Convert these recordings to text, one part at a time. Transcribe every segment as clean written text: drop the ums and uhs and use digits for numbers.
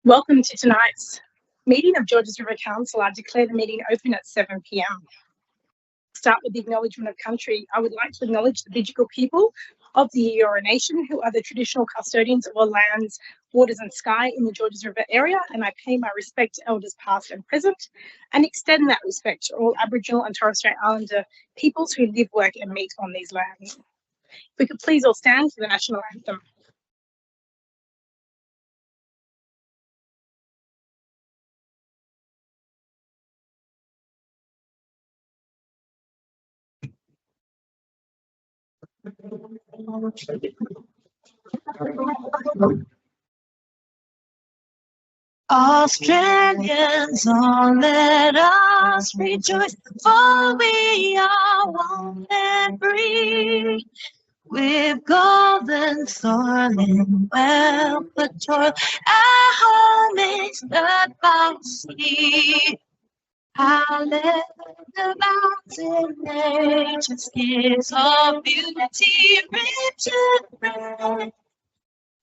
Welcome to tonight's meeting of Georges River Council. I declare the meeting open at 7 p.m. Start with the acknowledgement of country. I would like to acknowledge the Bidjigal people of the Eora Nation, who are the traditional custodians of all lands, waters and sky in the Georges River area, and I pay my respect to elders past and present, and extend that respect to all Aboriginal and Torres Strait Islander peoples who live, work and meet on these lands. If we could please all stand for the national anthem. Australians, all let us rejoice, for we are one and free. With golden soil and wealth of toil, our home is the by sea. How let the mountain nature's gifts of beauty rich and bright.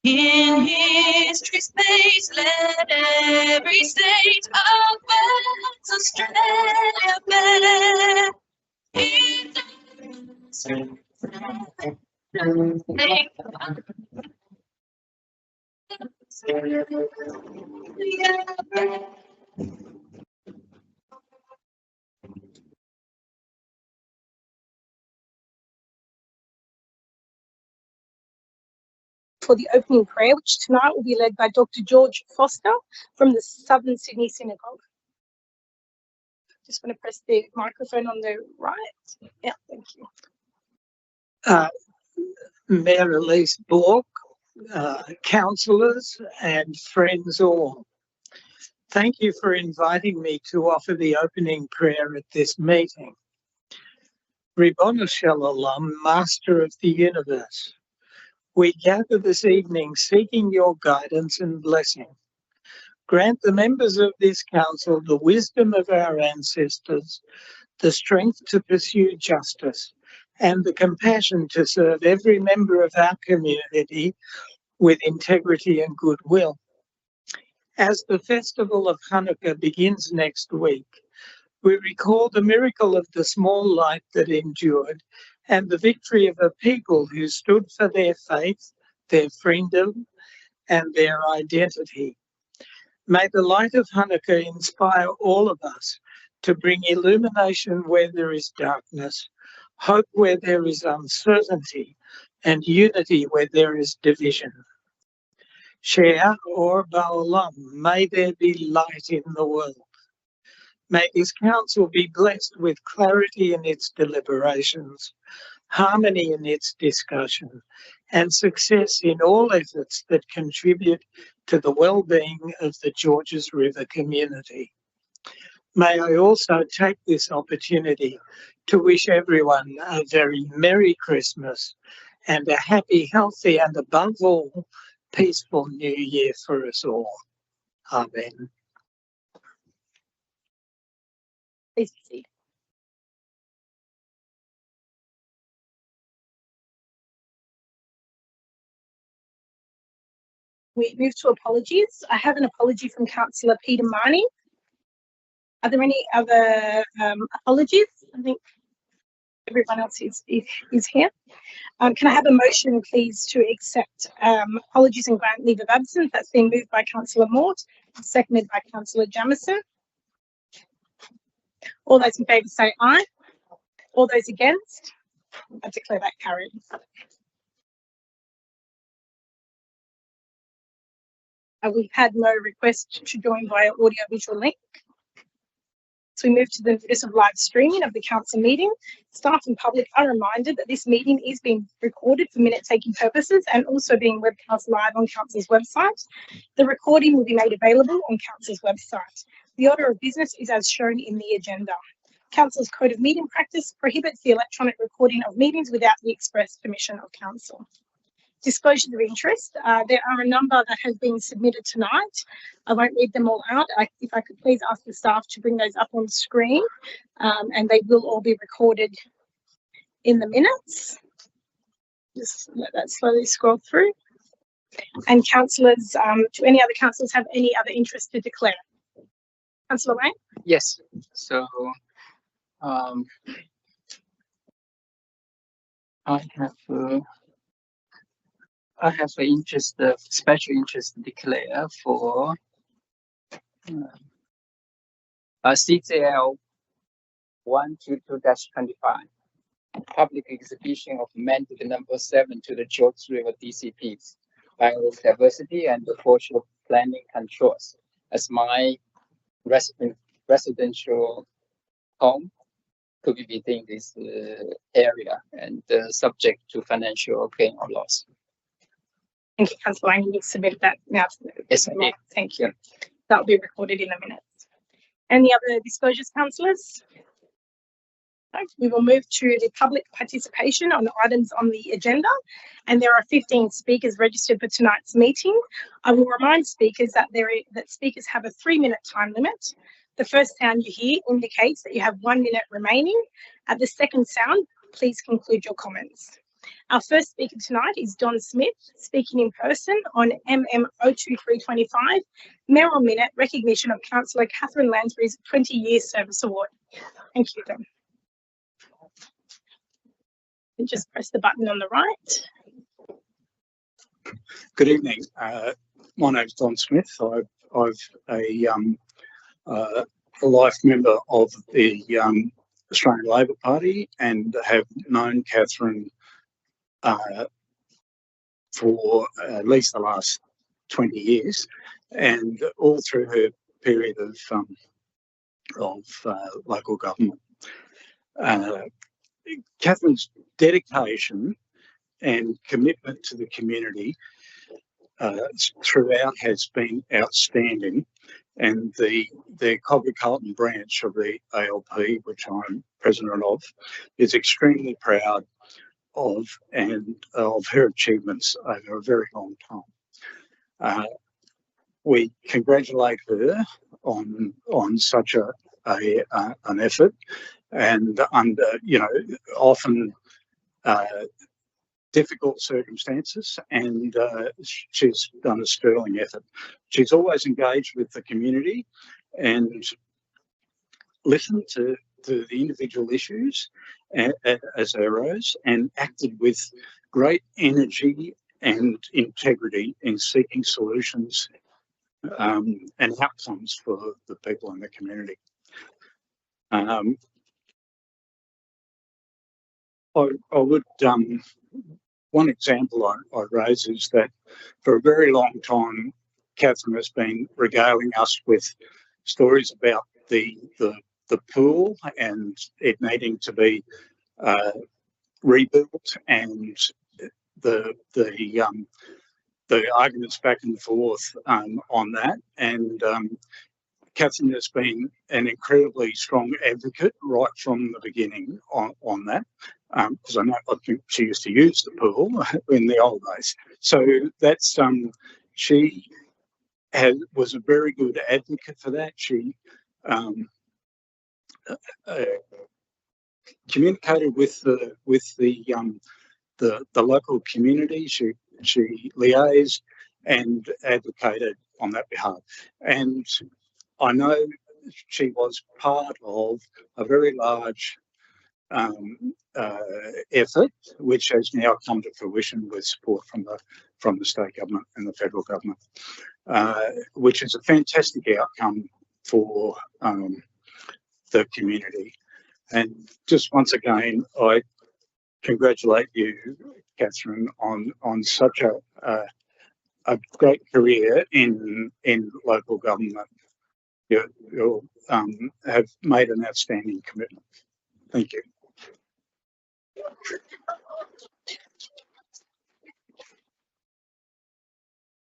In history's space, let every state of West Australia bear. For the opening prayer, which tonight will be led by Dr. George Foster from the Southern Sydney Synagogue. Just want to press the microphone on the right. Yeah, thank you. Mayor Elise Bork, councillors and friends all. Thank you for inviting me to offer the opening prayer at this meeting. Ribbon Shalom, Master of the Universe, we gather this evening seeking your guidance and blessing. Grant the members of this council the wisdom of our ancestors, the strength to pursue justice, and the compassion to serve every member of our community with integrity and goodwill. As the festival of Hanukkah begins next week, we recall the miracle of the small light that endured and the victory of a people who stood for their faith, their freedom, and their identity. May the light of Hanukkah inspire all of us to bring illumination where there is darkness, hope where there is uncertainty, and unity where there is division. Share or Ba'olam, may there be light in the world. May this council be blessed with clarity in its deliberations, harmony in its discussion, and success in all efforts that contribute to the well-being of the Georges River community. May I also take this opportunity to wish everyone a very Merry Christmas and a happy, healthy, and above all, peaceful New Year for us all. Amen. Please proceed. We move to apologies. I have an apology from Councillor Peter Marnie. Are there any other apologies? I think everyone else is here. Can I have a motion, please, to accept apologies and grant leave of absence? That's been moved by Councillor Mort, seconded by Councillor Jamieson. All those in favour say aye. All those against? I declare that carried. We've had no request to join via audio-visual link. So we move to the notice of live streaming of the council meeting. Staff and public are reminded that this meeting is being recorded for minute-taking purposes and also being webcast live on council's website. The recording will be made available on council's website. The order of business is as shown in the agenda. Council's Code of Meeting Practice prohibits the electronic recording of meetings without the express permission of council. Disclosures of interest. There are a number that have been submitted tonight. I won't read them all out. If I could please ask the staff to bring those up on screen, and they will all be recorded in the minutes. Just let that slowly scroll through. And councillors, do any other councillors have any other interest to declare? Councillor Wayne? Yes. So I have an interest, special interest to declare for CCL 122-25, public exhibition of amended number 7 to the George River DCPs, biodiversity and social planning controls, as my residential home to be within this area and subject to financial gain or loss. Thank you, Councillor Wayne. You submitted that now to the Yes, I did. Thank you. That will be recorded in the minutes. Any other disclosures, councillors? No. We will move to the public participation on the items on the agenda, and there are 15 speakers registered for tonight's meeting. I will remind speakers that speakers have a 3-minute time limit. The first sound you hear indicates that you have 1 minute remaining. At the second sound, please conclude your comments. Our first speaker tonight is Don Smith, speaking in person on MM02325, Mayoral Minute Recognition of Councillor Catherine Lansbury's 20-year service award. Thank you, Don. And just press the button on the right. Good evening. My name's Don Smith. I'm a life member of the Australian Labor Party and have known Catherine for at least the last 20 years, and all through her period of local government. Catherine's dedication and commitment to the community throughout has been outstanding, and the Cobra Carlton branch of the ALP, which I'm president of, is extremely proud of her achievements over a very long time. We congratulate her on such an effort, and under often difficult circumstances, and she's done a sterling effort. She's always engaged with the community and listened to the individual issues as they arose, and acted with great energy and integrity in seeking solutions and outcomes for the people in the community. I would, one example I raise is that for a very long time, Catherine has been regaling us with stories about the pool and it needing to be rebuilt, and the arguments back and forth on that. And Catherine has been an incredibly strong advocate right from the beginning on that, because I think she used to use the pool in the old days. So that's she was a very good advocate for that. She communicated with the local community. She liaised and advocated on that behalf. And I know she was part of a very large effort, which has now come to fruition with support from the state government and the federal government, which is a fantastic outcome for the community. And just once again, I congratulate you, Catherine, on such a great career in local government. You have made an outstanding commitment. Thank you.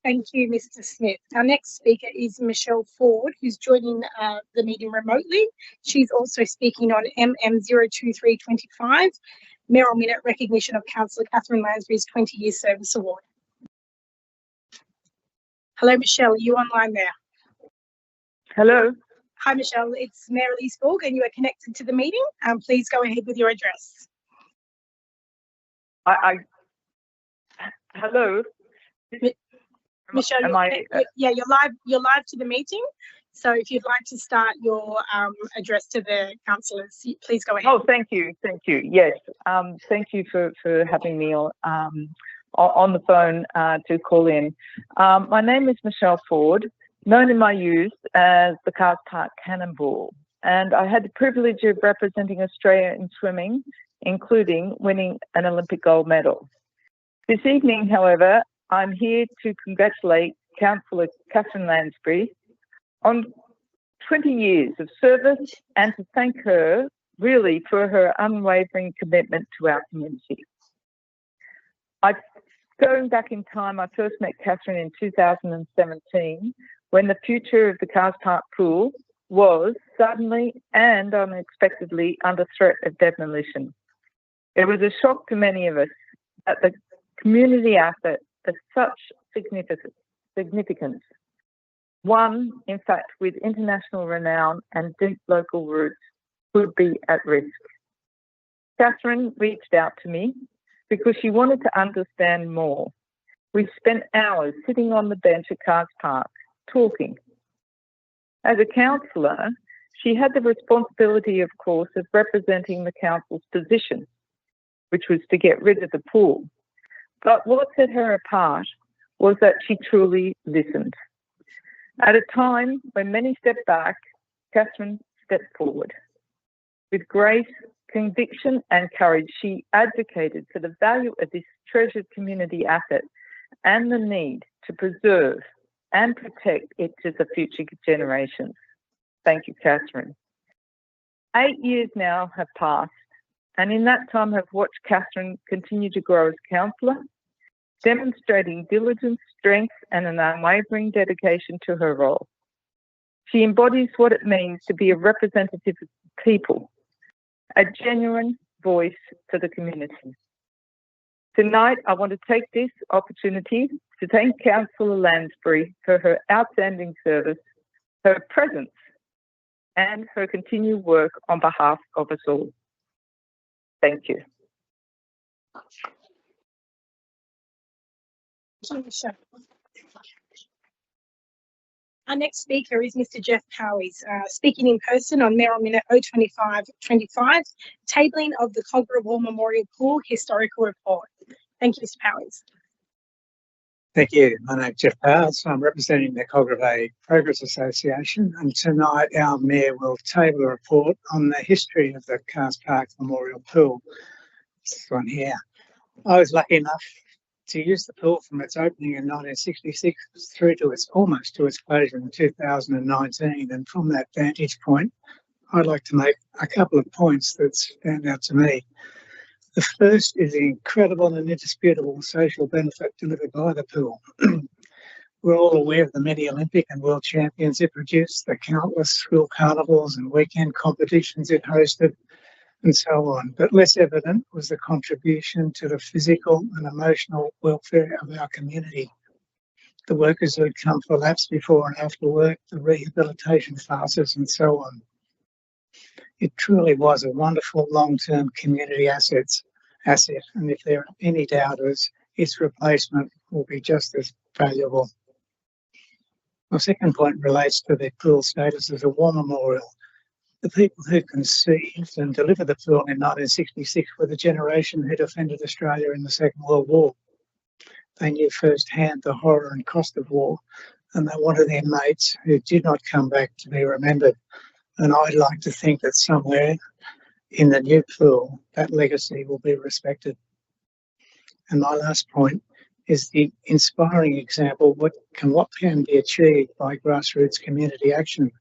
Thank you, Mr. Smith. Our next speaker is Michelle Ford, who's joining the meeting remotely. She's also speaking on MM02325, Mayoral Minute Recognition of Councillor Catherine Lansbury's 20-year service award. Hello, Michelle. Are you online there? Hello. Hi, Michelle. It's Mayor Elise Borg, and you are connected to the meeting. Please go ahead with your address. Hello. Michelle, am I? yeah, you're live to the meeting. So if you'd like to start your address to the councillors, please go ahead. Oh, thank you. Yes, thank you for having me on the phone to call in. My name is Michelle Ford, known in my youth as the Cars Park Cannonball, and I had the privilege of representing Australia in swimming, including winning an Olympic gold medal. This evening, however, I'm here to congratulate Councillor Catherine Lansbury on 20 years of service and to thank her really for her unwavering commitment to our community. Going back in time, I first met Catherine in 2017 when the future of the Cars Park pool was suddenly and unexpectedly under threat of demolition. It was a shock to many of us that the community asset of such significance, one, in fact, with international renown and deep local roots, would be at risk. Catherine reached out to me because she wanted to understand more. We spent hours sitting on the bench at Cars Park, talking. As a councillor, she had the responsibility, of course, of representing the council's position, which was to get rid of the pool. But what set her apart was that she truly listened. At a time when many stepped back, Catherine stepped forward. With grace, conviction and courage, she advocated for the value of this treasured community asset and the need to preserve and protect it to the future generations. Thank you, Catherine. 8 years now have passed, and in that time I've watched Catherine continue to grow as councillor, demonstrating diligence, strength and an unwavering dedication to her role. She embodies what it means to be a representative of people, a genuine voice for the community. Tonight, I want to take this opportunity to thank Councillor Lansbury for her outstanding service, her presence, and her continued work on behalf of us all. Thank you. Thank you, Michelle. Our next speaker is Mr. Jeff Powys, speaking in person on Mayoral Minute 02525, tabling of the Kogarah War Memorial Pool Historical Report. Thank you, Mr. Powys. Thank you. My name is Jeff Powys. I'm representing the Kogarah Bay Progress Association, and tonight our Mayor will table a report on the history of the Cars Park Memorial Pool. This one here. I was lucky enough to use the pool from its opening in 1966 through to almost to its closure in 2019, and from that vantage point I'd like to make a couple of points that stand out to me. The first is the incredible and indisputable social benefit delivered by the pool. We're all aware of the many Olympic and world champions it produced, the countless school carnivals and weekend competitions it hosted, and so on. But less evident was the contribution to the physical and emotional welfare of our community. The workers who had come for laps before and after work, the rehabilitation classes, and so on. It truly was a wonderful long-term community asset, and if there are any doubters, its replacement will be just as valuable. My second point relates to the pool status as a war memorial. The people who conceived and delivered the pool in 1966 were the generation who defended Australia in the Second World War. They knew firsthand the horror and cost of war, and they wanted their mates who did not come back to be remembered. And I'd like to think that somewhere in the new pool, that legacy will be respected. And my last point is the inspiring example of what can be achieved by grassroots community action.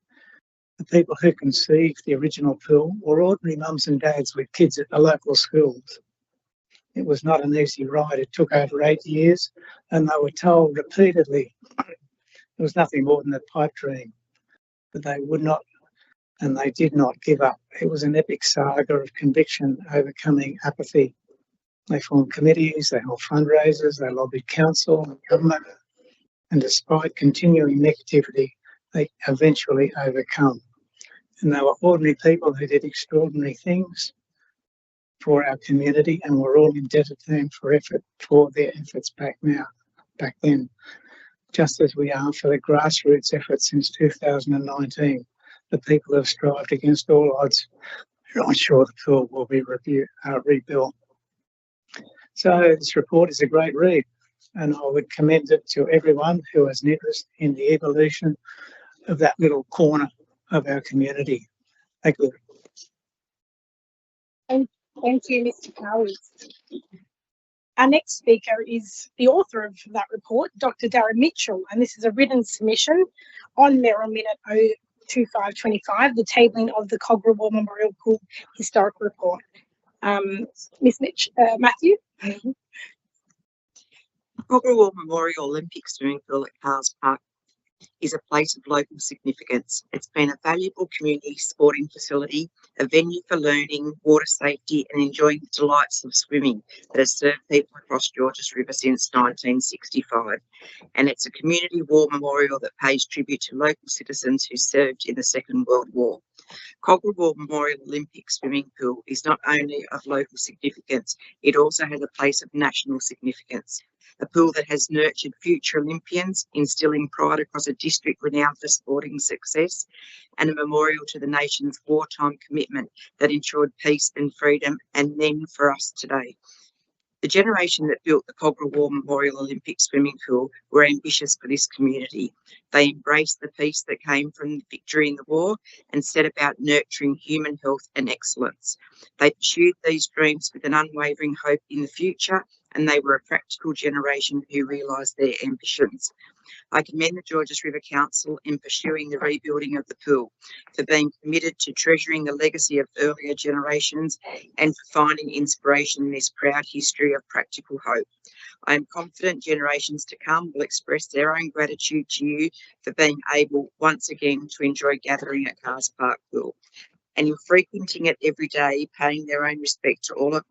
The people who conceived the original pool were ordinary mums and dads with kids at the local schools. It was not an easy ride. It took over 8 years, and they were told repeatedly it was nothing more than a pipe dream. But they would not, and they did not give up. It was an epic saga of conviction overcoming apathy. They formed committees, they held fundraisers, they lobbied council and government, and despite continuing negativity, they eventually overcome. And they were ordinary people who did extraordinary things for our community, and we're all indebted to them for their efforts back then. just as we are for the grassroots effort since 2019. The people have strived against all odds to ensure the pool will be rebuilt. So this report is a great read, and I would commend it to everyone who has an interest in the evolution of that little corner of our community. Thank you. Thank you, Mr. Powers. Our next speaker is the author of that report, Dr. Darren Mitchell, and this is a written submission on Merrill Minute 02525, the tabling of the Kogarah War Memorial Pool Historic Report. Matthew? Kogarah War Memorial Olympic Swimming Pool at Carrs Park is a place of local significance. It's been a valuable community sporting facility, a venue for learning, water safety and enjoying the delights of swimming that has served people across Georges River since 1965. And it's a community war memorial that pays tribute to local citizens who served in the Second World War. Kogarah War Memorial Olympic Swimming Pool is not only of local significance, it also has a place of national significance. A pool that has nurtured future Olympians, instilling pride across a district renowned for sporting success, and a memorial to the nation's wartime commitment that ensured peace and freedom, and then for us today. The generation that built the Kogarah War Memorial Olympic Swimming Pool were ambitious for this community. They embraced the peace that came from the victory in the war and set about nurturing human health and excellence. They pursued these dreams with an unwavering hope in the future, and they were a practical generation who realised their ambitions. I commend the Georges River Council in pursuing the rebuilding of the pool, for being committed to treasuring the legacy of earlier generations and for finding inspiration in this proud history of practical hope. I am confident generations to come will express their own gratitude to you for being able once again to enjoy gathering at Carrs Park Pool, and in frequenting it every day, paying their own respect to all of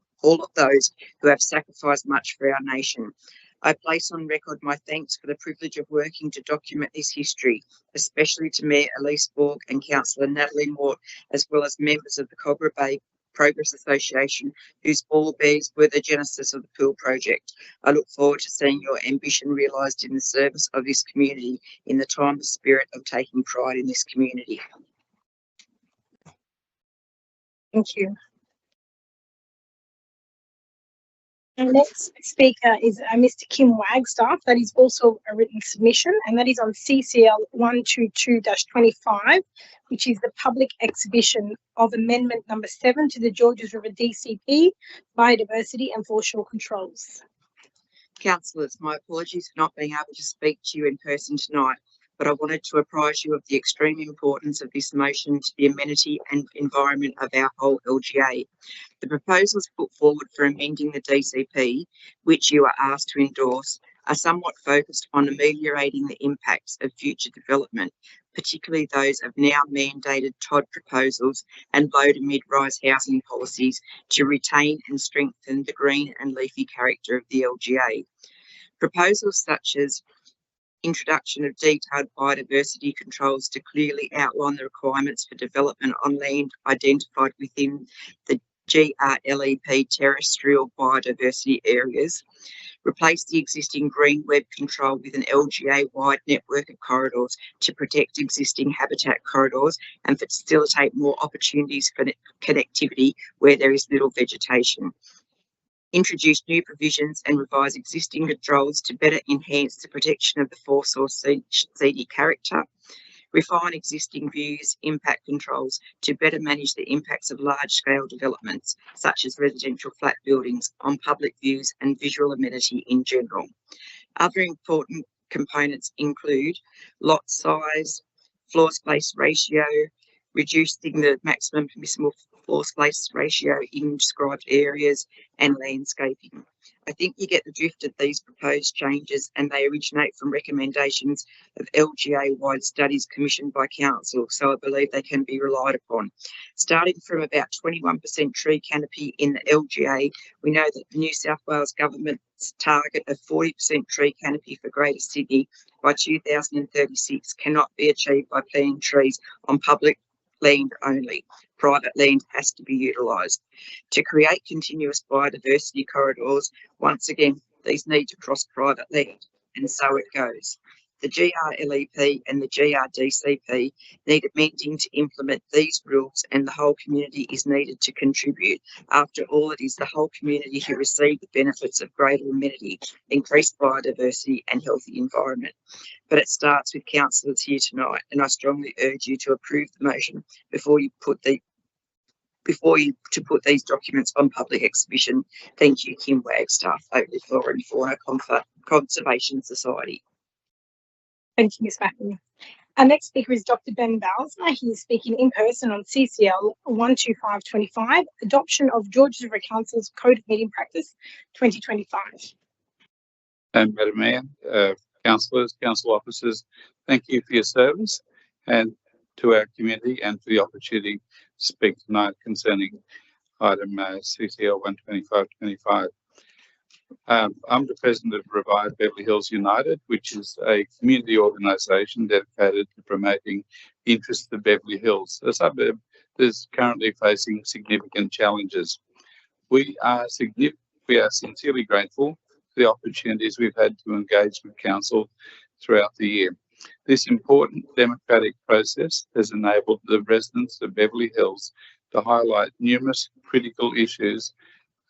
those who have sacrificed much for our nation. I place on record my thanks for the privilege of working to document this history, especially to Mayor Elise Borg and Councillor Natalie Mort, as well as members of the Kogarah Bay Progress Association, whose ball bears were the genesis of the pool project. I look forward to seeing your ambition realised in the service of this community in the time and spirit of taking pride in this community. Thank you. Our next speaker is Mr. Kim Wagstaff. That is also a written submission, and that is on CCL 122-25, which is the public exhibition of Amendment number 7 to the Georges River DCP, Biodiversity and Foreshore Controls. Councillors, my apologies for not being able to speak to you in person tonight, but I wanted to apprise you of the extreme importance of this motion to the amenity and environment of our whole LGA. The proposals put forward for amending the DCP, which you are asked to endorse, are somewhat focused on ameliorating the impacts of future development, particularly those of now mandated TOD proposals and low to mid-rise housing policies to retain and strengthen the green and leafy character of the LGA. Proposals such as introduction of detailed biodiversity controls to clearly outline the requirements for development on land identified within the GRLEP terrestrial biodiversity areas, replace the existing green web control with an LGA-wide network of corridors to protect existing habitat corridors and facilitate more opportunities for connectivity where there is little vegetation. Introduce new provisions and revise existing controls to better enhance the protection of the foresource seedy character. Refine existing views impact controls to better manage the impacts of large-scale developments, such as residential flat buildings, on public views and visual amenity in general. Other important components include lot size, floor space ratio, reducing the maximum permissible floor space ratio in described areas, and landscaping. I think you get the drift of these proposed changes, and they originate from recommendations of LGA-wide studies commissioned by Council, so I believe they can be relied upon. Starting from about 21% tree canopy in the LGA, we know that the New South Wales Government's target of 40% tree canopy for Greater Sydney by 2036 cannot be achieved by planting trees on public land only. Private land has to be utilised. To create continuous biodiversity corridors, once again, these need to cross private land, and so it goes. The GRLEP and the GRDCP need amending to implement these rules, and the whole community is needed to contribute. After all, it is the whole community who receive the benefits of greater amenity, increased biodiversity and healthy environment. But it starts with councillors here tonight, and I strongly urge you to approve the motion before you put these documents on public exhibition. Thank you, Kim Wagstaff, Oakley Flora and Fauna Conservation Society. Thank you, Ms. Macken. Our next speaker is Dr. Ben Balzer. He is speaking in person on CCL 12525, Adoption of Georges River Council's Code of Meeting Practice 2025. And Madam Mayor, councillors, council officers, thank you for your service and to our community and for the opportunity to speak tonight concerning item CCL 12525. I'm the president of Revive Beverly Hills United, which is a community organisation dedicated to promoting the interests of Beverly Hills, a suburb that is currently facing significant challenges. We are sincerely grateful for the opportunities we've had to engage with council throughout the year. This important democratic process has enabled the residents of Beverly Hills to highlight numerous critical issues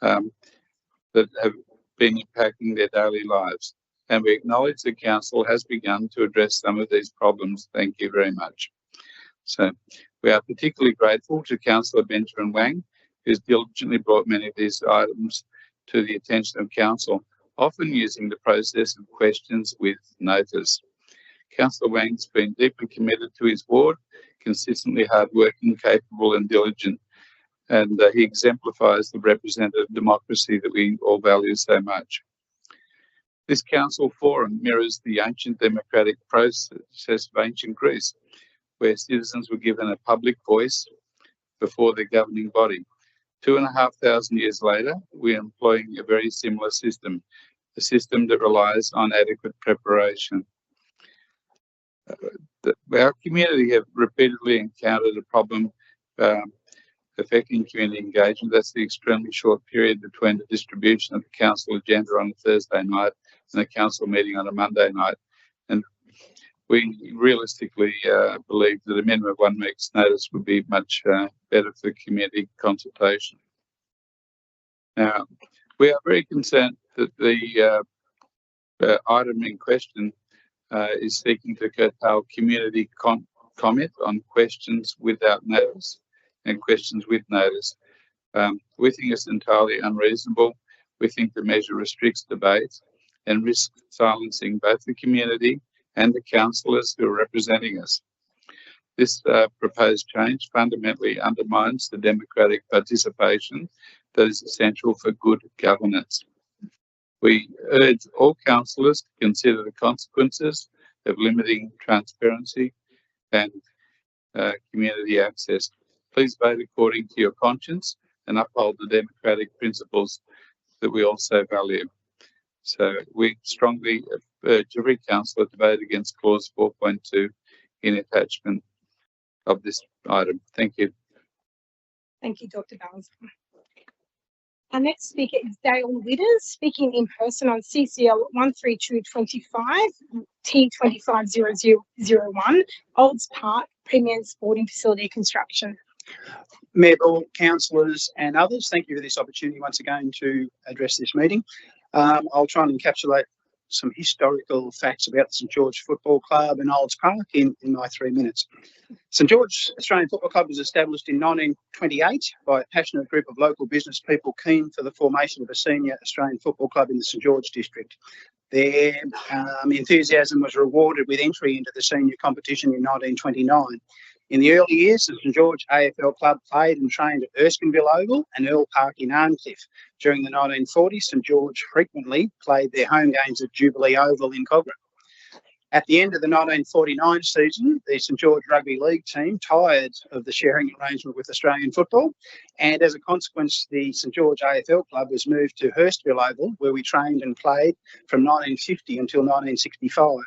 that have been impacting their daily lives. And we acknowledge the council has begun to address some of these problems. Thank you very much. So we are particularly grateful to Councillor Benjamin Wang, who's diligently brought many of these items to the attention of council, often using the process of questions with notice. Councillor Wang's been deeply committed to his ward, consistently hardworking, capable and diligent, and he exemplifies the representative democracy that we all value so much. This council forum mirrors the ancient democratic process of ancient Greece, where citizens were given a public voice before their governing body. 2,500 years later, we are employing a very similar system, a system that relies on adequate preparation. Our community have repeatedly encountered a problem affecting community engagement. That's the extremely short period between the distribution of the council agenda on a Thursday night and the council meeting on a Monday night. And we realistically believe that a minimum of 1 week's notice would be much better for community consultation. Now, we are very concerned that the item in question is seeking to curtail community comment on questions without notice and questions with notice. We think it's entirely unreasonable. We think the measure restricts debate and risks silencing both the community and the councillors who are representing us. This proposed change fundamentally undermines the democratic participation that is essential for good governance. We urge all councillors to consider the consequences of limiting transparency and community access. Please vote according to your conscience and uphold the democratic principles that we also value. So we strongly urge every councillor to vote against clause 4.2 in attachment of this item. Thank you. Thank you, Dr. Balzer. Our next speaker is Dale Widders, speaking in person on CCL 13225 T250001, Olds Park Premier Sporting Facility Construction. Mayor Ball, councillors and others, thank you for this opportunity once again to address this meeting. I'll try and encapsulate some historical facts about the St George Football Club and Olds Park in my 3 minutes. St George Australian Football Club was established in 1928 by a passionate group of local business people keen for the formation of a senior Australian football club in the St George district. Their enthusiasm was rewarded with entry into the senior competition in 1929. In the early years, the St George AFL club played and trained at Erskineville Oval and Earl Park in Arncliffe. During the 1940s, St George frequently played their home games at Jubilee Oval in Cobram. At the end of the 1949 season, the St George Rugby League team tired of the sharing arrangement with Australian football, and as a consequence, the St George AFL club was moved to Hurstville Oval, where we trained and played from 1950 until 1965.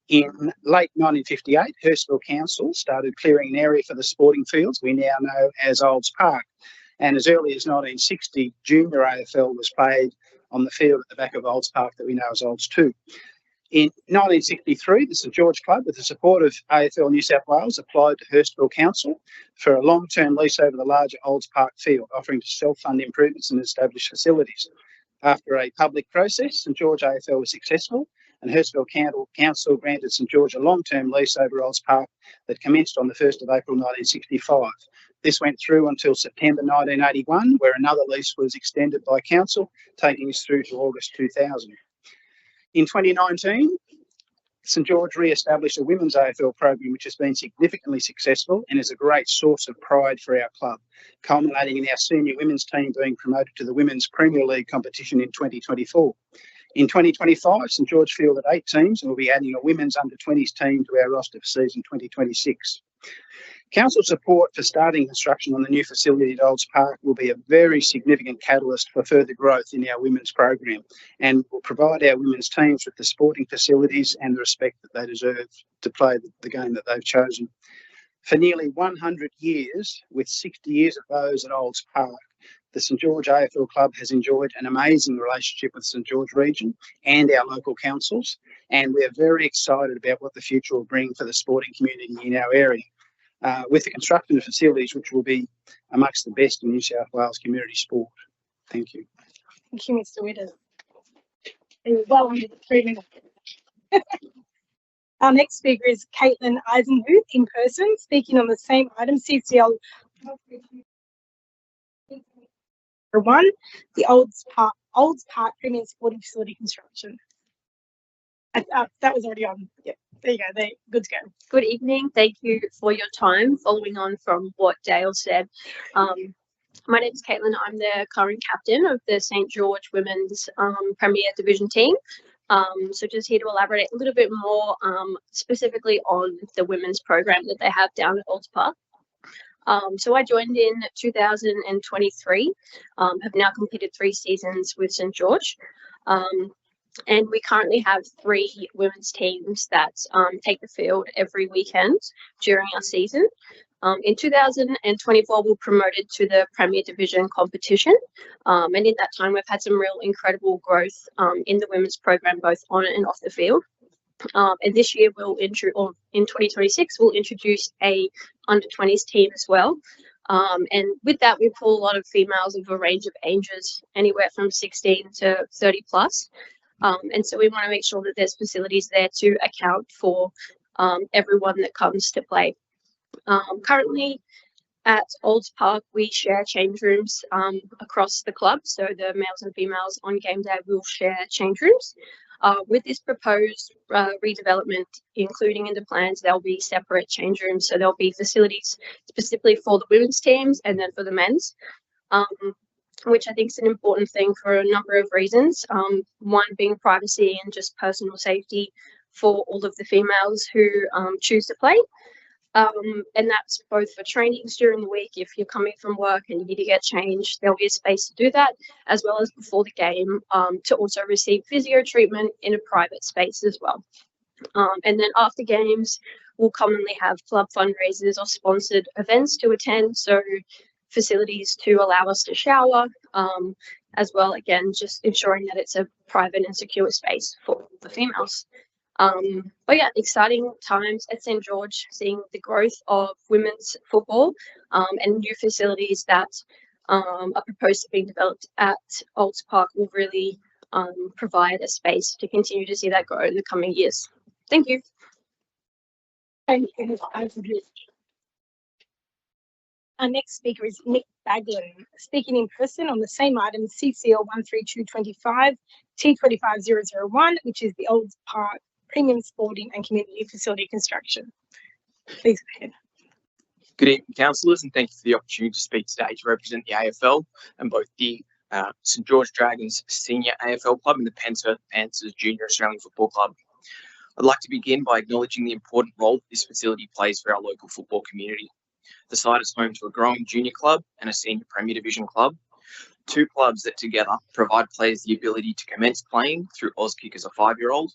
In late 1958, Hurstville Council started clearing an area for the sporting fields we now know as Olds Park. And as early as 1960, junior AFL was played on the field at the back of Olds Park that we know as Olds 2. In 1963, the St George Club, with the support of AFL New South Wales, applied to Hurstville Council for a long-term lease over the larger Olds Park field, offering to self-fund improvements and establish facilities. After a public process, St George AFL was successful, and Hurstville Council granted St George a long-term lease over Olds Park that commenced on the 1st of April 1965. This went through until September 1981, where another lease was extended by Council, taking us through to August 2000. In 2019, St George re-established a women's AFL program which has been significantly successful and is a great source of pride for our club, culminating in our senior women's team being promoted to the Women's Premier League competition in 2024. In 2025, St George fielded 8 teams and will be adding a women's under-20s team to our roster for season 2026. Council support for starting construction on the new facility at Olds Park will be a very significant catalyst for further growth in our women's program and will provide our women's teams with the sporting facilities and the respect that they deserve to play the game that they've chosen. For nearly 100 years, with 60 years of those at Olds Park, the St George AFL Club has enjoyed an amazing relationship with St George Region and our local councils, and we are very excited about what the future will bring for the sporting community in our area. With the construction of facilities which will be amongst the best in New South Wales community sport. Thank you. Thank you, Mr. Widders. And well under the 3 minutes. Our next speaker is Caitlin Eisenhuth in person, speaking on the same item, CCL 1, the Olds Park Premium Sporting Facility construction. That was already on. Yep. There you go. Good to go. Good evening. Thank you for your time. Following on from what Dale said, my name is Caitlin. I'm the current captain of the St George Women's Premier Division team. So just here to elaborate a little bit more specifically on the women's program that they have down at Olds Park. So I joined in 2023, have now completed 3 seasons with St George. And we currently have 3 women's teams that take the field every weekend during our season. In 2024, we were promoted to the Premier Division competition. And in that time, we've had some real incredible growth in the women's program, both on and off the field. And this year, in 2026, we'll introduce a under-20s team as well. And with that, we pull a lot of females of a range of ages, anywhere from 16 to 30 plus. And so we want to make sure that there's facilities there to account for everyone that comes to play. Currently at Olds Park, we share change rooms across the club. So the males and females on game day will share change rooms. With this proposed redevelopment, including in the plans, there'll be separate change rooms. So there'll be facilities specifically for the women's teams and then for the men's. Which I think is an important thing for a number of reasons. One being privacy and just personal safety for all of the females who choose to play. And that's both for trainings during the week. If you're coming from work and you need to get changed, there'll be a space to do that, as well as before the game to also receive physio treatment in a private space as well. And then after games, we'll commonly have club fundraisers or sponsored events to attend. So facilities to allow us to shower, as well, again, just ensuring that it's a private and secure space for the females. But yeah, exciting times at St George, seeing the growth of women's football and new facilities that are proposed to be developed at Olds Park will really provide a space to continue to see that grow in the coming years. Thank you. Thank you. Our next speaker is Nick Baglin, speaking in person on the same item, CCL 13225 T25001, which is the Olds Park Premium Sporting and Community Facility Construction. Please go ahead. Good evening, councillors, and thank you for the opportunity to speak today to represent the AFL and both the St George Dragons Senior AFL Club and the Penshurst Panthers Junior Australian Football Club. I'd like to begin by acknowledging the important role this facility plays for our local football community. The site is home to a growing junior club and a senior Premier Division club, 2 clubs that together provide players the ability to commence playing through Auskick as a 5-year-old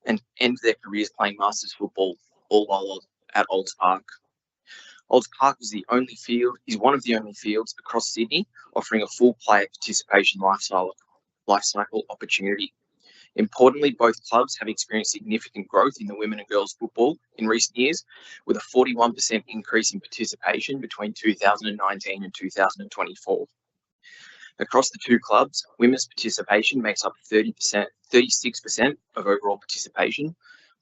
and end their careers playing Masters football, all while at Olds Park. Olds Park is one of the only fields across Sydney offering a full player participation life cycle opportunity. Importantly, both clubs have experienced significant growth in the women and girls football in recent years, with a 41% increase in participation between 2019 and 2024. Across the two clubs, women's participation makes up 36% of overall participation,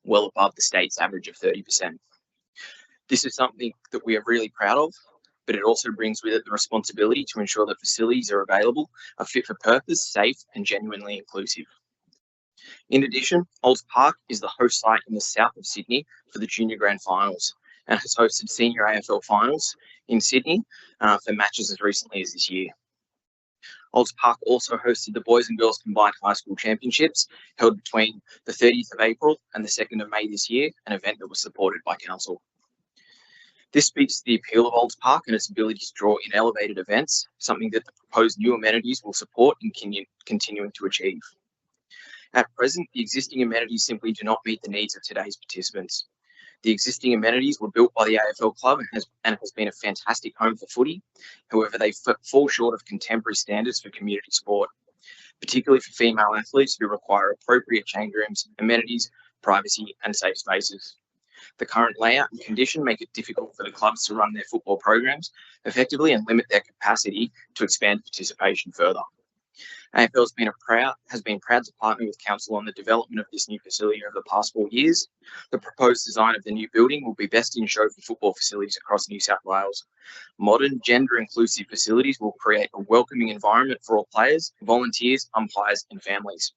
well above the state's average of 30%. This is something that we are really proud of, but it also brings with it the responsibility to ensure that facilities are available, are fit for purpose, safe, and genuinely inclusive. In addition, Olds Park is the host site in the south of Sydney for the Junior Grand Finals and has hosted Senior AFL Finals in Sydney for matches as recently as this year. Olds Park also hosted the Boys and Girls Combined High School Championships held between the 30th of April and the 2nd of May this year, an event that was supported by Council. This speaks to the appeal of Olds Park and its ability to draw in elevated events, something that the proposed new amenities will support and continuing to achieve. At present, the existing amenities simply do not meet the needs of today's participants. The existing amenities were built by the AFL club and has been a fantastic home for footy. However, they fall short of contemporary standards for community sport, particularly for female athletes who require appropriate change rooms, amenities, privacy, and safe spaces. The current layout and condition make it difficult for the clubs to run their football programs effectively and limit their capacity to expand participation further. AFL has been proud to partner with Council on the development of this new facility over the past 4 years. The proposed design of the new building will be best in show for football facilities across New South Wales. Modern, gender-inclusive facilities will create a welcoming environment for all players, volunteers, umpires, and families.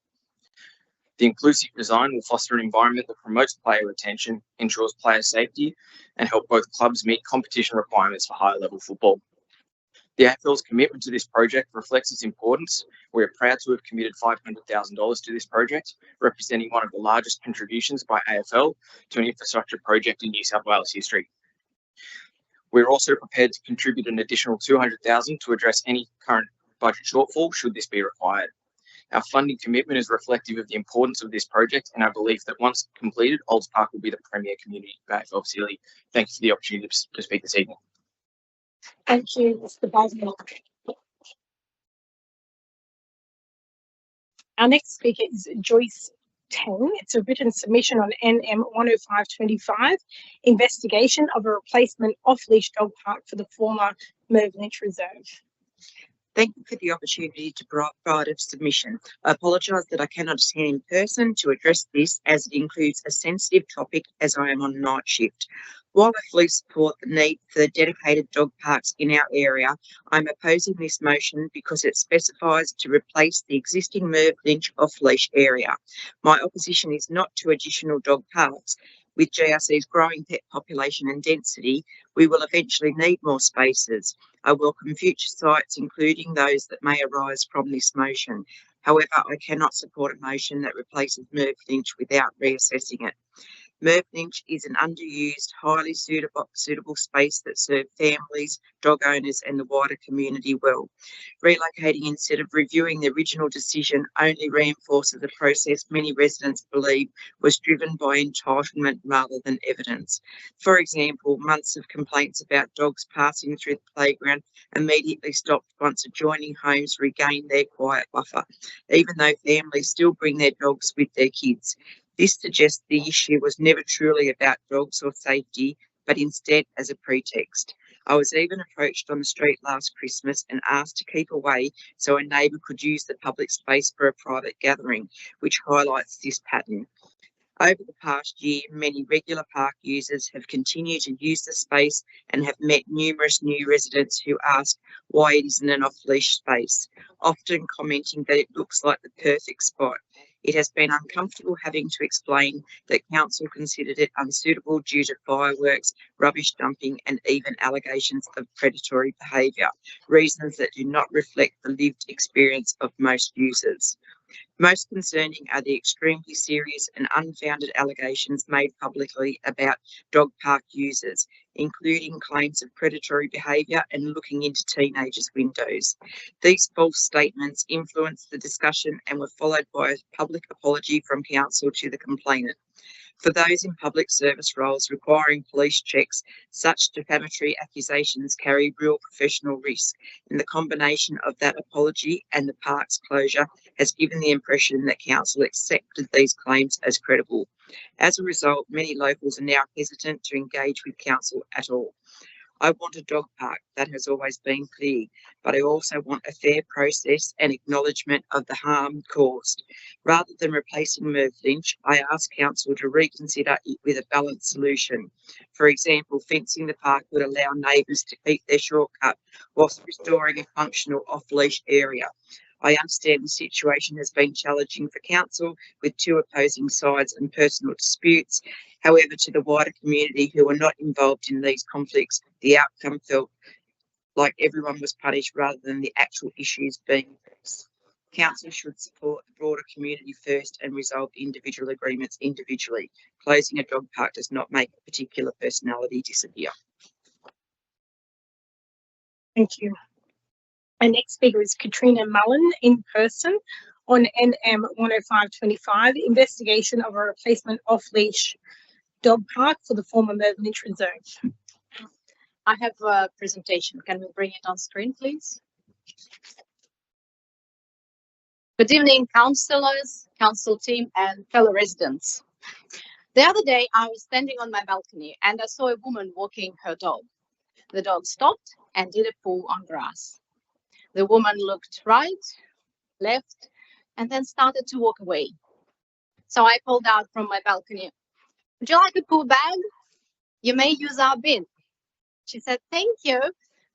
The inclusive design will foster an environment that promotes player retention, ensures player safety, and help both clubs meet competition requirements for higher level football. The AFL's commitment to this project reflects its importance. We are proud to have committed $500,000 to this project, representing one of the largest contributions by AFL to an infrastructure project in New South Wales history. We're also prepared to contribute an additional $200,000 to address any current budget shortfall should this be required. Our funding commitment is reflective of the importance of this project and our belief that once completed, Olds Park will be the premier community AFL facility. Thank you for the opportunity to speak this evening. Thank you, Mr. Boswell. Our next speaker is Joyce Tang. It's a written submission on NM 10525, investigation of a replacement off-leash dog park for the former Merv Lynch Reserve. Thank you for the opportunity to provide a submission. I apologise that I cannot attend in person to address this as it includes a sensitive topic as I am on night shift. While I fully support the need for dedicated dog parks in our area, I'm opposing this motion because it specifies to replace the existing Merv Lynch off-leash area. My opposition is not to additional dog parks. With GRC's growing pet population and density, we will eventually need more spaces. I welcome future sites, including those that may arise from this motion. However, I cannot support a motion that replaces Merv Lynch without reassessing it. Merv Lynch is an underused, highly suitable space that serves families, dog owners and the wider community well. Relocating instead of reviewing the original decision only reinforces a process many residents believe was driven by entitlement rather than evidence. For example, months of complaints about dogs passing through the playground immediately stopped once adjoining homes regained their quiet buffer, even though families still bring their dogs with their kids. This suggests the issue was never truly about dogs or safety, but instead as a pretext. I was even approached on the street last Christmas and asked to keep away so a neighbour could use the public space for a private gathering, which highlights this pattern. Over the past year, many regular park users have continued to use the space and have met numerous new residents who ask why it isn't an off-leash space, often commenting that it looks like the perfect spot. It has been uncomfortable having to explain that council considered it unsuitable due to fireworks, rubbish dumping and even allegations of predatory behaviour, reasons that do not reflect the lived experience of most users. Most concerning are the extremely serious and unfounded allegations made publicly about dog park users, including claims of predatory behaviour and looking into teenagers' windows. These false statements influenced the discussion and were followed by a public apology from council to the complainant. For those in public service roles requiring police checks, such defamatory accusations carry real professional risk, and the combination of that apology and the park's closure has given the impression that council accepted these claims as credible. As a result, many locals are now hesitant to engage with council at all. I want a dog park, that has always been clear, but I also want a fair process and acknowledgement of the harm caused. Rather than replacing Merv Lynch, I ask council to reconsider it with a balanced solution. For example, fencing the park would allow neighbours to keep their shortcut whilst restoring a functional off-leash area. I understand the situation has been challenging for council with two opposing sides and personal disputes. However, to the wider community who are not involved in these conflicts, the outcome felt like everyone was punished rather than the actual issues being fixed. Council should support the broader community first and resolve individual agreements individually. Closing a dog park does not make a particular personality disappear. Thank you. Our next speaker is Katrina Mullen in person on NM 10525, investigation of a replacement off-leash dog park for the former Merv Lynch Reserve. I have a presentation. Can we bring it on screen, please? Good evening, councillors, council team, and fellow residents. The other day, I was standing on my balcony and I saw a woman walking her dog. The dog stopped and did a poo on grass. The woman looked right, left, and then started to walk away. So I called out from my balcony, "Would you like a poo bag? You may use our bin." She said, "Thank you,"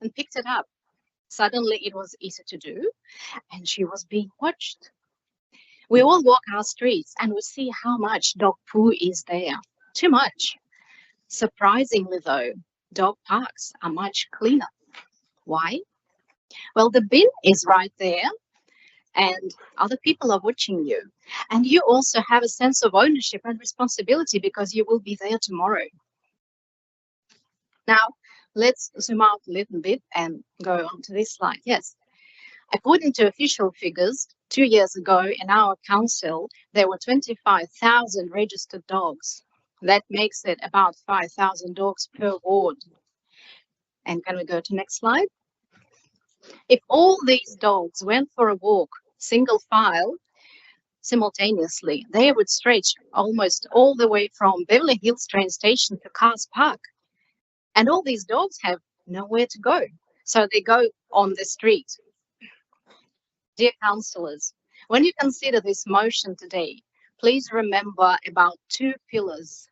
and picked it up. Suddenly it was easy to do, and she was being watched. We all walk our streets and we see how much dog poo is there. Too much. Surprisingly though, dog parks are much cleaner. Why? Well, the bin is right there and other people are watching you. And you also have a sense of ownership and responsibility because you will be there tomorrow. Now, let's zoom out a little bit and go on to this slide. Yes. According to official figures, 2 years ago in our council, there were 25,000 registered dogs. That makes it about 5,000 dogs per ward. And can we go to next slide? If all these dogs went for a walk, single file, simultaneously, they would stretch almost all the way from Beverly Hills train station to Cars Park. And all these dogs have nowhere to go, so they go on the street. Dear councillors, when you consider this motion today, please remember about two pillars.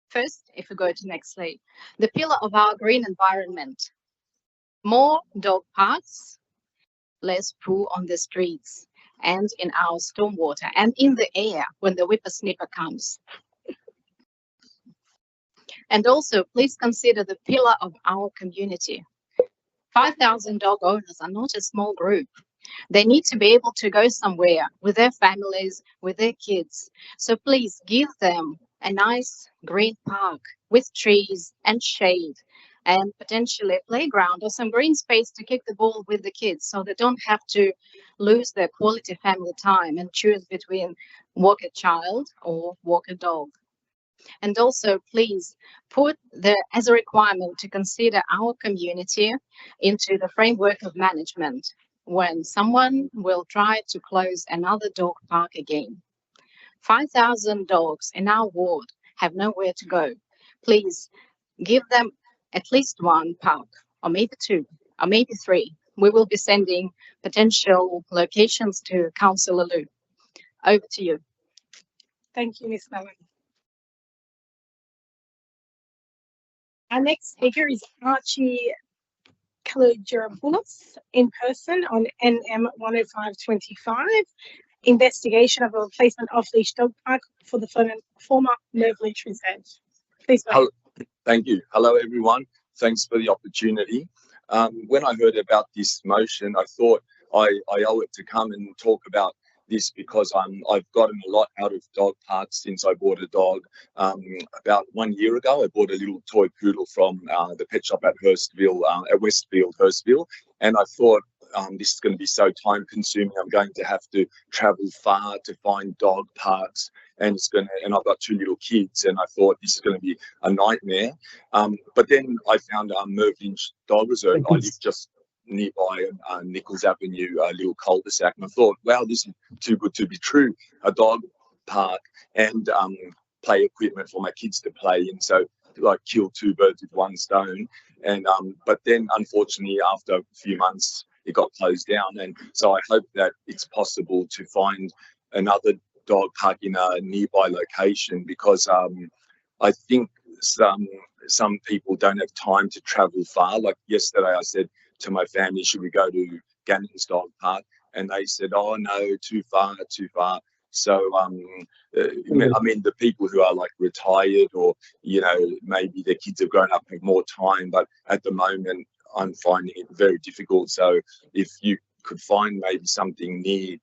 First, if we go to next slide, the pillar of our green environment. More dog parks, less poo on the streets and in our stormwater and in the air when the whippersnapper comes. And also, please consider the pillar of our community. 5,000 dog owners are not a small group. They need to be able to go somewhere with their families, with their kids. So please give them a nice green park with trees and shade and potentially a playground or some green space to kick the ball with the kids so they don't have to lose their quality family time and choose between walk a child or walk a dog. And also, please put as a requirement to consider our community into the framework of management when someone will try to close another dog park again. 5,000 dogs in our ward have nowhere to go. Please give them at least one park, or maybe two, or maybe three. We will be sending potential locations to Councillor Lou. Over to you. Thank you, Ms. Mullen. Our next speaker is Archie Kalogeropoulos in person on NM 10525, investigation of a replacement off-leash dog park for the former Merv Lynch Reserve. Please go ahead. Thank you. Hello, everyone. Thanks for the opportunity. When I heard about this motion, I thought I owe it to come and talk about this because I've gotten a lot out of dog parks since I bought a dog. About 1 year ago, I bought a little toy poodle from the pet shop at Westfield, Hurstville, and I thought this is going to be so time consuming. I'm going to have to travel far to find dog parks and and I've got 2 little kids, and I thought this is going to be a nightmare. But then I found Merv Lynch Dog Reserve. I live just nearby Nichols Avenue, a little cul-de-sac, and I thought, wow, this is too good to be true. A dog park and play equipment for my kids to play in. So like kill 2 birds with 1 stone. And but then unfortunately after a few months it got closed down, and so I hope that it's possible to find another dog park in a nearby location, because I think some people don't have time to travel far. Like yesterday I said to my family, should we go to Gannon's Dog Park? And they said, oh no, too far. So I mean, the people who are like retired, or maybe their kids have grown up with more time, but at the moment I'm finding it very difficult. So if you could find maybe something near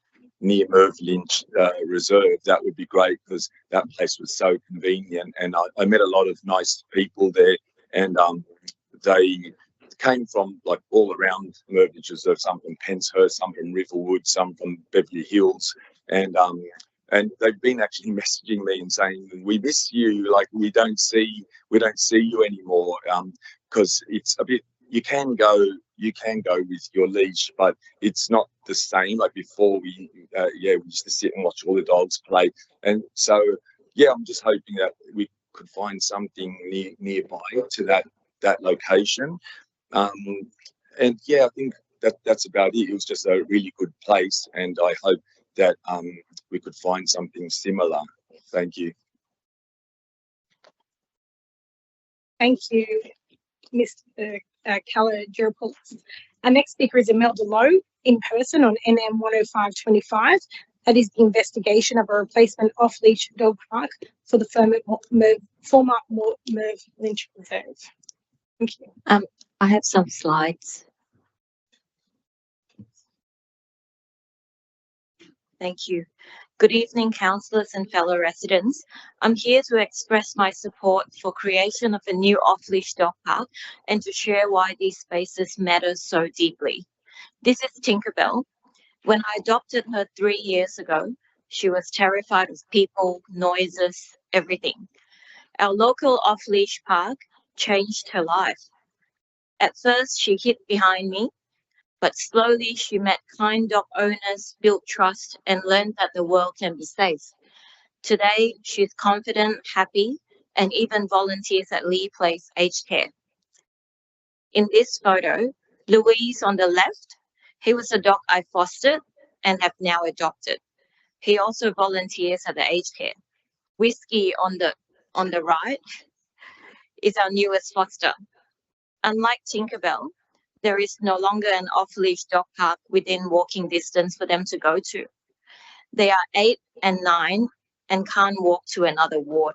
Merv Lynch Reserve, that would be great, because that place was so convenient, and I met a lot of nice people there, and they came from like all around Merv Lynch Reserve, some from Penshurst, some from Riverwood, some from Beverly Hills, and they've been actually messaging me and saying, we miss you, like we don't see you anymore, because it's a bit, you can go with your leash, but it's not the same. Like before, we used to sit and watch all the dogs play, and so I'm just hoping that we could find something nearby to that location, and I think that's about it. It was just a really good place, and I hope that we could find something similar. Thank you. Thank you, Mr. Kalogeropoulos. Our next speaker is Imelda Lowe, in person on NM 10525. That is the investigation of a replacement off-leash dog park for the former Merv Lynch Reserve. Thank you. I have some slides. Thank you. Good evening, councillors and fellow residents. I'm here to express my support for creation of a new off-leash dog park and to share why these spaces matter so deeply. This is Tinkerbell. When I adopted her 3 years ago, she was terrified of people, noises, everything. Our local off-leash park changed her life. At first, she hid behind me, but slowly she met kind dog owners, built trust, and learned that the world can be safe. Today, she's confident, happy, and even volunteers at Lee Place Aged Care. In this photo, Louise on the left, he was a dog I fostered and have now adopted. He also volunteers at the aged care. Whiskey on the right is our newest foster. Unlike Tinkerbell, there is no longer an off-leash dog park within walking distance for them to go to. They are 8 and 9 and can't walk to another ward.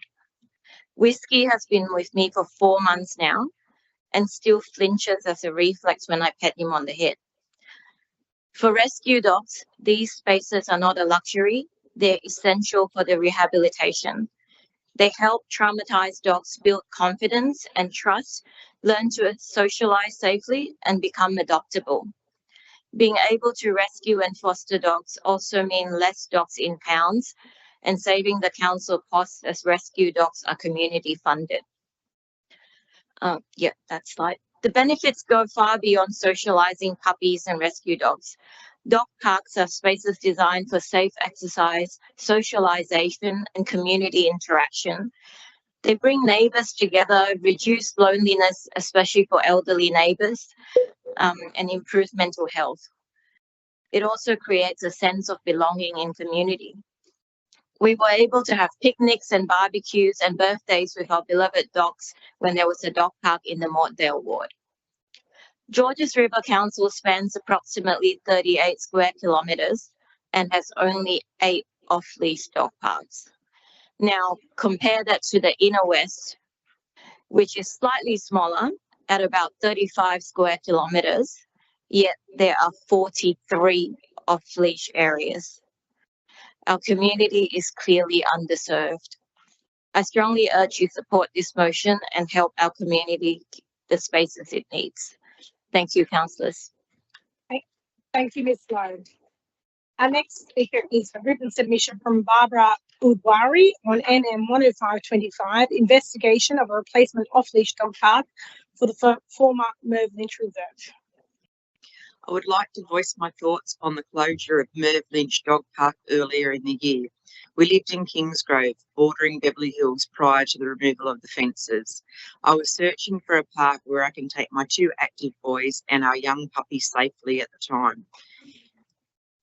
Whiskey has been with me for 4 months now and still flinches as a reflex when I pet him on the head. For rescue dogs, these spaces are not a luxury, they're essential for their rehabilitation. They help traumatized dogs build confidence and trust, learn to socialize safely, and become adoptable. Being able to rescue and foster dogs also mean less dogs in pounds and saving the council costs as rescue dogs are community funded. That slide. The benefits go far beyond socializing puppies and rescue dogs. Dog parks are spaces designed for safe exercise, socialization, and community interaction. They bring neighbors together, reduce loneliness, especially for elderly neighbors, and improve mental health. It also creates a sense of belonging in community. We were able to have picnics and barbecues and birthdays with our beloved dogs when there was a dog park in the Mortdale ward. Georges River Council spans approximately 38 square kilometres and has only 8 off-leash dog parks. Now, compare that to the Inner West, which is slightly smaller at about 35 square kilometres, yet there are 43 off-leash areas. Our community is clearly underserved. I strongly urge you to support this motion and help our community the spaces it needs. Thank you, councillors. Thank you, Ms. Lowe. Our next speaker is a written submission from Barbara Udwari on NM 10525, investigation of a replacement off-leash dog park for the former Merv Lynch Reserve. I would like to voice my thoughts on the closure of Merv Lynch Dog Park earlier in the year. We lived in Kingsgrove, bordering Beverly Hills, prior to the removal of the fences. I was searching for a park where I can take my 2 active boys and our young puppy safely at the time.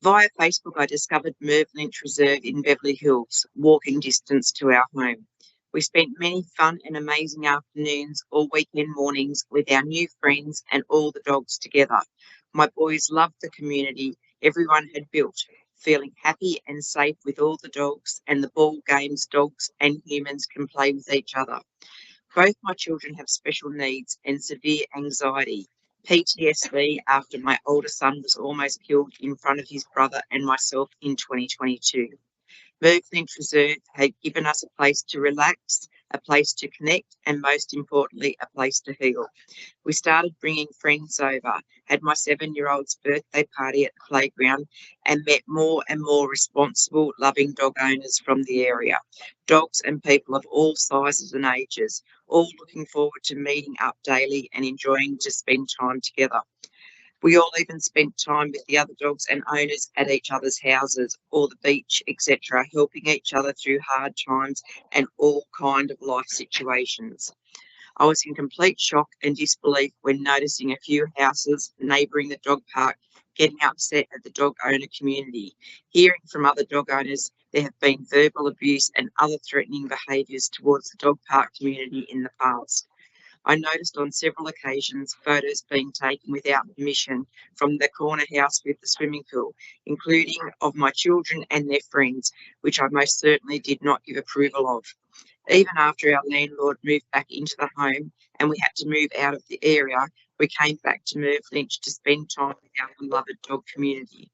Via Facebook, I discovered Merv Lynch Reserve in Beverly Hills, walking distance to our home. We spent many fun and amazing afternoons or weekend mornings with our new friends and all the dogs together. My boys loved the community everyone had built, feeling happy and safe with all the dogs and the ball games dogs and humans can play with each other. Both my children have special needs and severe anxiety, PTSD, after my older son was almost killed in front of his brother and myself in 2022. Merv Lynch Reserve had given us a place to relax, a place to connect, and most importantly, a place to heal. We started bringing friends over, had my 7-year-old's birthday party at the playground, and met more and more responsible, loving dog owners from the area. Dogs and people of all sizes and ages, all looking forward to meeting up daily and enjoying to spend time together. We all even spent time with the other dogs and owners at each other's houses or the beach, etc., helping each other through hard times and all kind of life situations. I was in complete shock and disbelief when noticing a few houses neighbouring the dog park getting upset at the dog owner community. Hearing from other dog owners, there have been verbal abuse and other threatening behaviours towards the dog park community in the past. I noticed on several occasions photos being taken without permission from the corner house with the swimming pool, including of my children and their friends, which I most certainly did not give approval of. Even after our landlord moved back into the home and we had to move out of the area, we came back to Merv Lynch to spend time with our beloved dog community.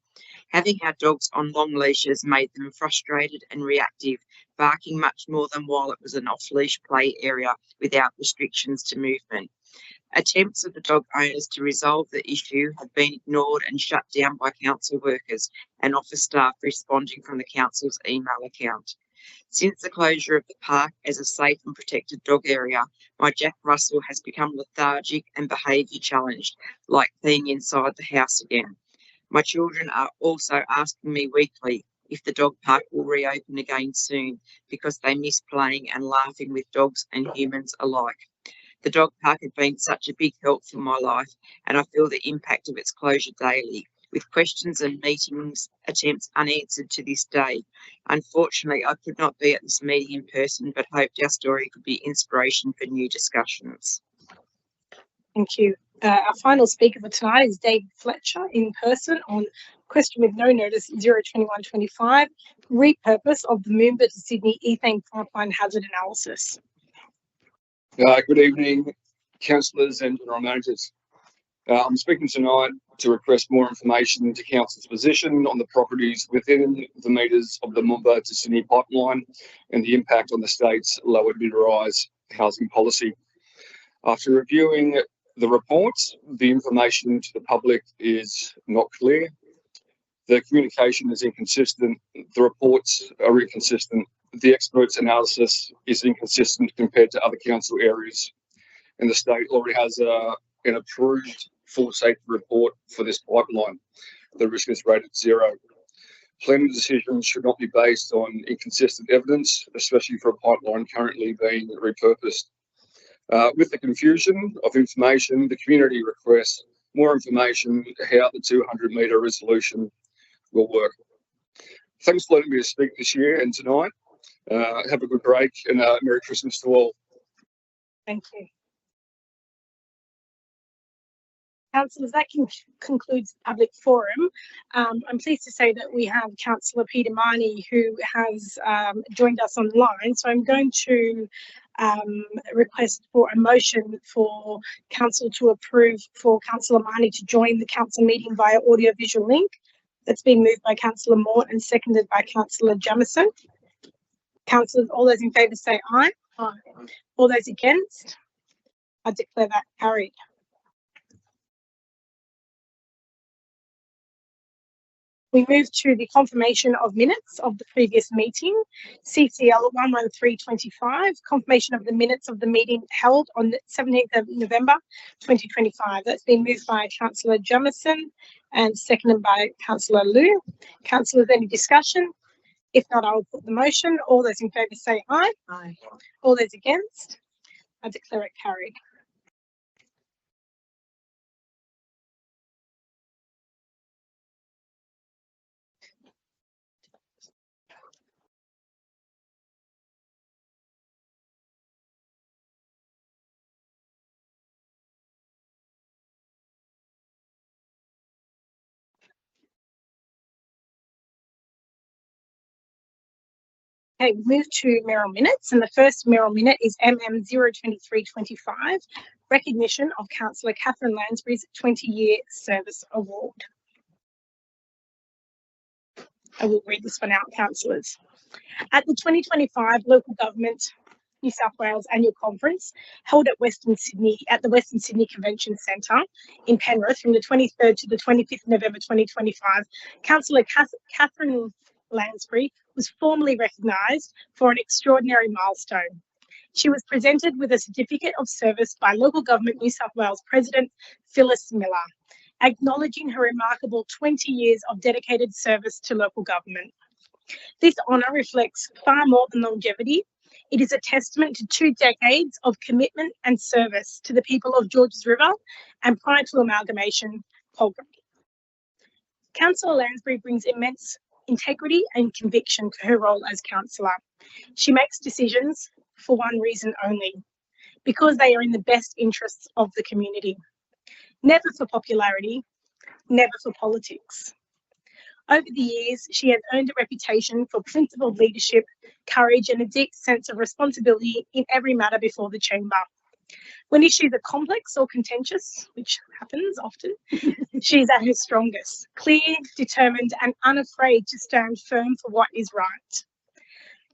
Having our dogs on long leashes made them frustrated and reactive, barking much more than while it was an off-leash play area without restrictions to movement. Attempts of the dog owners to resolve the issue have been ignored and shut down by council workers and office staff responding from the council's email account. Since the closure of the park as a safe and protected dog area, my Jack Russell has become lethargic and behaviour challenged, like being inside the house again. My children are also asking me weekly if the dog park will reopen again soon because they miss playing and laughing with dogs and humans alike. The dog park had been such a big help for my life and I feel the impact of its closure daily, with questions and meetings attempts unanswered to this day. Unfortunately, I could not be at this meeting in person, but hoped our story could be inspiration for new discussions. Thank you. Our final speaker for tonight is David Fletcher in person on question with no notice 02125, repurpose of the Moomba to Sydney ethane pipeline hazard analysis. Good evening, councillors and general managers. I'm speaking tonight to request more information into council's position on the properties within the metres of the Moomba to Sydney pipeline and the impact on the state's lower mid-rise housing policy. After reviewing the reports, the information to the public is not clear. The communication is inconsistent. The reports are inconsistent. The experts' analysis is inconsistent compared to other council areas. And the state already has an approved full safety report for this pipeline. The risk is rated 0. Planning decisions should not be based on inconsistent evidence, especially for a pipeline currently being repurposed. With the confusion of information, the community requests more information how the 200-metre resolution will work. Thanks for letting me speak this year and tonight. Have a good break and Merry Christmas to all. Thank you. Councillors, that concludes the public forum. I'm pleased to say that we have Councillor Peter Marnie who has joined us online. So I'm going to request for a motion for council to approve for Councillor Marnie to join the council meeting via audio-visual link. That's been moved by Councillor Mort and seconded by Councillor Jamieson. Councillors, all those in favour say aye. Aye. All those against? I declare that carried. We move to the confirmation of minutes of the previous meeting, CCL 11325, confirmation of the minutes of the meeting held on the 17th of November 2025. That's been moved by Councillor Jamieson and seconded by Councillor Liu. Councillors, any discussion? If not, I will put the motion. All those in favour say aye. Aye. All those against? I declare it carried. Okay, we move to mayoral minutes, and the first mayoral minute is MM 02325, recognition of Councillor Catherine Lansbury's 20-year service award. I will read this one out, councillors. At the 2025 Local Government New South Wales Annual Conference held at Western Sydney at the Western Sydney Convention Centre in Penrith from the 23rd to the 25th November 2025, Councillor Catherine Lansbury was formally recognised for an extraordinary milestone. She was presented with a certificate of service by Local Government New South Wales President Phyllis Miller, acknowledging her remarkable 20 years of dedicated service to local government. This honour reflects far more than longevity. It is a testament to 2 decades of commitment and service to the people of Georges River and, prior to amalgamation, Cogra. Councillor Lansbury brings immense integrity and conviction to her role as councillor. She makes decisions for one reason only, because they are in the best interests of the community. Never for popularity, never for politics. Over the years, she has earned a reputation for principled leadership, courage, and a deep sense of responsibility in every matter before the chamber. When issues are complex or contentious, which happens often, she is at her strongest, clear, determined, and unafraid to stand firm for what is right.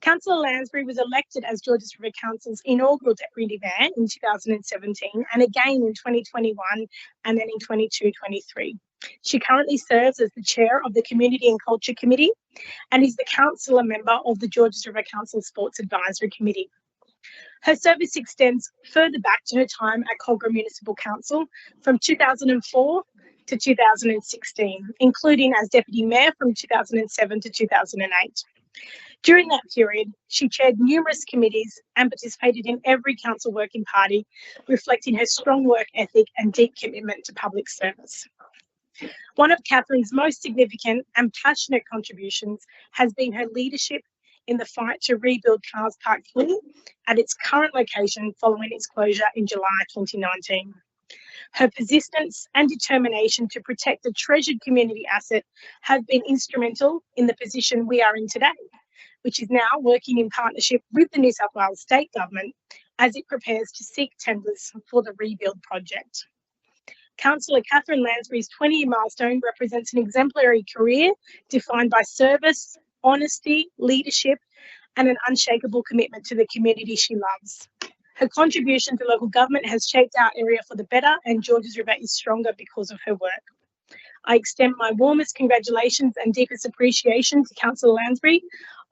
Councillor Lansbury was elected as Georges River Council's inaugural Deputy Mayor in 2017 and again in 2021 and then in 22-23. She currently serves as the Chair of the Community and Culture Committee and is the councillor member of the Georges River Council Sports Advisory Committee. Her service extends further back to her time at Cogra Municipal Council from 2004 to 2016, including as Deputy Mayor from 2007 to 2008. During that period, she chaired numerous committees and participated in every council working party, reflecting her strong work ethic and deep commitment to public service. One of Catherine's most significant and passionate contributions has been her leadership in the fight to rebuild Cars Park Pool at its current location following its closure in July 2019. Her persistence and determination to protect the treasured community asset have been instrumental in the position we are in today, which is now working in partnership with the New South Wales State Government as it prepares to seek tenders for the rebuild project. Councillor Catherine Lansbury's 20-year milestone represents an exemplary career defined by service, honesty, leadership, and an unshakable commitment to the community she loves. Her contribution to local government has shaped our area for the better, and Georges River is stronger because of her work. I extend my warmest congratulations and deepest appreciation to Councillor Lansbury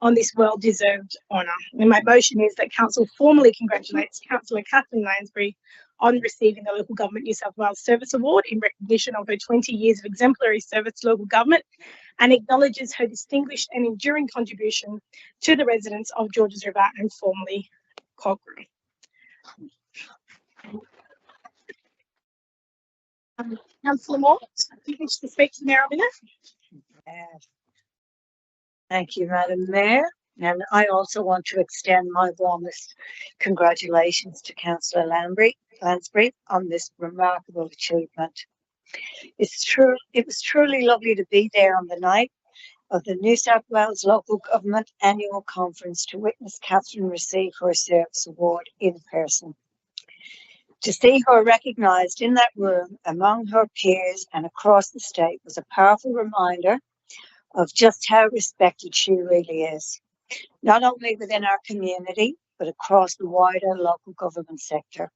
on this well-deserved honour. And my motion is that Council formally congratulates Councillor Catherine Lansbury on receiving the Local Government New South Wales Service Award in recognition of her 20 years of exemplary service to local government and acknowledges her distinguished and enduring contribution to the residents of Georges River and formerly Cogra. Councillor Moore, do you wish to speak to Mayor Minute? Thank you, Madam Mayor. And I also want to extend my warmest congratulations to Councillor Lansbury on this remarkable achievement. It was truly lovely to be there on the night of the New South Wales Local Government Annual Conference to witness Catherine receive her Service Award in person. To see her recognised in that room among her peers and across the state was a powerful reminder of just how respected she really is, not only within our community, but across the wider local government sector.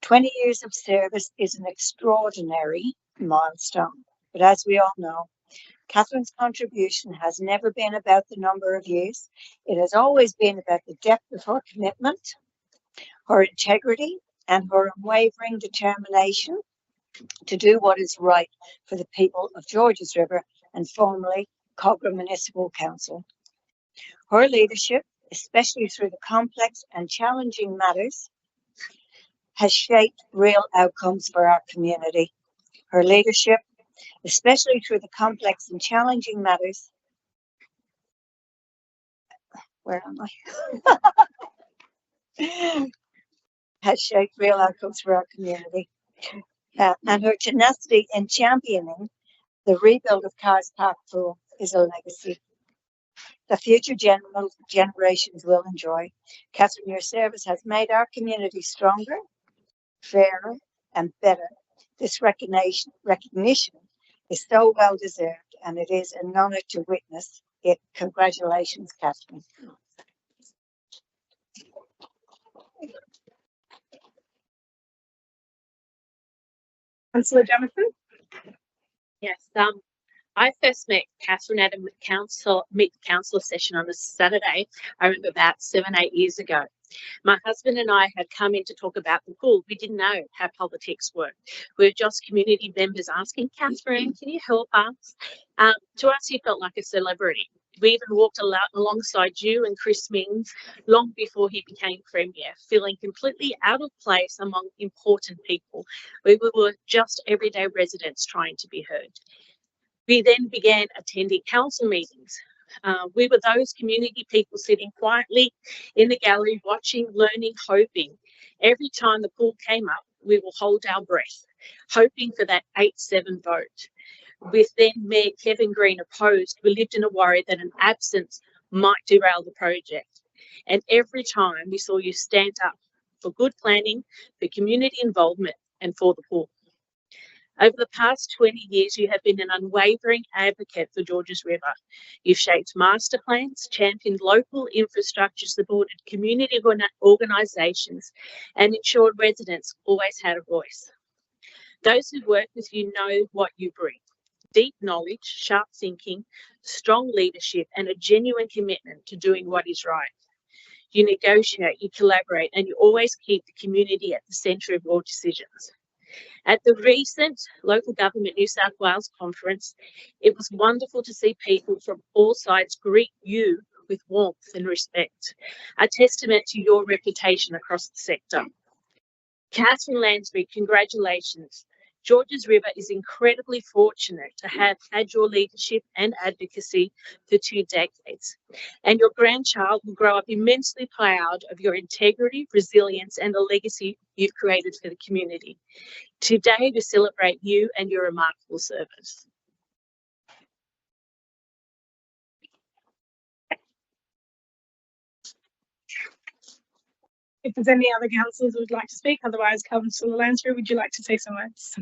20 years of service is an extraordinary milestone, but as we all know, Catherine's contribution has never been about the number of years. It has always been about the depth of her commitment, her integrity, and her unwavering determination to do what is right for the people of Georges River and formerly Cogra Municipal Council. Her leadership, especially through the complex and challenging matters, has shaped real outcomes for our community. Her leadership, especially through the complex and challenging matters, where am I? Has shaped real outcomes for our community. And her tenacity in championing the rebuild of Carrs Park Pool is a legacy the future generations will enjoy. Catherine, your service has made our community stronger, fairer, and better. This recognition is so well deserved, and it is an honour to witness it. Congratulations, Catherine. Councillor Jamison. Yes, I first met Catherine at a meet council session on a Saturday. I remember about 7-8 years ago. My husband and I had come in to talk about the pool. We didn't know how politics worked. We were just community members asking, Catherine, can you help us? To us, you felt like a celebrity. We even walked alongside you and Chris Mings long before he became Premier, feeling completely out of place among important people. We were just everyday residents trying to be heard. We then began attending council meetings. We were those community people sitting quietly in the gallery, watching, learning, hoping. Every time the pool came up, we will hold our breath, hoping for that 8-7 vote. With then Mayor Kevin Green opposed, we lived in a worry that an absence might derail the project. And every time we saw you stand up for good planning, for community involvement, and for the pool. Over the past 20 years, you have been an unwavering advocate for Georges River. You've shaped master plans, championed local infrastructure, supported community organisations, and ensured residents always had a voice. Those who work with you know what you bring. Deep knowledge, sharp thinking, strong leadership, and a genuine commitment to doing what is right. You negotiate, you collaborate, and you always keep the community at the centre of your decisions. At the recent Local Government New South Wales conference, it was wonderful to see people from all sides greet you with warmth and respect, a testament to your reputation across the sector. Catherine Lansbury, congratulations. Georges River is incredibly fortunate to have had your leadership and advocacy for 2 decades. And your grandchild will grow up immensely proud of your integrity, resilience, and the legacy you've created for the community. Today, we celebrate you and your remarkable service. If there's any other councillors who would like to speak, otherwise, Councillor Lansbury, would you like to say some words?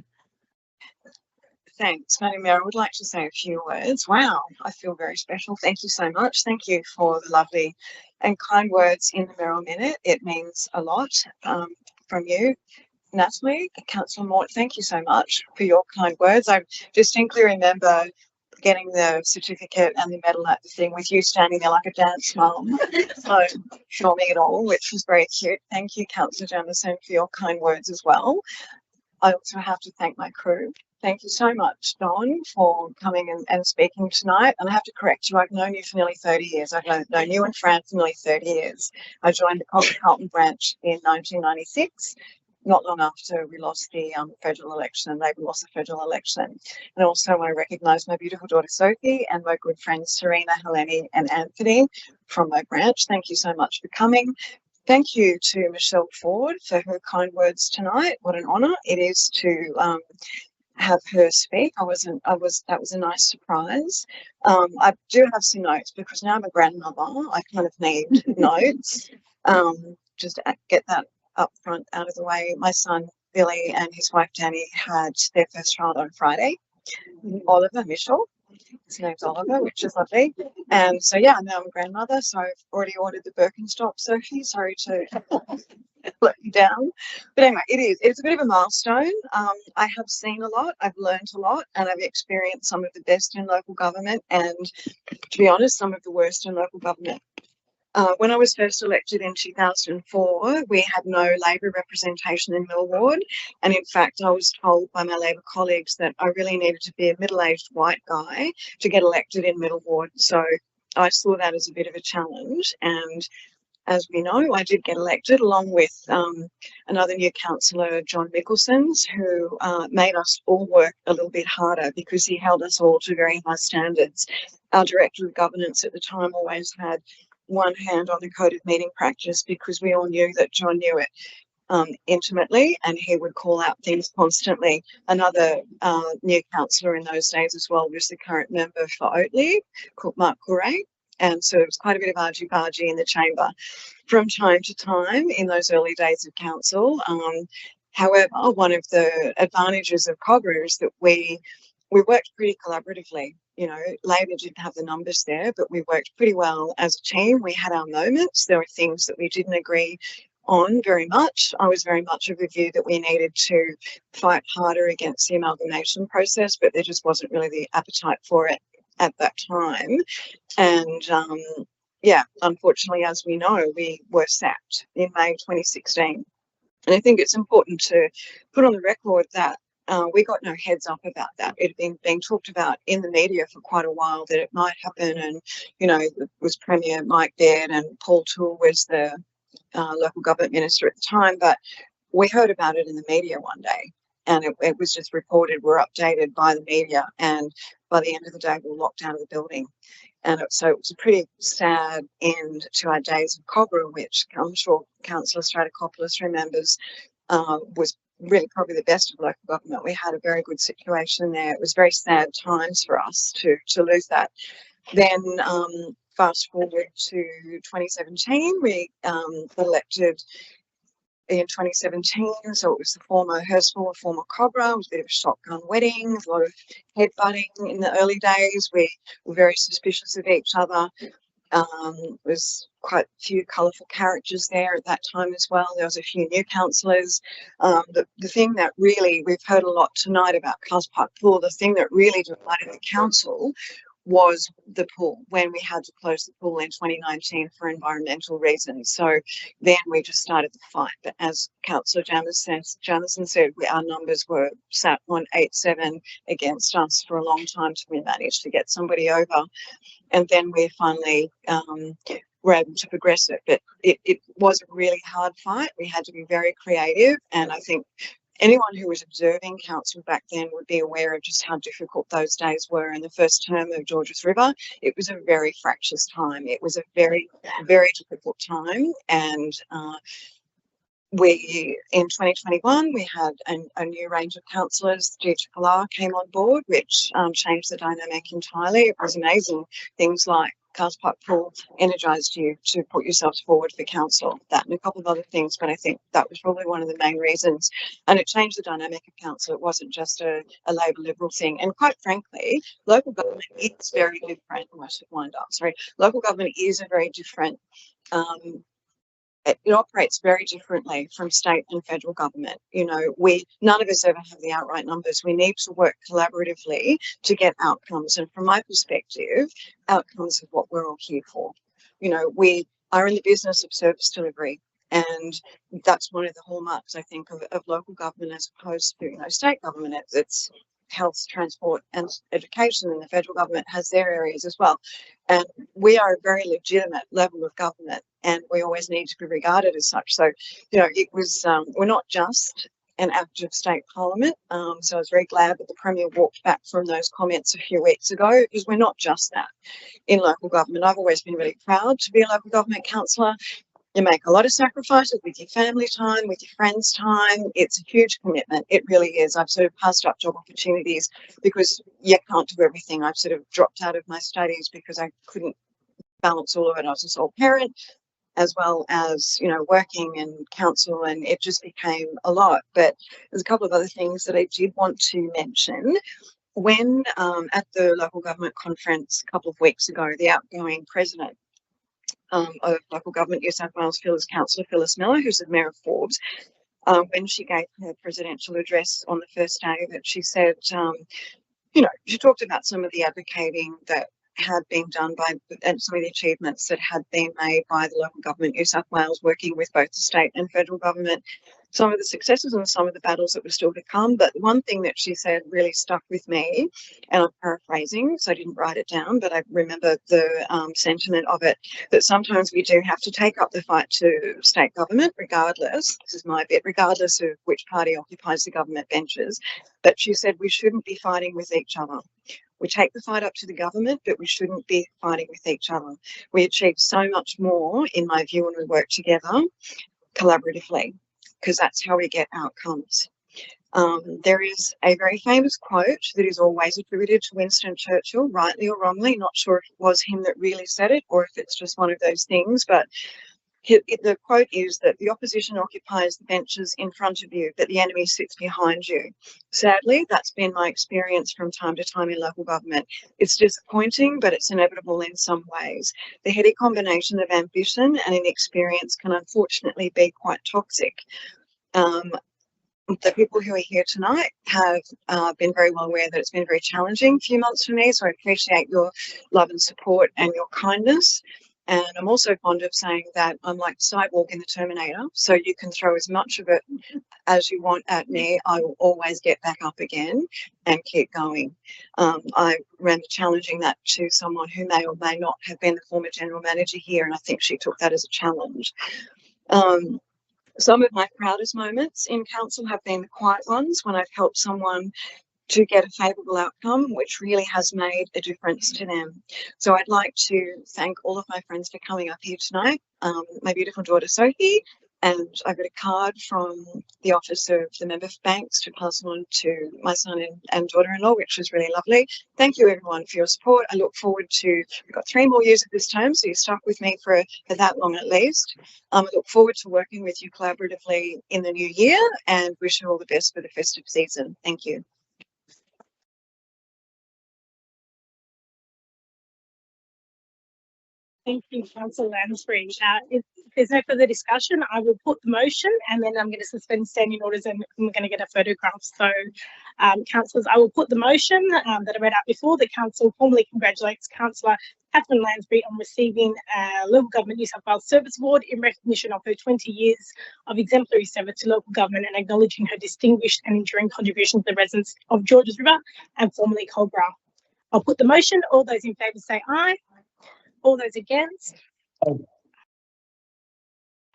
Thanks, Madam Mayor. I would like to say a few words. Wow, I feel very special. Thank you so much. Thank you for the lovely and kind words in the Merrill Minute. It means a lot from you. Natalie, Councillor Mort, thank you so much for your kind words. I distinctly remember getting the certificate and the medal at the thing with you standing there like a dance mum, so filming it all, which was very cute. Thank you, Councillor Jamison, for your kind words as well. I also have to thank my crew. Thank you so much, Don, for coming and speaking tonight. And I have to correct you, I've known you for nearly 30 years. I've known you and Fran for nearly 30 years. I joined the Carlton branch in 1996. Not long after we lost the federal election, and Labor lost the federal election. And also I want to recognise my beautiful daughter Sophie and my good friends Serena, Helene and Anthony from my branch. Thank you so much for coming. Thank you to Michelle Ford for her kind words tonight. What an honour it is to have her speak. That was a nice surprise. I do have some notes because now I'm a grandmother. I kind of need notes. Just to get that up front out of the way. My son Billy and his wife Danny had their first child on Friday, Oliver Mitchell. His name's Oliver, which is lovely. And so, yeah, now I'm a grandmother, so I've already ordered the Birkenstock, Sophie. Sorry to let you down. But anyway, it's a bit of a milestone. I have seen a lot, I've learned a lot, and I've experienced some of the best in local government and, to be honest, some of the worst in local government. When I was first elected in 2004, we had no Labor representation in Mill Ward. And in fact, I was told by my Labor colleagues that I really needed to be a middle-aged white guy to get elected in Middle Ward. So I saw that as a bit of a challenge. And as we know, I did get elected along with another new councillor, John Mickelsons, who made us all work a little bit harder because he held us all to very high standards. Our Director of Governance at the time always had one hand on the code of meeting practice because we all knew that John knew it intimately, and he would call out things constantly. Another new councillor in those days as well was the current member for Oatley, Mark Couray. And so it was quite a bit of argy-bargy in the chamber from time to time in those early days of council. However, one of the advantages of Cobra is that we worked pretty collaboratively. You know, Labor didn't have the numbers there, but we worked pretty well as a team. We had our moments. There were things that we didn't agree on very much. I was very much of the view that we needed to fight harder against the amalgamation process, but there just wasn't really the appetite for it at that time. And yeah, unfortunately, as we know, we were sacked in May 2016. And I think it's important to put on the record that we got no heads up about that. It had been being talked about in the media for quite a while that it might happen. And, you know, it was Premier Mike Baird and Paul Toole was the local government minister at the time. But we heard about it in the media one day. And it was just reported, we're updated by the media. And by the end of the day, we were locked out of the building. And so it was a pretty sad end to our days of Cobra, which I'm sure Councillor Stratokopoulos remembers was really probably the best of local government. We had a very good situation there. It was very sad times for us to lose that. Then fast forward to 2017, we got elected in 2017, so it was the former Hurstville, former Cobra. It was a bit of a shotgun wedding, a lot of headbutting in the early days. We were very suspicious of each other. There was quite a few colourful characters there at that time as well. There was a few new councillors. The thing that really, we've heard a lot tonight about Cars Park Pool, the thing that really divided the council was the pool, when we had to close the pool in 2019 for environmental reasons. So then we just started the fight. But as Councillor Jamieson said, our numbers were sat on 8-7 against us for a long time till we managed to get somebody over. And then we finally were able to progress it. But it was a really hard fight. We had to be very creative. And I think anyone who was observing council back then would be aware of just how difficult those days were. In the first term of Georges River, it was a very fractious time. It was a very, very difficult time. And in 2021, we had a new range of councillors. Deirdre Kalar came on board, which changed the dynamic entirely. It was amazing. Things like Cars Park Pool energised you to put yourselves forward for council, that and a couple of other things, but I think that was probably one of the main reasons. And it changed the dynamic of council. It wasn't just a Labor Liberal thing. And quite frankly, local government is very different. I should wind up, sorry. Local government is a very different it operates very differently from state and federal government. You know, none of us ever have the outright numbers. We need to work collaboratively to get outcomes. And from my perspective, outcomes is what we're all here for. You know, we are in the business of service delivery. And that's one of the hallmarks, I think, of local government as opposed to, state government. It's health, transport and education, and the federal government has their areas as well. And we are a very legitimate level of government and we always need to be regarded as such. So, it was, we're not just an active state parliament. So I was very glad that the Premier walked back from those comments a few weeks ago, because we're not just that in local government. I've always been really proud to be a local government councillor. You make a lot of sacrifices with your family time, with your friends' time. It's a huge commitment. It really is. I've sort of passed up job opportunities because you can't do everything. I've sort of dropped out of my studies because I couldn't balance all of it. I was a sole parent as well as, working in council, and it just became a lot. But there's a couple of other things that I did want to mention. When at the local government conference a couple of weeks ago, the outgoing president of local government New South Wales, Councillor Phyllis Miller, who's the Mayor of Forbes, when she gave her presidential address on the first day, that she said, she talked about some of the advocating that had been done by, and some of the achievements that had been made by the local government New South Wales, working with both the state and federal government, some of the successes and some of the battles that were still to come. But one thing that she said really stuck with me, and I'm paraphrasing, so I didn't write it down, but I remember the sentiment of it, that sometimes we do have to take up the fight to state government, regardless, this is my bit, regardless of which party occupies the government benches. But she said we shouldn't be fighting with each other. We take the fight up to the government, but we shouldn't be fighting with each other. We achieve so much more, in my view, when we work together collaboratively, because that's how we get outcomes. There is a very famous quote that is always attributed to Winston Churchill, rightly or wrongly. Not sure if it was him that really said it or if it's just one of those things, but the quote is that the opposition occupies the benches in front of you, but the enemy sits behind you. Sadly, that's been my experience from time to time in local government. It's disappointing, but it's inevitable in some ways. The heady combination of ambition and inexperience can unfortunately be quite toxic. The people who are here tonight have been very well aware that it's been a very challenging few months for me, so I appreciate your love and support and your kindness. And I'm also fond of saying that I'm like Cyborg in the Terminator, so you can throw as much of it as you want at me. I will always get back up again and keep going. I remember challenging that to someone who may or may not have been the former general manager here, and I think she took that as a challenge. Some of my proudest moments in council have been the quiet ones, when I've helped someone to get a favourable outcome, which really has made a difference to them. So I'd like to thank all of my friends for coming up here tonight. My beautiful daughter Sophie, and I got a card from the office of the member for Banks to pass on to my son and daughter-in-law, which was really lovely. Thank you everyone for your support. I look forward to, we've got 3 more years of this term, so you're stuck with me for that long at least. I look forward to working with you collaboratively in the new year and wish you all the best for the festive season. Thank you. Thank you, Councillor Lansbury. If there's no further discussion, I will put the motion and then I'm going to suspend standing orders and we're going to get a photograph. So, councillors, I will put the motion that I read out before. The council formally congratulates Councillor Catherine Lansbury on receiving a Local Government New South Wales Service Award in recognition of her 20 years of exemplary service to local government and acknowledging her distinguished and enduring contribution to the residents of Georges River and formerly Culbra. I'll put the motion. All those in favour say aye. All those against?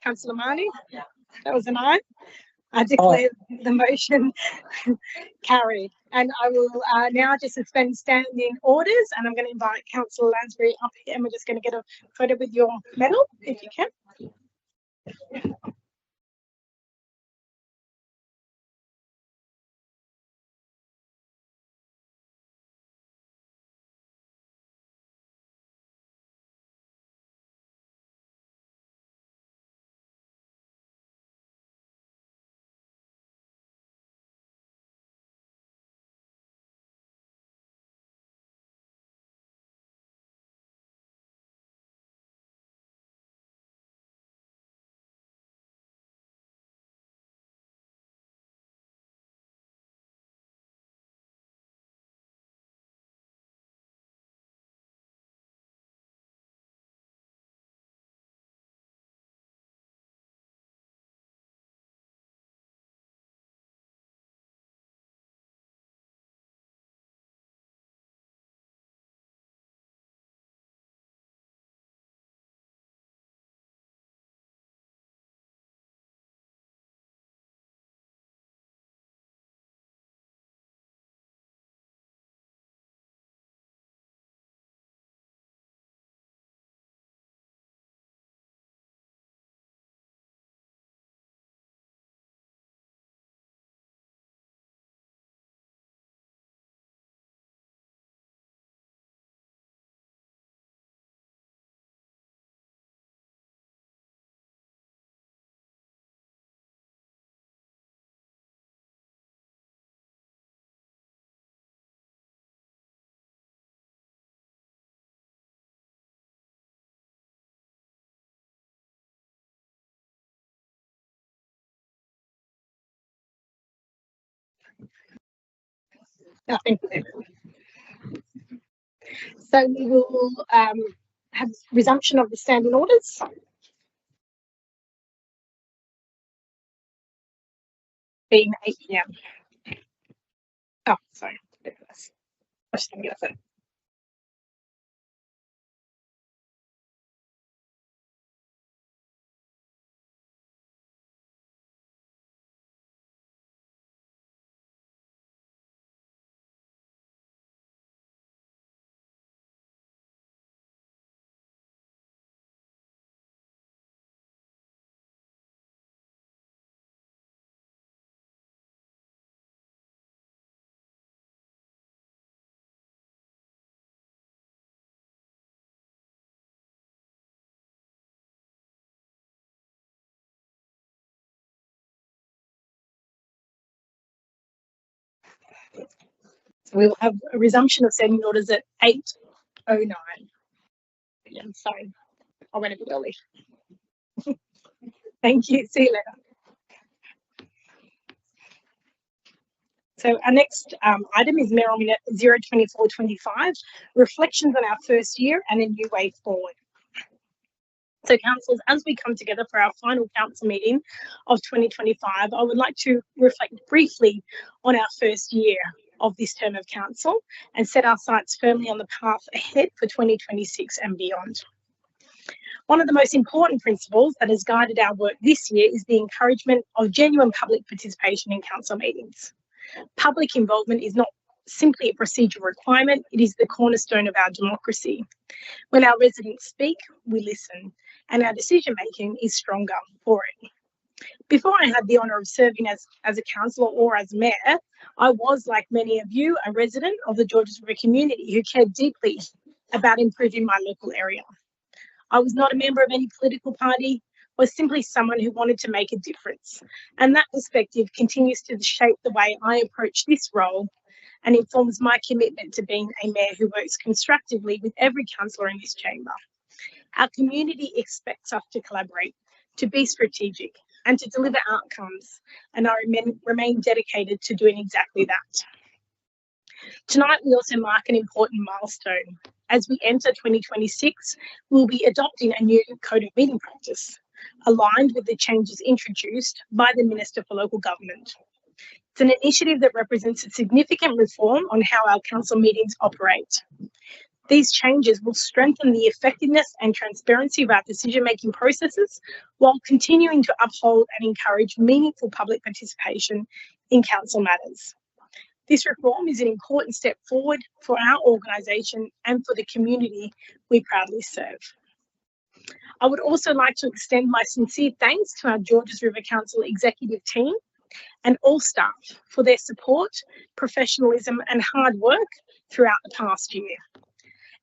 Councillor Marnie? That was an aye. I declare the motion carried. And I will now just suspend standing orders and I'm going to invite Councillor Lansbury up here and we're just going to get a photo with your medal, if you can. Nothing. So we will have resumption of the standing orders. Being 8 p.m. Oh, sorry. I just didn't get it. So we will have a resumption of standing orders at 8:09 p.m. Sorry, I went a bit early. Thank you. See you later. So our next item is Mayoral Minute 02425, reflections on our first year and a new way forward. So councillors, as we come together for our final council meeting of 2025, I would like to reflect briefly on our first year of this term of council and set our sights firmly on the path ahead for 2026 and beyond. One of the most important principles that has guided our work this year is the encouragement of genuine public participation in council meetings. Public involvement is not simply a procedural requirement, it is the cornerstone of our democracy. When our residents speak, we listen, and our decision making is stronger for it. Before I had the honour of serving as a councillor or as mayor, I was, like many of you, a resident of the Georges River community who cared deeply about improving my local area. I was not a member of any political party, was simply someone who wanted to make a difference. And that perspective continues to shape the way I approach this role and informs my commitment to being a mayor who works constructively with every councillor in this chamber. Our community expects us to collaborate, to be strategic, and to deliver outcomes, and I remain dedicated to doing exactly that. Tonight, we also mark an important milestone. As we enter 2026, we'll be adopting a new code of meeting practice, aligned with the changes introduced by the Minister for Local Government. It's an initiative that represents a significant reform on how our council meetings operate. These changes will strengthen the effectiveness and transparency of our decision-making processes while continuing to uphold and encourage meaningful public participation in council matters. This reform is an important step forward for our organisation and for the community we proudly serve. I would also like to extend my sincere thanks to our Georges River Council executive team and all staff for their support, professionalism and hard work throughout the past year.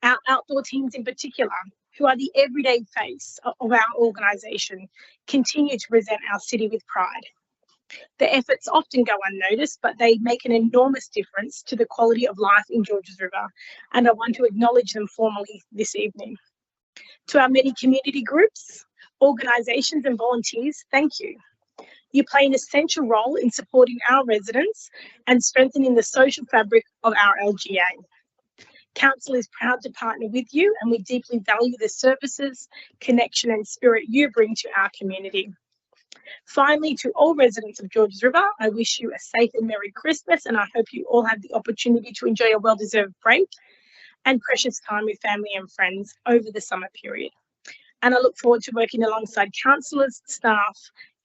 Our outdoor teams in particular, who are the everyday face of our organisation, continue to present our city with pride. Their efforts often go unnoticed, but they make an enormous difference to the quality of life in Georges River, and I want to acknowledge them formally this evening. To our many community groups, organisations and volunteers, thank you. You play an essential role in supporting our residents and strengthening the social fabric of our LGA. Council is proud to partner with you, and we deeply value the services, connection and spirit you bring to our community. Finally, to all residents of Georges River, I wish you a safe and Merry Christmas, and I hope you all have the opportunity to enjoy a well-deserved break and precious time with family and friends over the summer period. And I look forward to working alongside councillors, staff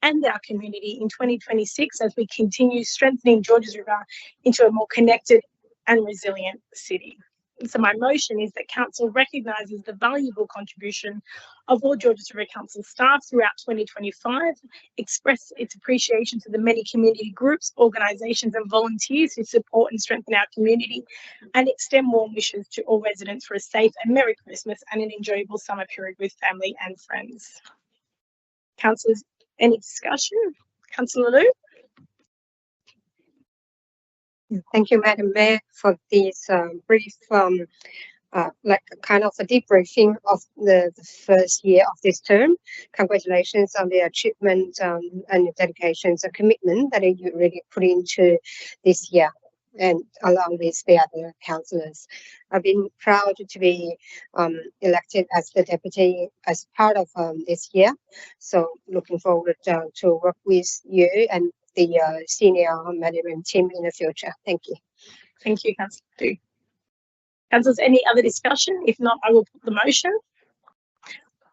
and our community in 2026 as we continue strengthening Georges River into a more connected and resilient city. So my motion is that Council recognises the valuable contribution of all Georges River Council staff throughout 2025, express its appreciation to the many community groups, organisations and volunteers who support and strengthen our community, and extend warm wishes to all residents for a safe and Merry Christmas and an enjoyable summer period with family and friends. Councillors, any discussion? Councillor Lou? Thank you, Madam Mayor, for this brief, like kind of a debriefing of the first year of this term. Congratulations on the achievement and the dedications and commitment that you really put into this year. and along with the other councillors. I've been proud to be elected as the deputy as part of this year. So looking forward to work with you and the senior management team in the future. Thank you. Thank you, Councillor Du. Councillors, any other discussion? If not, I will put the motion.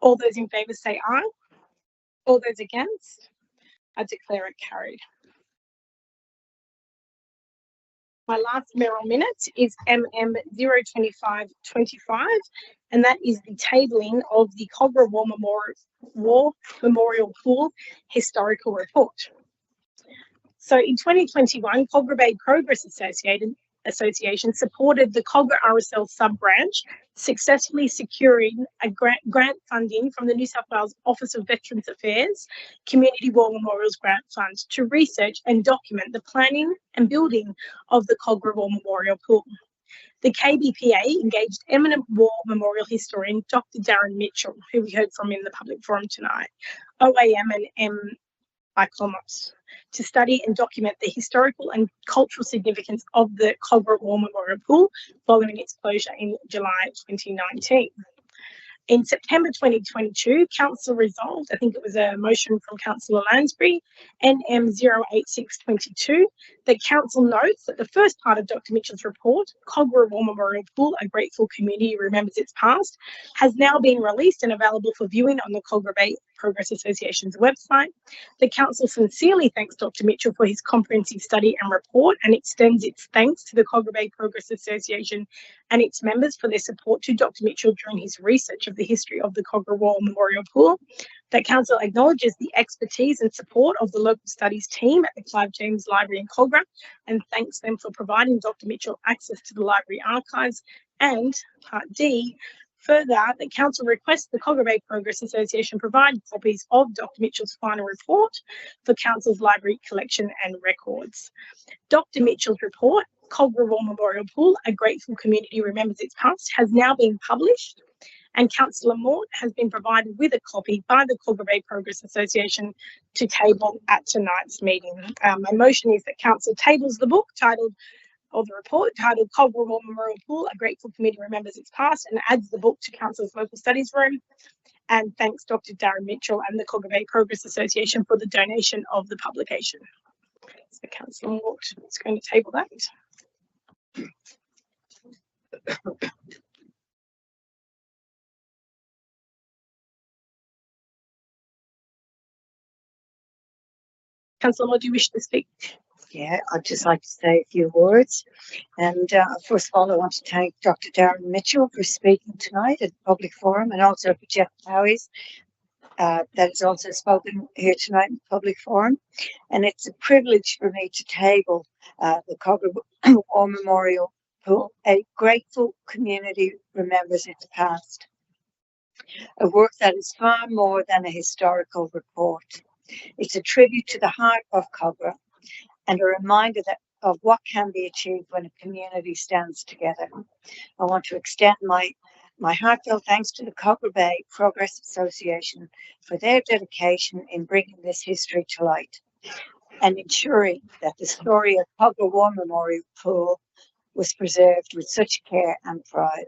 All those in favour say aye. All those against? I declare it carried. My last mayoral minute is MM 02525, and that is the tabling of the Kogarah War Memorial Pool Historical Report. So in 2021, Kogarah Bay Progress Association supported the Kogarah RSL sub-branch, successfully securing a grant funding from the New South Wales Office of Veterans Affairs Community War Memorials Grant Fund to research and document the planning and building of the Kogarah War Memorial Pool. The KBPA engaged eminent war memorial historian Dr. Darren Mitchell, who we heard from in the public forum tonight, OAM and MICOMOS, to study and document the historical and cultural significance of the Kogarah War Memorial Pool following its closure in July 2019. In September 2022, Council resolved, I think it was a motion from Councillor Lansbury, NM 08622, that Council notes that the first part of Dr. Mitchell's report, Kogarah War Memorial Pool, A Grateful Community Remembers Its Past, has now been released and available for viewing on the Kogarah Bay Progress Association's website. The Council sincerely thanks Dr. Mitchell for his comprehensive study and report and extends its thanks to the Kogarah Bay Progress Association and its members for their support to Dr. Mitchell during his research of the history of the Kogarah War Memorial Pool. That Council acknowledges the expertise and support of the local studies team at the Clive James Library in Kogarah and thanks them for providing Dr. Mitchell access to the library archives. And Part D, further, the Council requests the Kogarah Bay Progress Association provide copies of Dr. Mitchell's final report for Council's library collection and records. Dr. Mitchell's report, Kogarah War Memorial Pool, A Grateful Community Remembers Its Past, has now been published, and Councillor Mort has been provided with a copy by the Kogarah Bay Progress Association to table at tonight's meeting. My motion is that Council tables the book titled, or the report titled Kogarah War Memorial Pool, A Grateful Community Remembers Its Past, and adds the book to Council's local studies room. And thanks Dr. Darren Mitchell and the Kogarah Bay Progress Association for the donation of the publication. So Councillor Mort is going to table that. Councillor Mort, do you wish to speak? Yeah, I'd just like to say a few words. And first of all, I want to thank Dr. Darren Mitchell for speaking tonight at the public forum, and also for Jeff Howies that has also spoken here tonight in the public forum. And it's a privilege for me to table the Kogarah War Memorial Pool, A Grateful Community Remembers Its Past. A work that is far more than a historical report. It's a tribute to the heart of Kogarah and a reminder of what can be achieved when a community stands together. I want to extend my heartfelt thanks to the Kogarah Bay Progress Association for their dedication in bringing this history to light and ensuring that the story of Kogarah War Memorial Pool was preserved with such care and pride.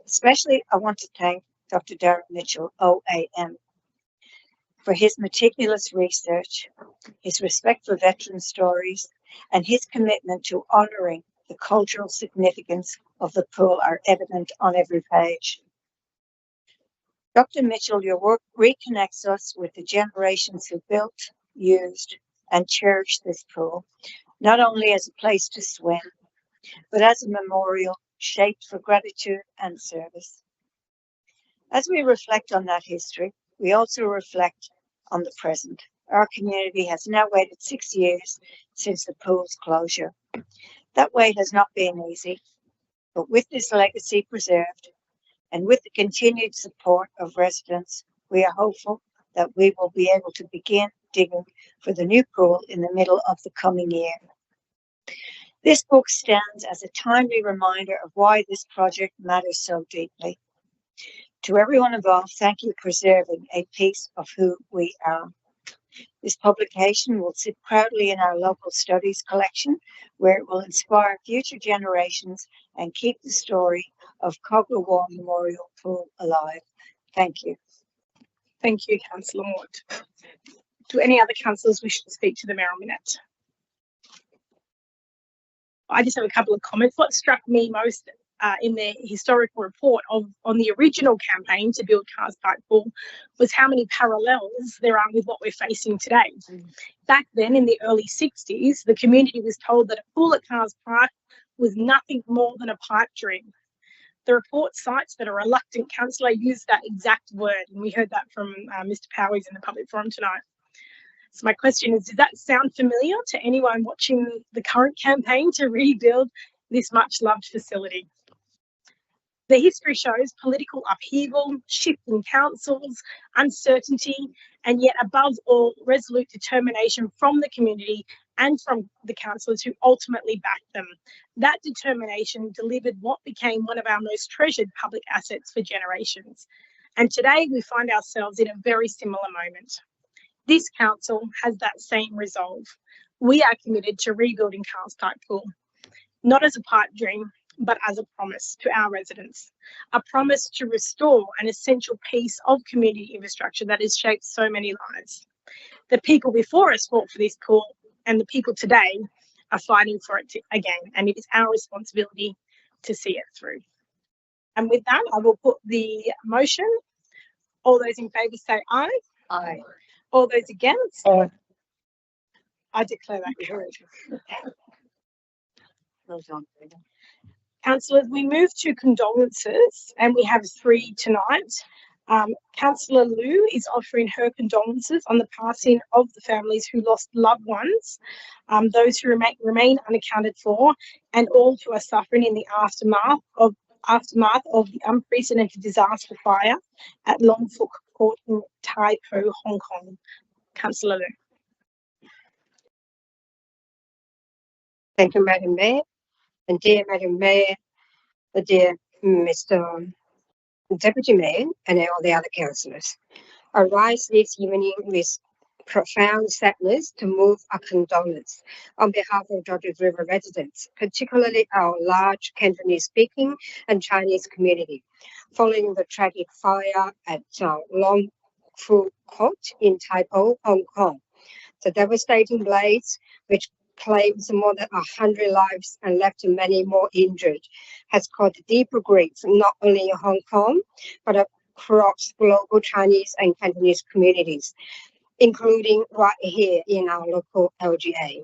Especially, I want to thank Dr. Darren Mitchell, OAM, for his meticulous research, his respect for veteran stories, and his commitment to honouring the cultural significance of the pool are evident on every page. Dr. Mitchell, your work reconnects us with the generations who built, used, and cherished this pool, not only as a place to swim, but as a memorial shaped for gratitude and service. As we reflect on that history, we also reflect on the present. Our community has now waited 6 years since the pool's closure. That wait has not been easy, but with this legacy preserved and with the continued support of residents, we are hopeful that we will be able to begin digging for the new pool in the middle of the coming year. This book stands as a timely reminder of why this project matters so deeply. To everyone involved, thank you for preserving a piece of who we are. This publication will sit proudly in our local studies collection, where it will inspire future generations and keep the story of Cogger War Memorial Pool alive. Thank you. Thank you, Councillor Mort. Do any other councillors wish to speak to the mayoral minute? I just have a couple of comments. What struck me most in the historical report on the original campaign to build Cars Park Pool was how many parallels there are with what we're facing today. Back then, in the early 60s, the community was told that a pool at Cars Park was nothing more than a pipe dream. The report cites that a reluctant councillor used that exact word, and we heard that from Mr. Powys in the public forum tonight. So my question is, does that sound familiar to anyone watching the current campaign to rebuild this much loved facility? The history shows political upheaval, shifting councils, uncertainty, and yet above all, resolute determination from the community and from the councillors who ultimately backed them. That determination delivered what became one of our most treasured public assets for generations. And today we find ourselves in a very similar moment. This council has that same resolve. We are committed to rebuilding Cars Park Pool, not as a pipe dream, but as a promise to our residents, a promise to restore an essential piece of community infrastructure that has shaped so many lives. The people before us fought for this pool, and the people today are fighting for it again, and it is our responsibility to see it through. And with that, I will put the motion. All those in favour say aye. Aye. All those against? Aye. I declare that carried. Well done. Councillors, we move to condolences, and we have 3 tonight. Councillor Liu is offering her condolences on the passing of the families who lost loved ones, those who remain unaccounted for, and all who are suffering in the aftermath of the unprecedented disaster fire at Longfoot Court in Tai Po, Hong Kong. Councillor Liu. Thank you, Madam Mayor. And dear Madam Mayor, dear Mr. Deputy Mayor, and all the other councillors, I rise this evening with profound sadness to move a condolence on behalf of Georges River residents, particularly our large Cantonese-speaking and Chinese community, following the tragic fire at Longfoot Court in Tai Po, Hong Kong. The devastating blaze, which claims more than 100 lives and left many more injured, has caused deeper grief not only in Hong Kong, but across global Chinese and Cantonese communities, including right here in our local LGA.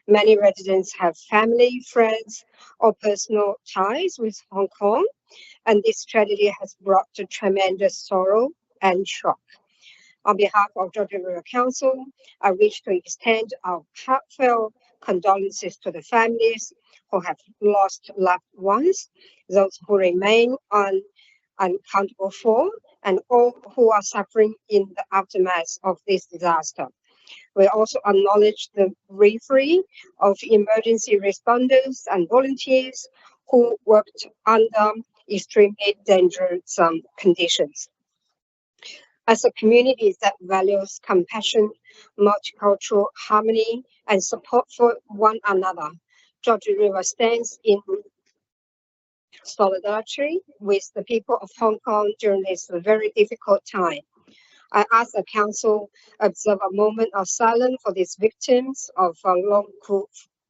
Many residents have family, friends, or personal ties with Hong Kong, and this tragedy has brought tremendous sorrow and shock. On behalf of Georges River Council, I wish to extend our heartfelt condolences to the families who have lost loved ones, those who remain unaccountable for, and all who are suffering in the aftermath of this disaster. We also acknowledge the bravery of emergency responders and volunteers who worked under extremely dangerous conditions. As a community that values compassion, multicultural harmony, and support for one another, Georges River stands in solidarity with the people of Hong Kong during this very difficult time. I ask the Council observe a moment of silence for these victims of Longfoot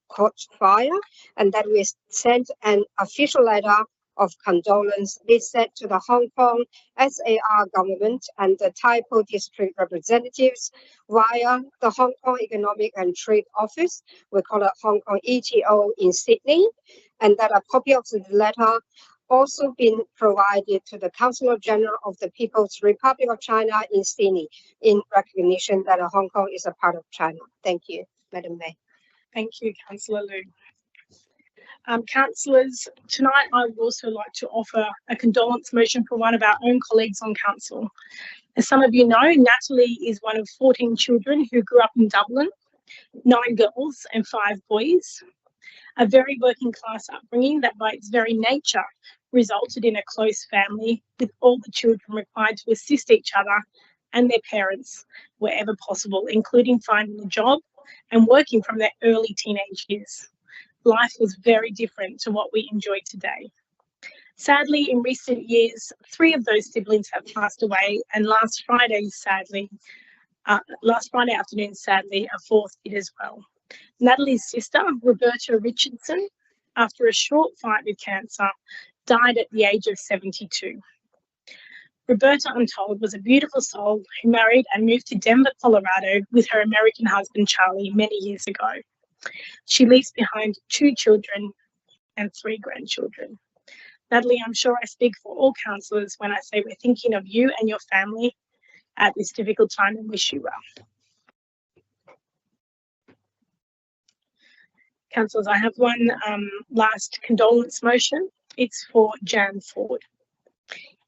Court fire, and that we send an official letter of condolence is sent to the Hong Kong SAR government and the Tai Po district representatives via the Hong Kong Economic and Trade Office, we call it Hong Kong ETO in Sydney, and that a copy of the letter also been provided to the Consul General of the People's Republic of China in Sydney in recognition that Hong Kong is a part of China. Thank you, Madam Mayor. Thank you, Councillor Liu. Councillors, tonight I would also like to offer a condolence motion for one of our own colleagues on council. As some of you know, Natalie is one of 14 children who grew up in Dublin, 9 girls and 5 boys. A very working class upbringing that by its very nature resulted in a close family with all the children required to assist each other and their parents wherever possible, including finding a job and working from their early teenage years. Life was very different to what we enjoy today. Sadly, in recent years, 3 of those siblings have passed away, and last Friday afternoon, sadly, a 4th did as well. Natalie's sister, Roberta Richardson, after a short fight with cancer, died at the age of 72. Roberta, I'm told, was a beautiful soul who married and moved to Denver, Colorado with her American husband, Charlie, many years ago. She leaves behind 2 children and 3 grandchildren. Natalie, I'm sure I speak for all councillors when I say we're thinking of you and your family at this difficult time and wish you well. Councillors, I have one last condolence motion. It's for Jan Ford.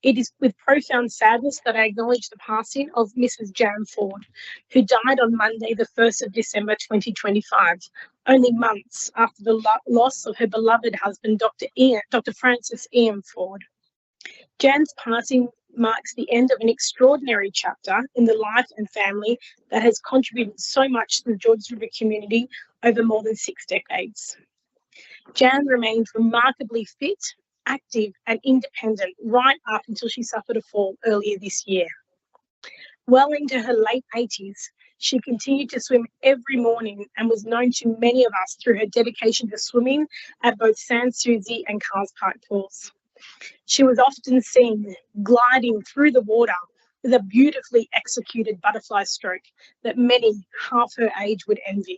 It is with profound sadness that I acknowledge the passing of Mrs. Jan Ford, who died on Monday, the 1st of December 2025, only months after the loss of her beloved husband, Dr. Francis Ian Ford. Jan's passing marks the end of an extraordinary chapter in the life and family that has contributed so much to the Georges River community over more than 6 decades. Jan remained remarkably fit, active and independent right up until she suffered a fall earlier this year. Well into her late 80s, she continued to swim every morning and was known to many of us through her dedication to swimming at both Sans Souci and Carrs Park pools. She was often seen gliding through the water with a beautifully executed butterfly stroke that many half her age would envy.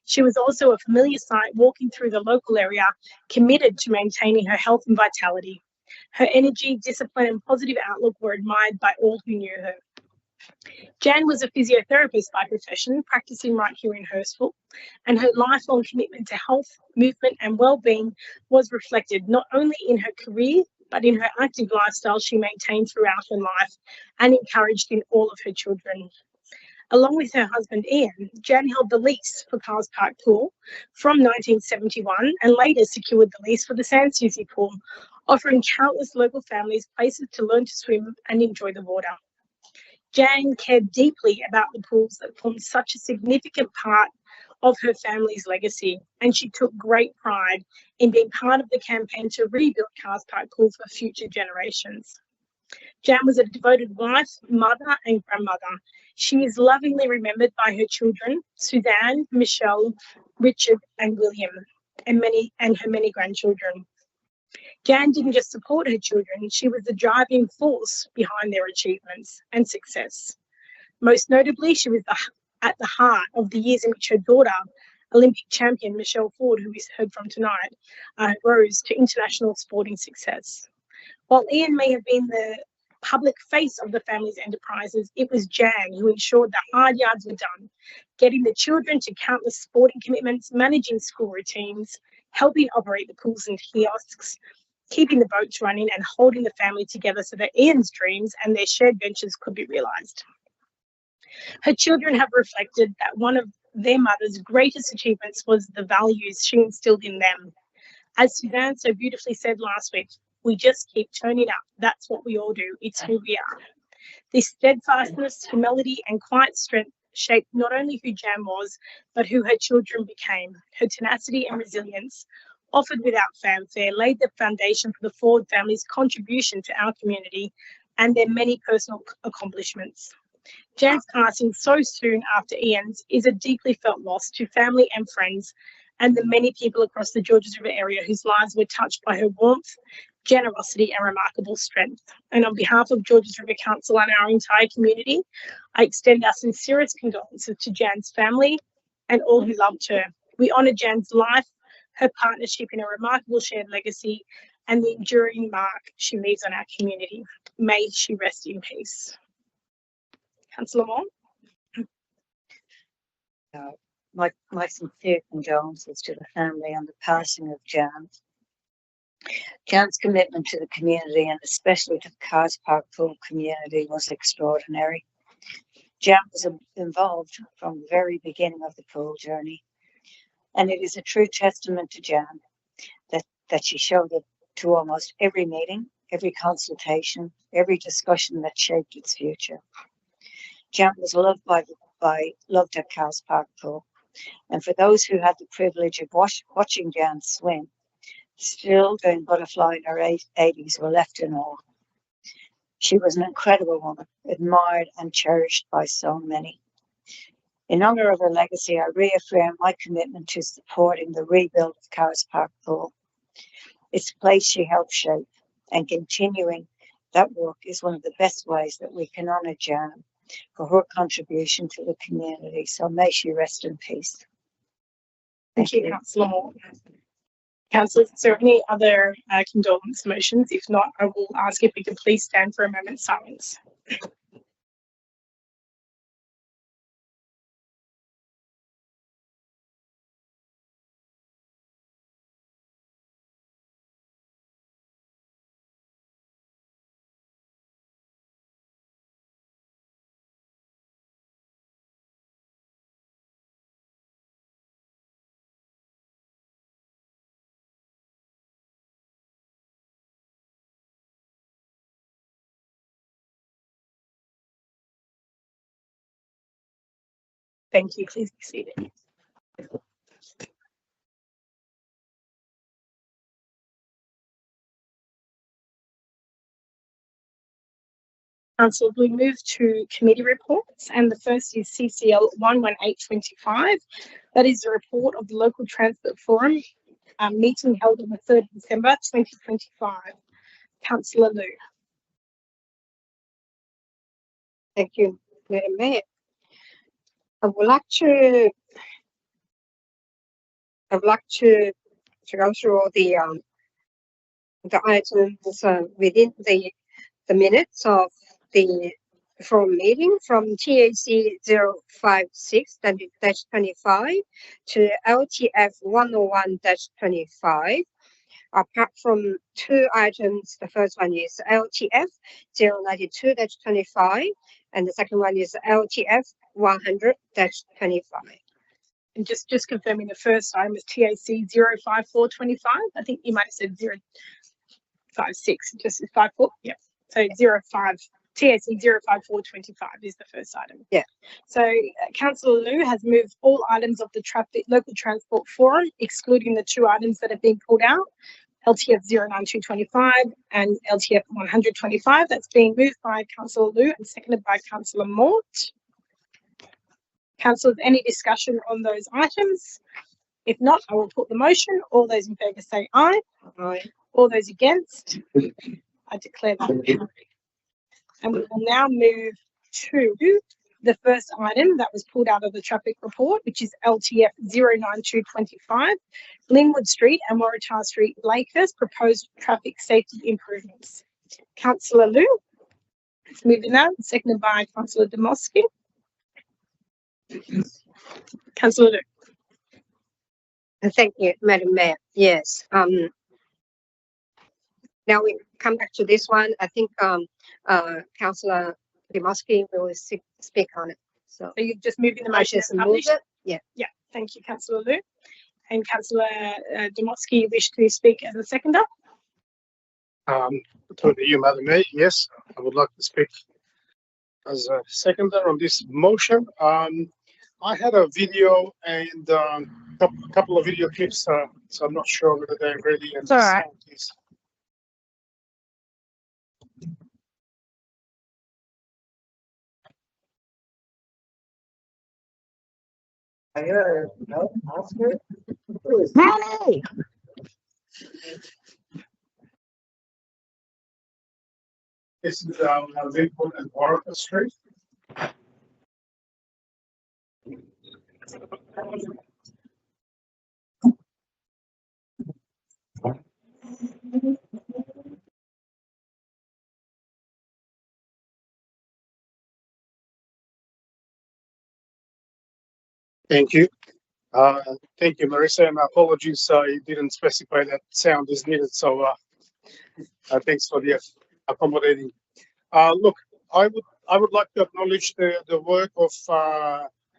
She was also a familiar sight walking through the local area, committed to maintaining her health and vitality. Her energy, discipline and positive outlook were admired by all who knew her. Jan was a physiotherapist by profession, practicing right here in Hurstville, and her lifelong commitment to health, movement and well-being was reflected not only in her career, but in her active lifestyle she maintained throughout her life and encouraged in all of her children. Along with her husband Ian, Jan held the lease for Carrs Park Pool from 1971 and later secured the lease for the Sans Souci Pool, offering countless local families places to learn to swim and enjoy the water. Jan cared deeply about the pools that formed such a significant part of her family's legacy, and she took great pride in being part of the campaign to rebuild Carrs Park Pool for future generations. Jan was a devoted wife, mother and grandmother. She is lovingly remembered by her children, Suzanne, Michelle, Richard and William, and her many grandchildren. Jan didn't just support her children, she was the driving force behind their achievements and success. Most notably, she was at the heart of the years in which her daughter, Olympic champion Michelle Ford, who we heard from tonight, rose to international sporting success. While Ian may have been the public face of the family's enterprises, it was Jan who ensured the hard yards were done, getting the children to countless sporting commitments, managing school routines, helping operate the pools and kiosks, keeping the boats running and holding the family together so that Ian's dreams and their shared ventures could be realised. Her children have reflected that one of their mother's greatest achievements was the values she instilled in them. As Suzanne so beautifully said last week, we just keep turning up. That's what we all do. It's who we are. This steadfastness, humility and quiet strength shaped not only who Jan was, but who her children became. Her tenacity and resilience, offered without fanfare, laid the foundation for the Ford family's contribution to our community and their many personal accomplishments. Jan's passing so soon after Ian's is a deeply felt loss to family and friends and the many people across the Georges River area whose lives were touched by her warmth, generosity and remarkable strength. And on behalf of Georges River Council and our entire community, I extend our sincerest condolences to Jan's family and all who loved her. We honour Jan's life, her partnership in a remarkable shared legacy and the enduring mark she leaves on our community. May she rest in peace. Councillor Moore. My sincere condolences to the family on the passing of Jan. Jan's commitment to the community and especially to the Carrs Park Pool community was extraordinary. Jan was involved from the very beginning of the pool journey, and it is a true testament to Jan that she showed up to almost every meeting, every consultation, every discussion that shaped its future. Jan was loved loved at Cows Park Pool. And for those who had the privilege of watching Jan swim, still doing butterfly in her 80s, were left in awe. She was an incredible woman, admired and cherished by so many. In honour of her legacy, I reaffirm my commitment to supporting the rebuild of Cows Park Pool. It's a place she helped shape, and continuing that work is one of the best ways that we can honour Jan for her contribution to the community. So may she rest in peace. Thank you, Councillor Moore. Councillors, is there any other condolence motions? If not, I will ask if we could please stand for a moment's silence. Thank you. Please be seated. Council, we move to committee reports, and the first is CCL 11825. That is the report of the Local Transport Forum meeting held on the 3rd of December 2025. Councillor Liu. Thank you, Madam Mayor. I would like to go through all the items within the minutes of the forum meeting from TAC 056-25 to LTF 101-25. Apart from two items, the first one is LTF 092-25 and the second one is LTF 100-25. And just confirming, the first item is TAC 05425. I think you might have said 056, just 54. Yeah. So 05 TAC 05425 is the first item. Yeah. So Councillor Liu has moved all items of the local transport forum, excluding the two items that have been pulled out, LTF 09225 and LTF 125. That's being moved by Councillor Liu and seconded by Councillor Mort. Councillors, any discussion on those items? If not, I will put the motion. All those in favour say aye. Aye. All those against? I declare that carried. And we will now move to the first item that was pulled out of the traffic report, which is LTF 09225, Linwood Street and Waratah Street, Blakehurst, proposed traffic safety improvements. Councillor Liu, it's moved now, seconded by Councillor Dmowski. Councillor Liu. Thank you, Madam Mayor. Yes. Now we come back to this one. I think Councillor Dmowski will speak on it. So you're just moving the motion just move it? Yeah. Yeah. Thank you, Councillor Liu. And Councillor Dmowski, you wish to speak as a seconder? To you, Madam Mayor, yes, I would like to speak as a seconder on this motion. I had a video and a couple of video clips, so I'm not sure whether they're ready. It's all right. Manny! This is Linwood and Waratah Street. Thank you. Thank you, Marissa, and apologies, you didn't specify that sound is needed, so thanks for the accommodating. Look, I would like to acknowledge the work of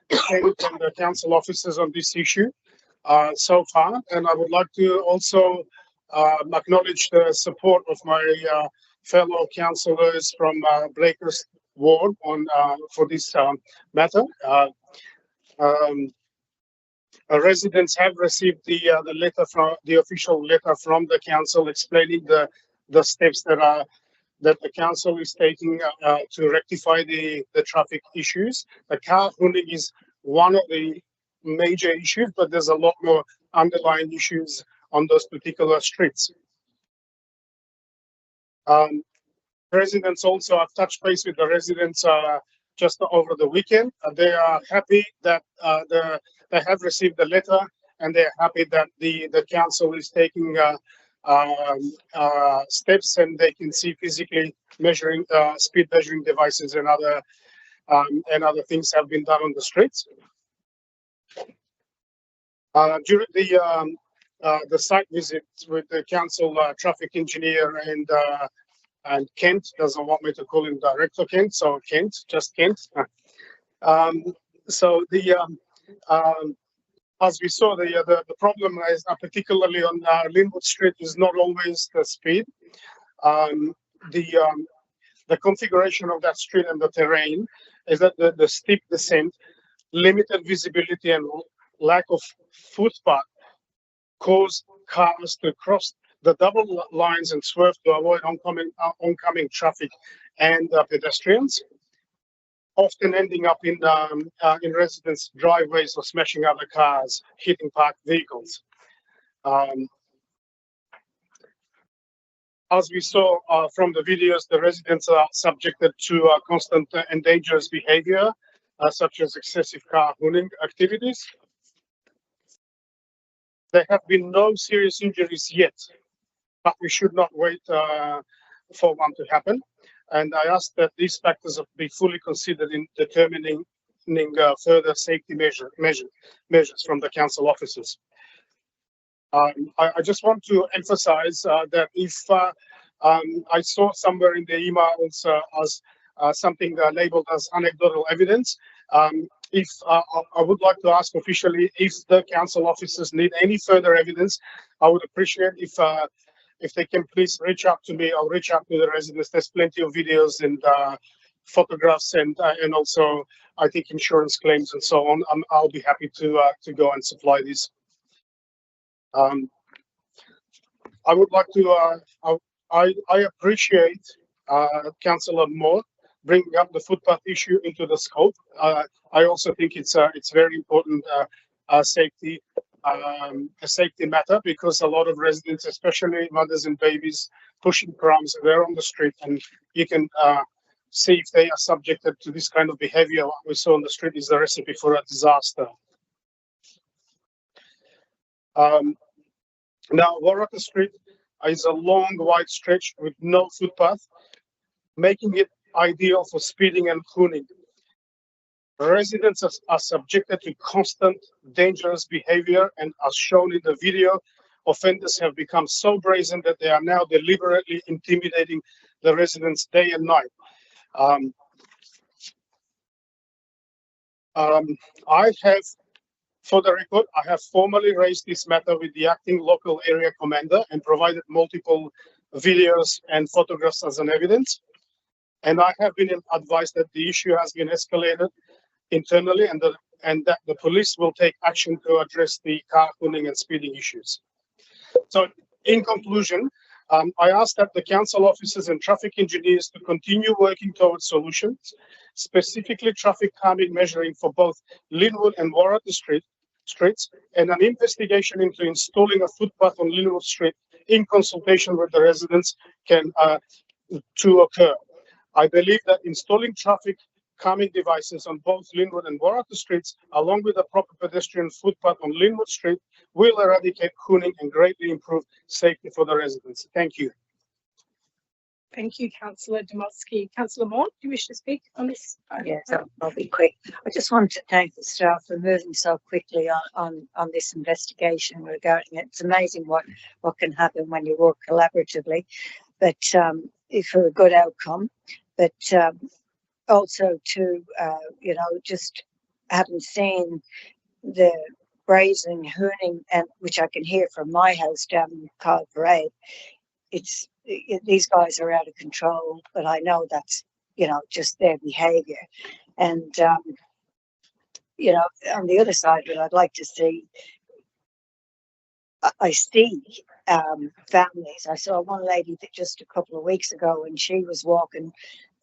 Kent and the council officers on this issue so far, and I would like to also acknowledge the support of my fellow councillors from Blakehurst ward on for this matter. Residents have received the letter from the official letter from the council explaining the steps that the council is taking to rectify the traffic issues. The car hooning is one of the major issues, but there's a lot more underlying issues on those particular streets. Residents also have touched base with the residents just over the weekend. They are happy that they have received the letter, and they're happy that the council is taking steps, and they can see physically measuring speed measuring devices and other things have been done on the streets. During the site visit with the council traffic engineer and Kent, doesn't want me to call him Director Kent, so Kent, just Kent. As we saw, the problem is particularly on Linwood Street is not always the speed. The configuration of that street and the terrain is that the steep descent, limited visibility, and lack of footpath cause cars to cross the double lines and swerve to avoid oncoming traffic and pedestrians, often ending up in residents' driveways or smashing other cars, hitting parked vehicles. As we saw from the videos, the residents are subjected to constant and dangerous behavior, such as excessive car hooning activities. There have been no serious injuries yet, but we should not wait for one to happen. And I ask that these factors be fully considered in determining further safety measures from the council officers. I just want to emphasize that if I saw somewhere in the emails as something labeled as anecdotal evidence, if I would like to ask officially if the council officers need any further evidence, I would appreciate if they can please reach out to me or reach out to the residents. There's plenty of videos and photographs and also I think insurance claims and so on. I'll be happy to go and supply this. I would like to. I appreciate Councillor Moore bringing up the footpath issue into the scope. I also think it's very important a safety matter, because a lot of residents, especially mothers and babies, pushing prams, they're on the street, and you can see if they are subjected to this kind of behavior. What we saw on the street is a recipe for a disaster. Now, Waratah Street is a long, wide stretch with no footpath, making it ideal for speeding and hooning. Residents are subjected to constant dangerous behavior, and as shown in the video, offenders have become so brazen that they are now deliberately intimidating the residents day and night. For the record, I have formally raised this matter with the acting local area commander and provided multiple videos and photographs as an evidence. And I have been advised that the issue has been escalated internally and that the police will take action to address the car hooning and speeding issues. So in conclusion, I ask that the council officers and traffic engineers to continue working towards solutions, specifically traffic calming measuring for both Linwood and Waratah streets, and an investigation into installing a footpath on Linwood Street in consultation with the residents to occur. I believe that installing traffic calming devices on both Linwood and Waratah streets, along with a proper pedestrian footpath on Linwood Street, will eradicate hooning and greatly improve safety for the residents. Thank you. Thank you, Councillor Dmowski. Councillor Moore, do you wish to speak on this? Yes, I'll be quick. I just want to thank the staff for moving so quickly on this investigation regarding it. It's amazing what can happen when you work collaboratively, but for a good outcome. But also to, just having seen the brazen hooning, and which I can hear from my house down in Kyle Parade, these guys are out of control, but I know that's you know, just their behaviour. And, you know, on the other side of it, I'd like to see, I see families. I saw one lady that just a couple of weeks ago, and she was walking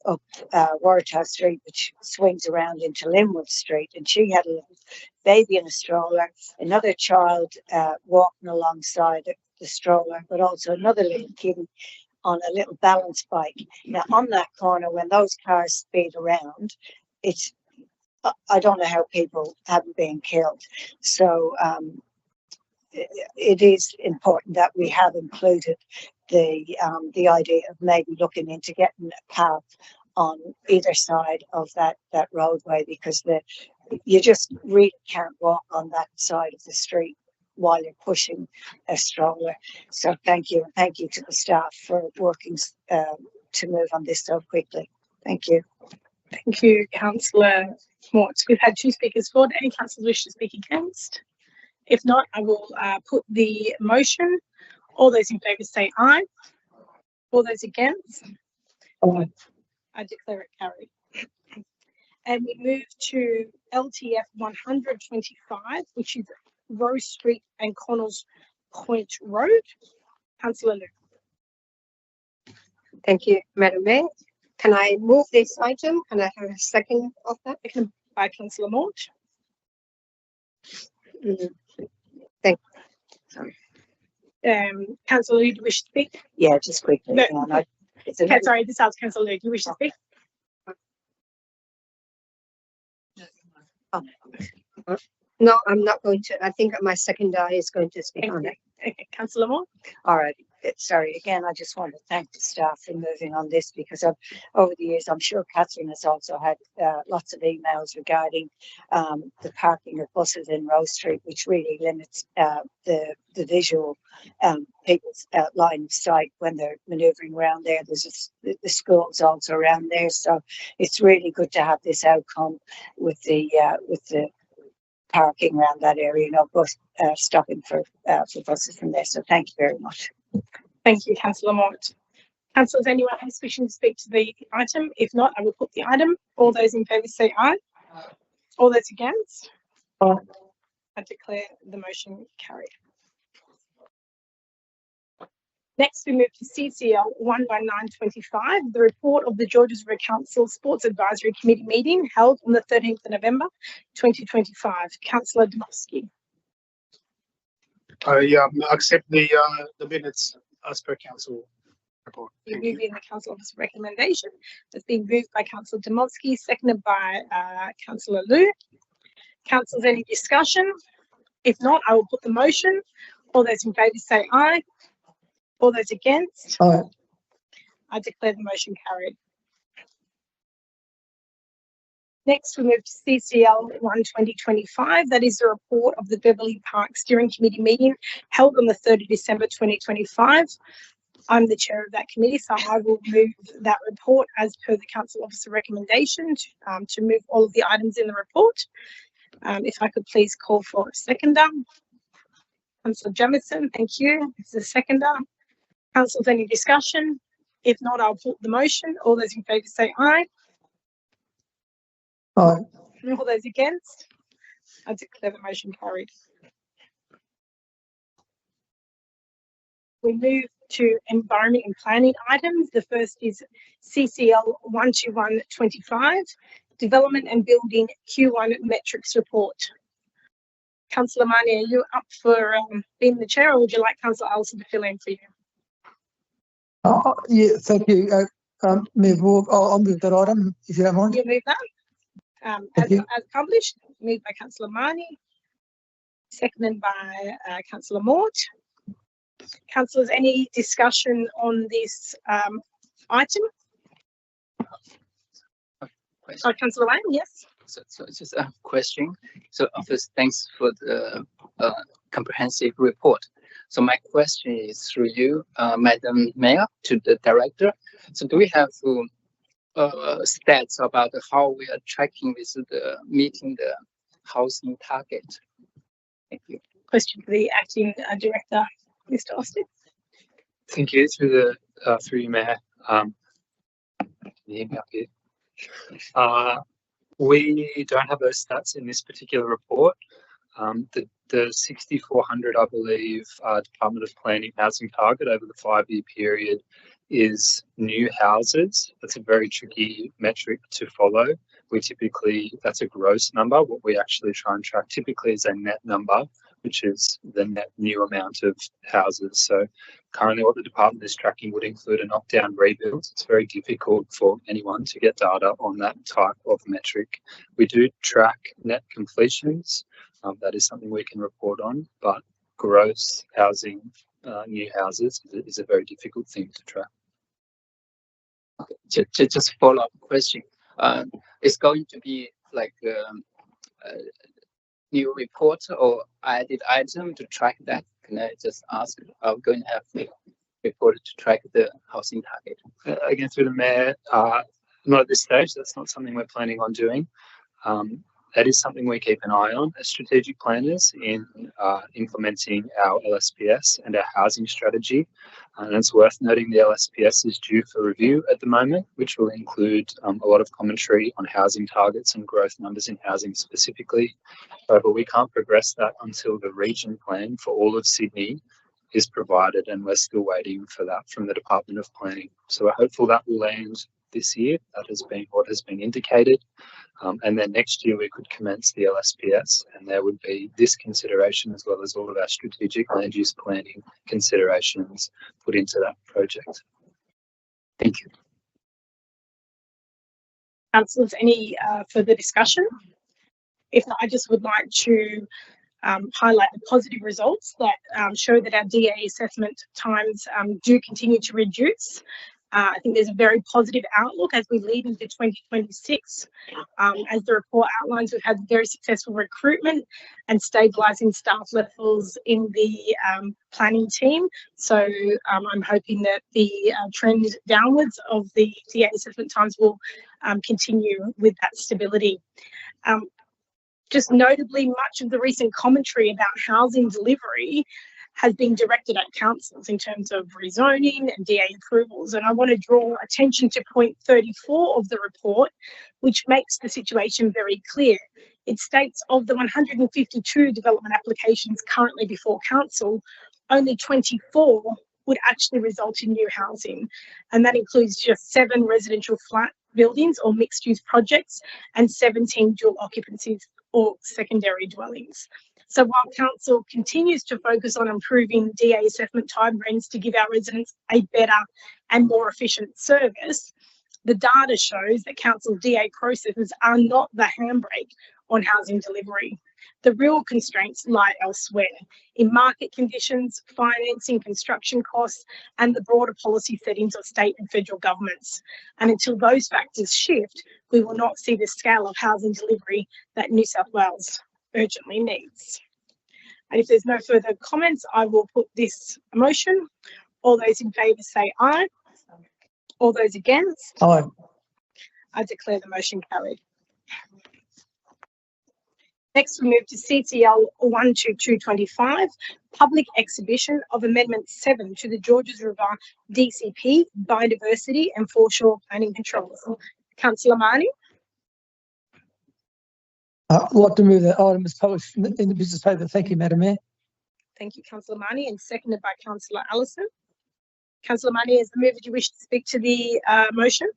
up Waratah Street, which swings around into Linwood Street, and she had a little baby in a stroller, another child walking alongside the stroller, but also another little kid on a little balance bike. Now, on that corner, when those cars speed around, it's, I don't know how people haven't been killed. So it is important that we have included the idea of maybe looking into getting a path on either side of that roadway, because you just really can't walk on that side of the street while you're pushing a stroller. So thank you to the staff for working to move on this so quickly. Thank you. Thank you, Councillor Mort. We've had 2 speakers for. Do any councillors wish to speak against? If not, I will put the motion. All those in favour say aye. All those against? Aye. I declare it carried. And we move to LTF 125, which is Rose Street and Connells Point Road. Councillor Liu. Thank you, Madam Mayor. Can I move this item? Can I have a second of that? Seconded by Councillor Mort. Thank you. Sorry. Councillor Liu, do you wish to speak? Yeah, just quickly. No. Sorry, this asks Councillor Liu. Do you wish to speak? No, I'm not going to. I think my second guy is going to speak on it. Okay, Councillor Moore. All right. Sorry, again, I just want to thank the staff for moving on this, because over the years, I'm sure Catherine has also had lots of emails regarding the parking of buses in Rose Street, which really limits the visual people's line of sight when they're manoeuvring around there. There's the schools also around there, so it's really good to have this outcome with the parking around that area, you know, bus stopping for buses from there. So thank you very much. Thank you, Councillor Mort. Councillors, anyone else wishing to speak to the item? If not, I will put the item. All those in favour say aye. All those against? Aye. I declare the motion carried. Next, we move to CCL 11925, the report of the Georges River Council Sports Advisory Committee meeting held on the 13th of November 2025. Councillor Dmowski. I accept the minutes as per council report. You move in the council office recommendation. It's been moved by Councillor Dmowski, seconded by Councillor Liu. Councillors, any discussion? If not, I will put the motion. All those in favour say aye. All those against? Aye. I declare the motion carried. Next, we move to CCL 12025. That is the report of the Beverley Park Steering Committee meeting held on the 3rd of December 2025. I'm the chair of that committee, so I will move that report as per the council officer recommendation to move all of the items in the report. If I could please call for a seconder. Councillor Jamieson, thank you. This is a seconder. Councillors, any discussion? If not, I'll put the motion. All those in favour say aye. Aye. And all those against? I declare the motion carried. We move to environment and planning items. The first is CCL 12125, development and building Q1 metrics report. Councillor Marnie, are you up for being the chair, or would you like Councillor Allison to fill in for you? Yeah, thank you. Mayor Vaughan, I'll move that item if you don't mind. You move that. As published, moved by Councillor Marnie, seconded by Councillor Mort. Councillors, any discussion on this item? Councillor Wayne, yes. So it's just a question. So first, thanks for the comprehensive report. So my question is through you, Madam Mayor, to the director. So do we have stats about how we are tracking this, meeting the housing target? Thank you. Question for the acting director, Mr. Austin. Thank you. Through you, Mayor. Can you hear me up here? We don't have those stats in this particular report. The 6,400, I believe, Department of Planning housing target over the 5-year period is new houses. That's a very tricky metric to follow. That's a gross number. What we actually try and track typically is a net number, which is the net new amount of houses. So currently what the department is tracking would include a knockdown rebuild. It's very difficult for anyone to get data on that type of metric. We do track net completions. That is something we can report on, but gross housing, new houses is a very difficult thing to track. Okay, just follow-up question. It's going to be like a new report or added item to track that? Can I just ask? I'm going to have a report to track the housing target. Again, through the Mayor, not at this stage. That's not something we're planning on doing. That is something we keep an eye on as strategic planners in implementing our LSPS and our housing strategy. And it's worth noting the LSPS is due for review at the moment, which will include a lot of commentary on housing targets and growth numbers in housing specifically. However, we can't progress that until the region plan for all of Sydney is provided, and we're still waiting for that from the Department of Planning. So we're hopeful that will land this year. That has been what has been indicated. And then next year we could commence the LSPS, and there would be this consideration as well as all of our strategic land use planning considerations put into that project. Thank you. Councillors, any further discussion? If not, I just would like to highlight the positive results that show that our DA assessment times do continue to reduce. I think there's a very positive outlook as we lead into 2026. As the report outlines, we've had very successful recruitment and stabilising staff levels in the planning team. So I'm hoping that the trend downwards of the DA assessment times will continue with that stability. Just notably, much of the recent commentary about housing delivery has been directed at councils in terms of rezoning and DA approvals. And I want to draw attention to point 34 of the report, which makes the situation very clear. It states of the 152 development applications currently before council, only 24 would actually result in new housing. And that includes just 7 residential flat buildings or mixed use projects and 17 dual occupancies or secondary dwellings. So while council continues to focus on improving DA assessment timeframes to give our residents a better and more efficient service, the data shows that council DA processes are not the handbrake on housing delivery. The real constraints lie elsewhere in market conditions, financing, construction costs, and the broader policy settings of state and federal governments. And until those factors shift, we will not see the scale of housing delivery that New South Wales urgently needs. And if there's no further comments, I will put this motion. All those in favour say aye. All those against? Aye. I declare the motion carried. Next, we move to CCL 12225, public exhibition of Amendment 7 to the Georges River DCP, Biodiversity and Foreshore Planning Controls. Councillor Marnie. I'd like to move that item as published in the business paper. Thank you, Madam Mayor. Thank you, Councillor Marnie, and seconded by Councillor Allison. Councillor Marnie, as the mover, do you wish to speak to the motion?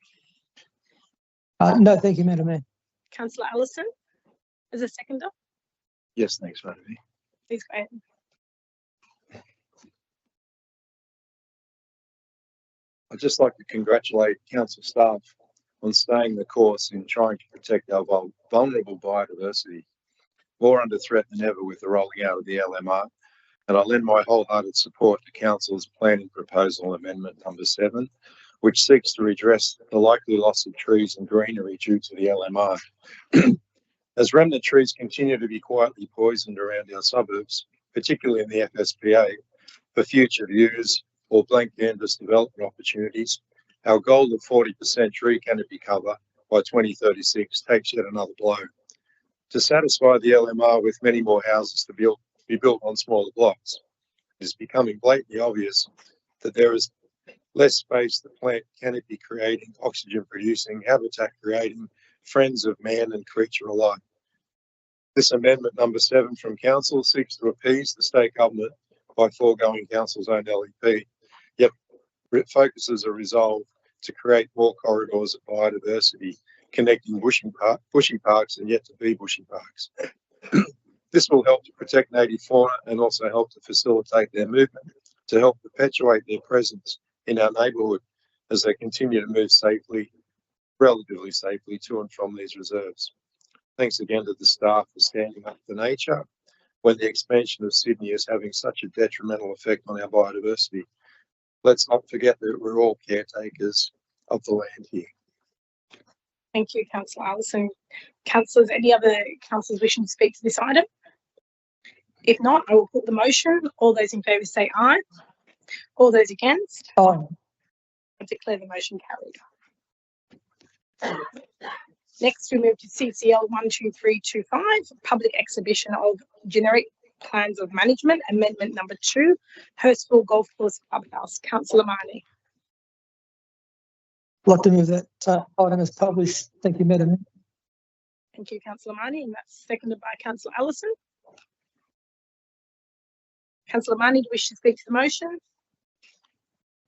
No, thank you, Madam Mayor. Councillor Allison, as a seconder? Yes, thanks, Madam Mayor. Please go ahead. I'd just like to congratulate council staff on staying the course in trying to protect our vulnerable biodiversity. More under threat than ever with the rolling out of the LMR, and I lend my wholehearted support to council's planning proposal amendment number 7, which seeks to redress the likely loss of trees and greenery due to the LMR. As remnant trees continue to be quietly poisoned around our suburbs, particularly in the FSPA, for future views or blank canvas development opportunities, our goal of 40% tree canopy cover by 2036 takes yet another blow. To satisfy the LMR with many more houses to be built on smaller blocks, it is becoming blatantly obvious that there is less space the plant canopy creating, oxygen producing, habitat creating, friends of man and creature alike. This amendment number 7 from council seeks to appease the state government by foregoing council's own LEP, yet it focuses a resolve to create more corridors of biodiversity connecting bushy parks and yet to be bushy parks. This will help to protect native fauna and also help to facilitate their movement, to help perpetuate their presence in our neighbourhood as they continue to move safely, relatively safely, to and from these reserves. Thanks again to the staff for standing up for nature when the expansion of Sydney is having such a detrimental effect on our biodiversity. Let's not forget that we're all caretakers of the land here. Thank you, Councillor Allison. Councillors, any other councillors wishing to speak to this item? If not, I will put the motion. All those in favour say aye. All those against? Aye. I declare the motion carried. Next, we move to CCL 12325, Public Exhibition of Generic Plans of Management, Amendment number 2, Hurstville Golf Course Clubhouse. Councillor Marnie. I'd like to move that item as published. Thank you, Madam. Thank you, Councillor Marnie, and that's seconded by Councillor Allison. Councillor Marnie, do you wish to speak to the motion?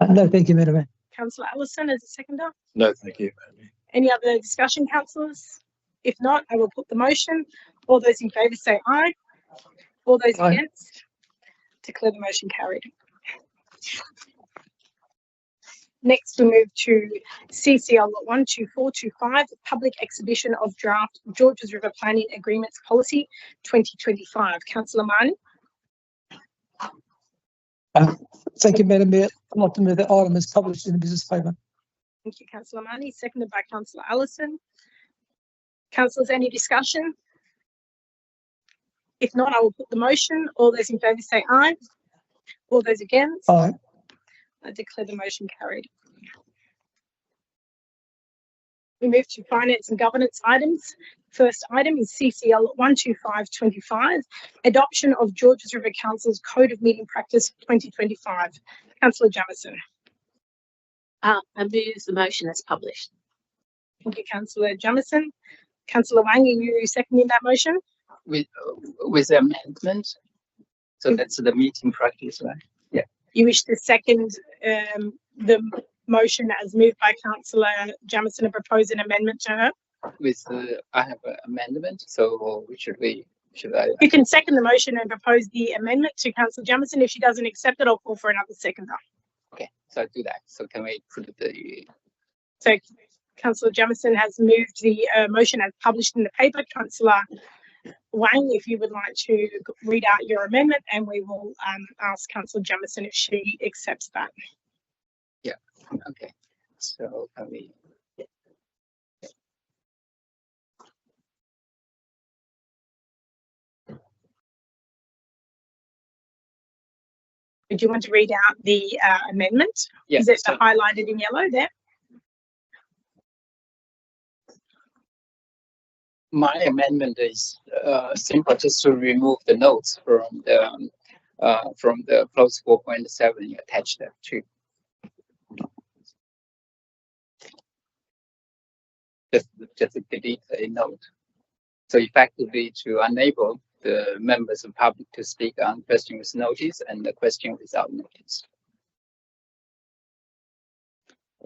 No, thank you, Madam. Councillor Allison as a seconder. No, thank you. Any other discussion, councillors? If not, I will put the motion. All those in favour say aye. All those Aye. against? Declare the motion carried. Next, we move to CCL 12425, Public Exhibition of Draft Georges River Planning Agreements Policy 2025. Councillor Marnie. Thank you, Madam Mayor. I'd like to move that item as published in the business paper. Thank you, Councillor Marnie. Seconded by Councillor Allison. Councillors, any discussion? If not, I will put the motion. All those in favour say aye. All those against? Aye. I declare the motion carried. We move to finance and governance items. First item is CCL 12525, Adoption of Georges River Council's Code of Meeting Practice 2025. Councillor Jamieson. I move the motion as published. Thank you, Councillor Jamieson. Councillor Wang, are you seconding that motion? With the amendment. So that's the meeting practice, right? Yeah. You wish to second the motion as moved by Councillor Jamieson and propose an amendment to her? With I have an amendment, so should I? You can second the motion and propose the amendment to Councillor Jamieson. If she doesn't accept it, I'll call for another seconder. Okay, so I do that. So can we put the? So Councillor Jamieson has moved the motion as published in the paper. Councillor Wang, if you would like to read out your amendment, and we will ask Councillor Jamieson if she accepts that. Yeah. Okay. So can we? Do you want to read out the amendment? Yes. Is it highlighted in yellow there? My amendment is simple, just to remove the notes from the clause 4.7 you attached there too. Just delete a note. So effectively to enable the members of public to speak on question with notice and the question without notice.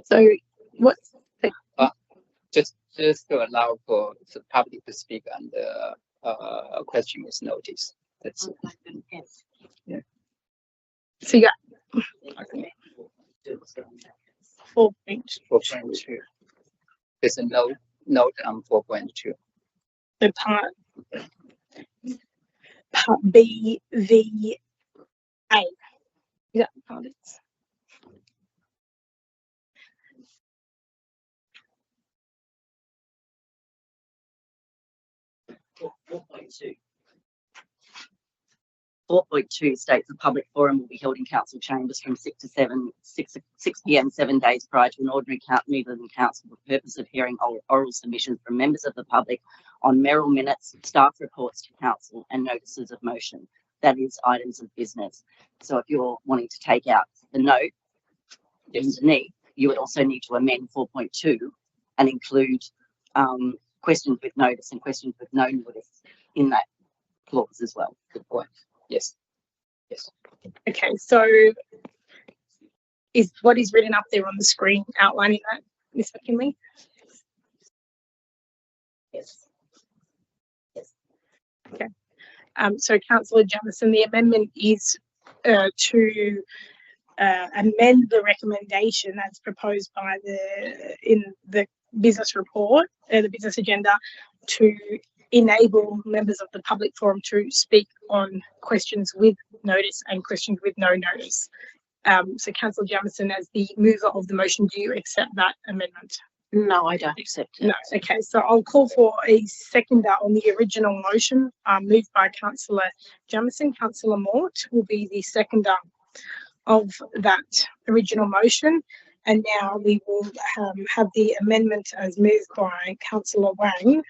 So what's the just to allow for the public to speak on the question with notice. That's it. Yeah. So you got Okay. 4.2. There's a note on 4.2. The part B, V, A. Is that the part it's? .2. 4.2 states a public forum will be held in council chambers from 6 p.m. 7 days prior to an ordinary meeting of the council for the purpose of hearing oral submissions from members of the public on Merrill minutes, staff reports to council and notices of motion. That is items of business. So if you're wanting to take out the note, underneath, you would also need to amend 4.2 and include questions with notice and questions with no notice in that clause as well. Good point. Yes. Yes. Okay, so is what is written up there on the screen outlining that, Ms. McKinley? Yes. Yes. Okay. So Councillor Jamieson, the amendment is to amend the recommendation as proposed by in the business report, the business agenda, to enable members of the public forum to speak on questions with notice and questions with no notice. So Councillor Jamieson, as the mover of the motion, do you accept that amendment? No, I don't accept it. No. Okay, so I'll call for a seconder on the original motion, moved by Councillor Jamieson. Councillor Mort will be the seconder of that original motion. And now we will have the amendment as moved by Councillor Wang.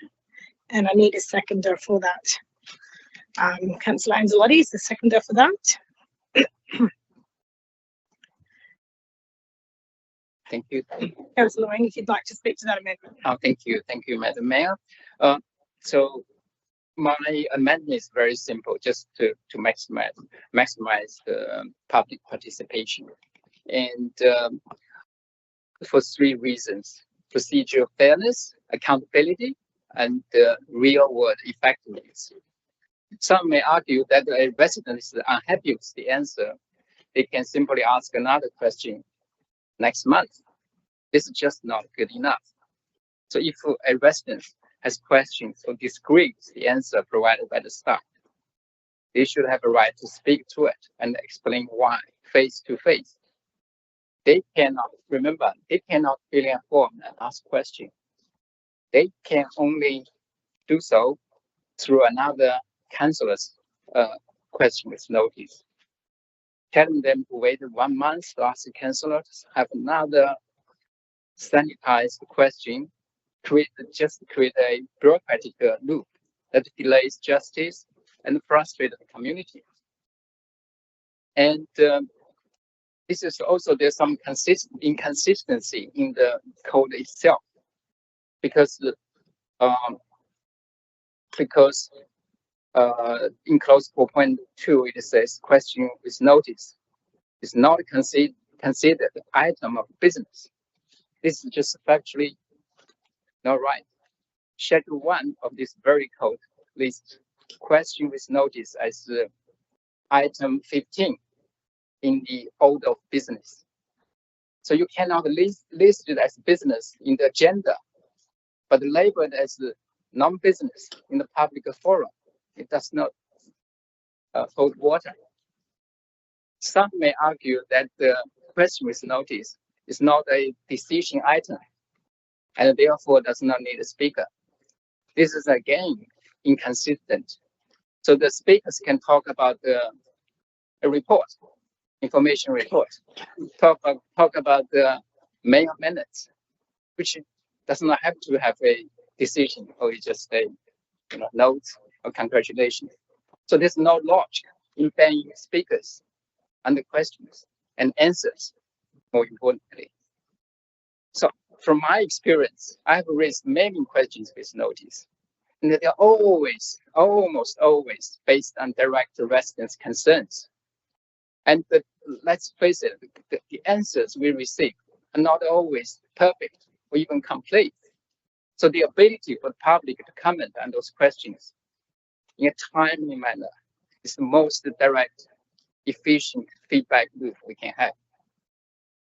And I need a seconder for that. Councillor Angelotti is the seconder for that. Thank you. Councillor Wang, if you'd like to speak to that amendment. Oh, thank you, Madam Mayor. So my amendment is very simple, just to maximize the public participation, and for 3 reasons: procedural fairness, accountability, and real-world effectiveness. Some may argue that a resident is unhappy with the answer. They can simply ask another question next month. This is just not good enough. So if a resident has questions or disagrees with the answer provided by the staff, they should have a right to speak to it and explain why face to face. They cannot fill in a form and ask questions. They can only do so through another councillor's question with notice. Telling them to wait 1 month to ask the councillor to have another sanitized question just create a bureaucratic loop that delays justice and frustrates the community. And this is also, there's some inconsistency in the code itself, because in clause 4.2 it says question with notice is not considered item of business. This is just factually not right. Schedule 1 of this very code lists question with notice as item 15 in the order of business. So you cannot list it as business in the agenda, but label it as non-business in the public forum. It does not hold water. Some may argue that the question with notice is not a decision item, and therefore does not need a speaker. This is again inconsistent. So the speakers can talk about a report, information report, talk about the mayor minutes, which does not have to have a decision, or it's just a note or congratulations. So there's no logic in banning speakers and the questions and answers, more importantly. So from my experience, I have raised many questions with notice, and they are almost always based on direct residents' concerns. And let's face it, the answers we receive are not always perfect or even complete. So the ability for the public to comment on those questions in a timely manner is the most direct, efficient feedback loop we can have.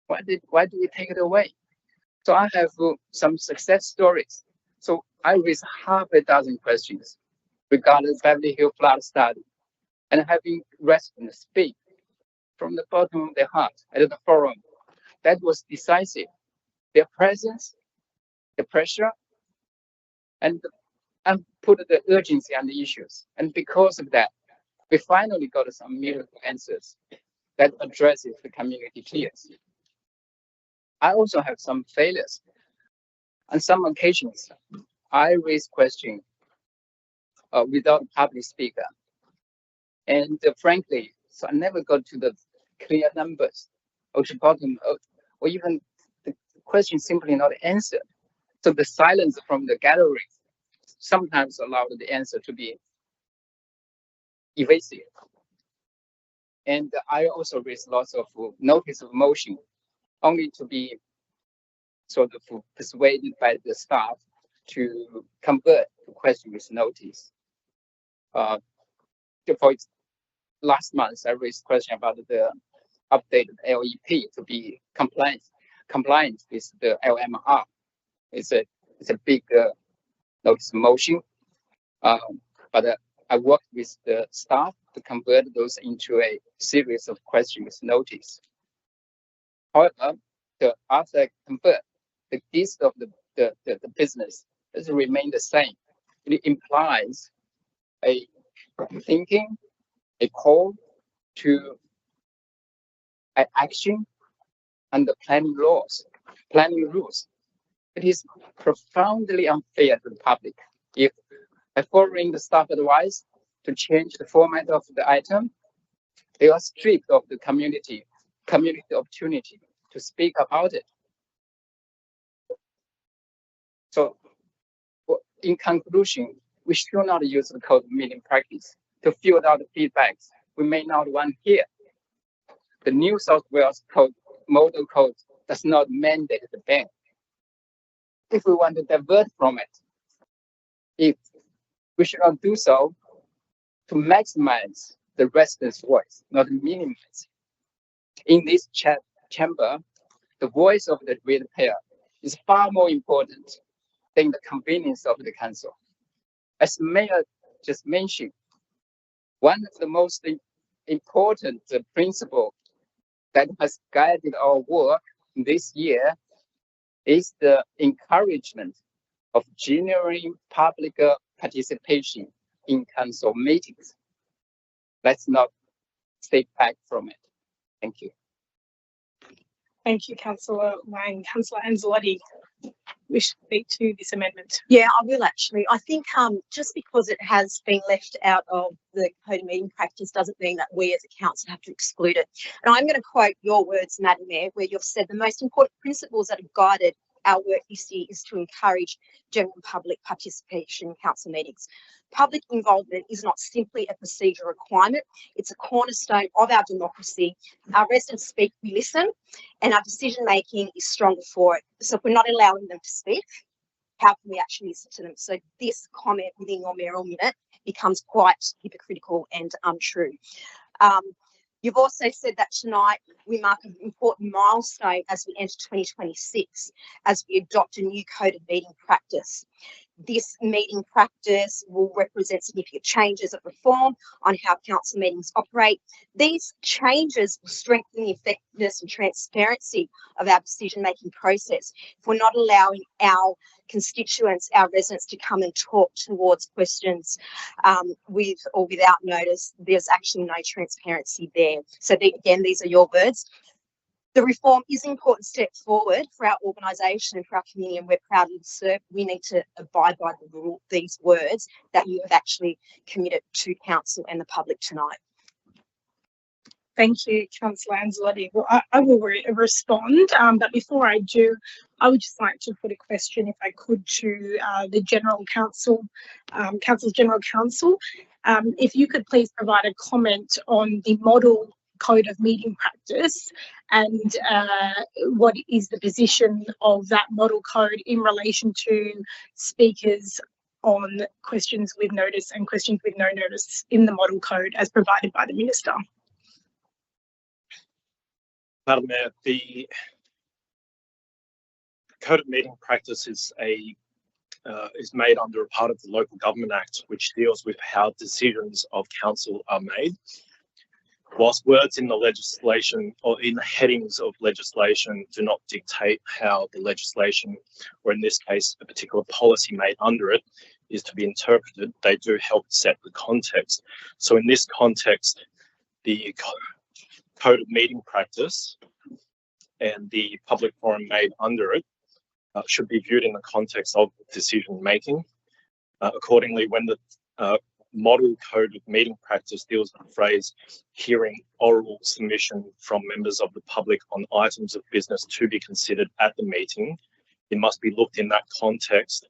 Why do we take it away? So I have some success stories. So I raised half a dozen questions regarding Beverly Hills flood study, and having residents speak from the bottom of their heart at the forum. That was decisive. Their presence, the pressure, and put the urgency on the issues. And because of that, we finally got some miracle answers that addresses the community fears. I also have some failures. On some occasions, I raise questions without a public speaker. And frankly, so I never got to the clear numbers or to or even the question simply not answered. So the silence from the gallery sometimes allowed the answer to be evasive. And I also raised lots of notice of motion, only to be sort of persuaded by the staff to convert the question with notice. For last month, I raised question about the updated LEP to be compliant with the LMR. It's a big notice of motion, but I worked with the staff to convert those into a series of questions with notice. However, after I convert, the gist of the business has remained the same. It implies a thinking, a call to an action under planning rules. It is profoundly unfair to the public if, by following the staff advice to change the format of the item, they are stripped of the community opportunity to speak about it. So, in conclusion, we should not use the code meeting practice to filter out the feedbacks we may not want here. The New South Wales model code does not mandate the ban. If we want to divert from it, we should not do so to maximize the residents' voice, not minimize. In this chamber, the voice of the ratepayer is far more important than the convenience of the council. As Mayor just mentioned, one of the most important principles that has guided our work this year is the encouragement of genuine public participation in council meetings. Let's not stay back from it. Thank you. Thank you, Councillor Wang. Councillor Anzalotti, wish to speak to this amendment. Yeah, I will actually. I think just because it has been left out of the code of meeting practice doesn't mean that we as a council have to exclude it. And I'm going to quote your words, Madam Mayor, where you've said the most important principles that have guided our work this year is to encourage general public participation in council meetings. Public involvement is not simply a procedure requirement, it's a cornerstone of our democracy. Our residents speak, we listen, and our decision making is stronger for it. So if we're not allowing them to speak, how can we actually listen to them? So this comment within your mayoral minute becomes quite hypocritical and untrue. You've also said that tonight we mark an important milestone as we enter 2026, as we adopt a new code of meeting practice. This meeting practice will represent significant changes of reform on how council meetings operate. These changes will strengthen the effectiveness and transparency of our decision-making process. If we're not allowing our constituents, our residents, to come and talk towards questions with or without notice, there's actually no transparency there. So again, these are your words. The reform is an important step forward for our organisation and for our community, and we're proud to serve. We need to abide by these words that you have actually committed to council and the public tonight. Thank you, Councillor Anzalotti. Well, I will respond, but before I do, I would just like to put a question, if I could, to the General Counsel, Council's General Counsel. If you could please provide a comment on the model code of meeting practice and what is the position of that model code in relation to speakers on questions with notice and questions with no notice in the model code as provided by the Minister. Madam Mayor, the code of meeting practice is made under a part of the Local Government Act, which deals with how decisions of council are made. Whilst words in the legislation or in the headings of legislation do not dictate how the legislation, or in this case, a particular policy made under it, is to be interpreted, they do help set the context. So in this context, the code of meeting practice and the public forum made under it should be viewed in the context of decision making. Accordingly, when the model code of meeting practice deals with the phrase hearing oral submission from members of the public on items of business to be considered at the meeting, it must be looked in that context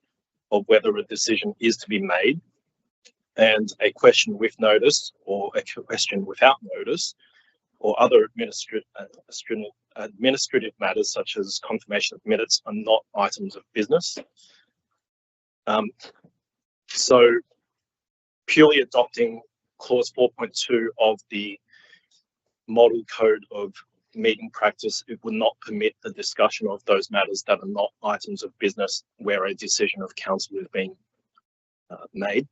of whether a decision is to be made, and a question with notice or a question without notice or other administrative matters such as confirmation of minutes are not items of business. So purely adopting clause 4.2 of the model code of meeting practice, it would not permit the discussion of those matters that are not items of business where a decision of council is being made.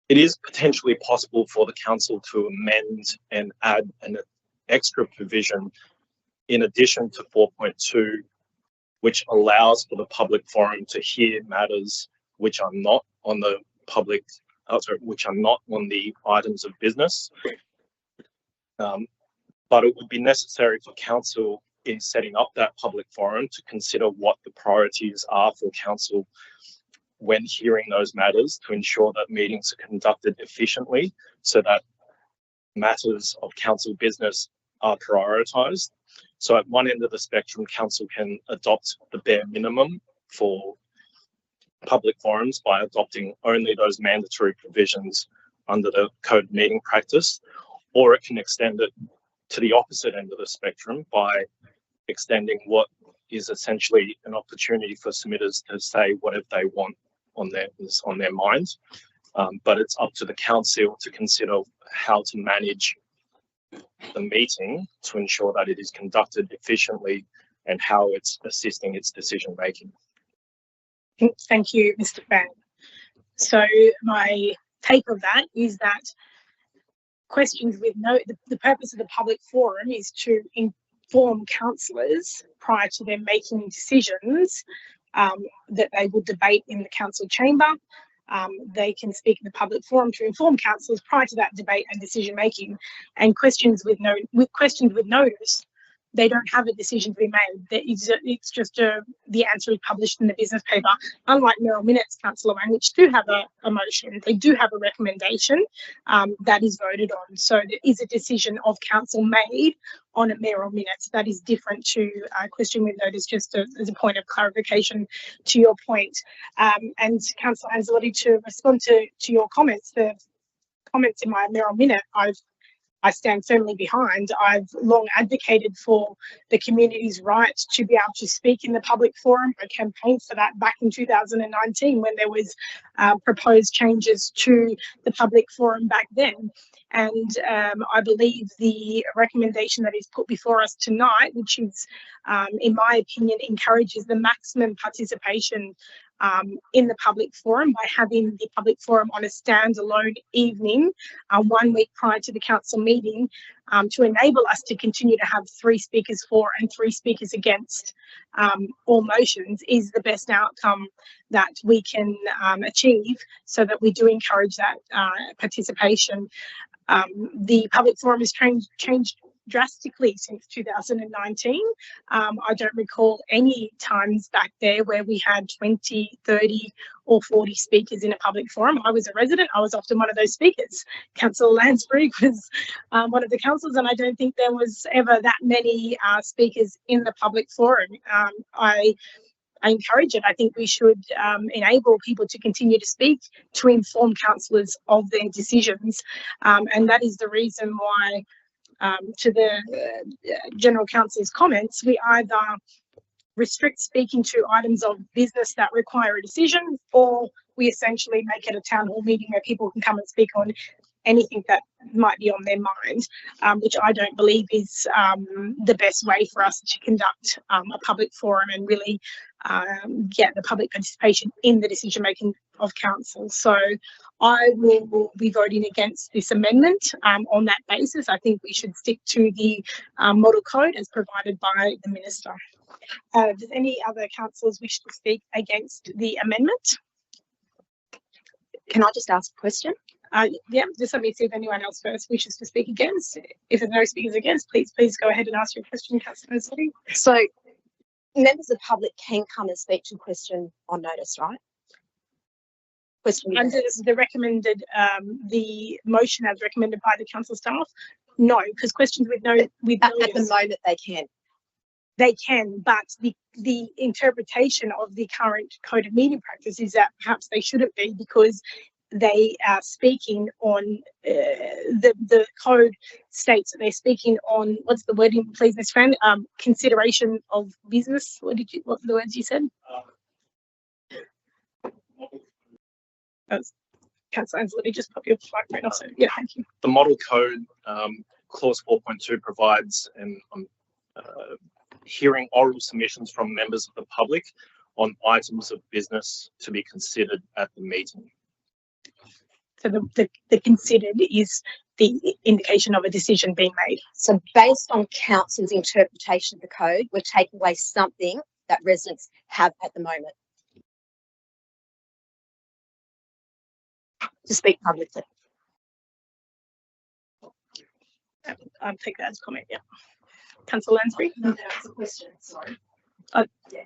It is potentially possible for the council to amend and add an extra provision in addition to 4.2, which allows for the public forum to hear matters which are not on the public, which are not on the items of business. But it would be necessary for council in setting up that public forum to consider what the priorities are for council when hearing those matters, to ensure that meetings are conducted efficiently so that matters of council business are prioritised. So at one end of the spectrum, council can adopt the bare minimum for public forums by adopting only those mandatory provisions under the code meeting practice, or it can extend it to the opposite end of the spectrum by extending what is essentially an opportunity for submitters to say whatever they want on their minds. But it's up to the council to consider how to manage the meeting to ensure that it is conducted efficiently and how it's assisting its decision making. Thank you, Mr. Fan. So my take of that is that questions with the purpose of the public forum is to inform councillors prior to them making decisions that they will debate in the council chamber. They can speak in the public forum to inform councillors prior to that debate and decision making. And questions with notice, they don't have a decision to be made. It's just the answer is published in the business paper. Unlike Mayoral Minutes, Councillor Wang, which do have a motion, they do have a recommendation that is voted on. So there is a decision of council made on a Mayoral Minutes. That is different to a question with notice, just as a point of clarification to your point. And Councillor Anzalotti, to respond to your comments, the comments in my Mayoral Minute, I stand firmly behind. I've long advocated for the community's right to be able to speak in the public forum. I campaigned for that back in 2019 when there was proposed changes to the public forum back then. And I believe the recommendation that is put before us tonight, which is, in my opinion, encourages the maximum participation in the public forum by having the public forum on a standalone evening 1 week prior to the council meeting, to enable us to continue to have 3 speakers for and 3 speakers against all motions, is the best outcome that we can achieve, so that we do encourage that participation. The public forum has changed drastically since 2019. I don't recall any times back there where we had 20, 30 or 40 speakers in a public forum. I was a resident, I was often one of those speakers. Councillor Lansbury was one of the councillors, and I don't think there was ever that many speakers in the public forum. I encourage it. I think we should enable people to continue to speak, to inform councillors of their decisions. And that is the reason why, to the General Counsel's comments, we either restrict speaking to items of business that require a decision, or we essentially make it a town hall meeting where people can come and speak on anything that might be on their mind, which I don't believe is the best way for us to conduct a public forum and really get the public participation in the decision making of council. So I will be voting against this amendment on that basis. I think we should stick to the model code as provided by the Minister. Does any other councillors wish to speak against the amendment? Can I just ask a question? Yeah, just let me see if anyone else first wishes to speak against. If there's no speakers against, please go ahead and ask your question, Councillor Anzalotti. So members of the public can come and speak to a question on notice, right? question. Under the recommended, the motion as recommended by the council staff, no, because questions with At the notice, moment, they can. they can, but the interpretation of the current code of meeting practice is that perhaps they shouldn't be, because they are speaking on, the code states that they're speaking on, what's the wording, please, Ms. Fran? Consideration of business. What were the words you said? Councillor Ansley, just pop your microphone off. So, yeah, thank you. The model code, clause 4.2 provides, and hearing oral submissions from members of the public on items of business to be considered at the meeting. So the considered is the indication of a decision being made. So based on council's interpretation of the code, we're taking away something that residents have at the moment to speak publicly. Take that as a comment, yeah. Councillor Lansbury? No, that's a question, sorry.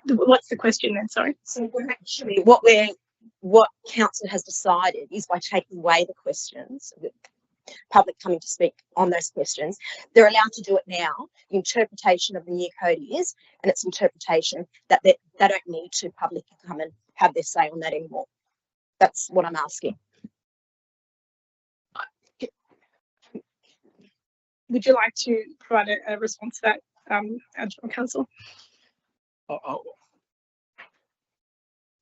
What's the question then, sorry? So we're actually, what council has decided is by taking away the questions, the public coming to speak on those questions, they're allowed to do it now. The interpretation of the new code is, and its interpretation that they don't need to publicly come and have their say on that anymore. That's what I'm asking. Would you like to provide a response to that, Adjunct Council?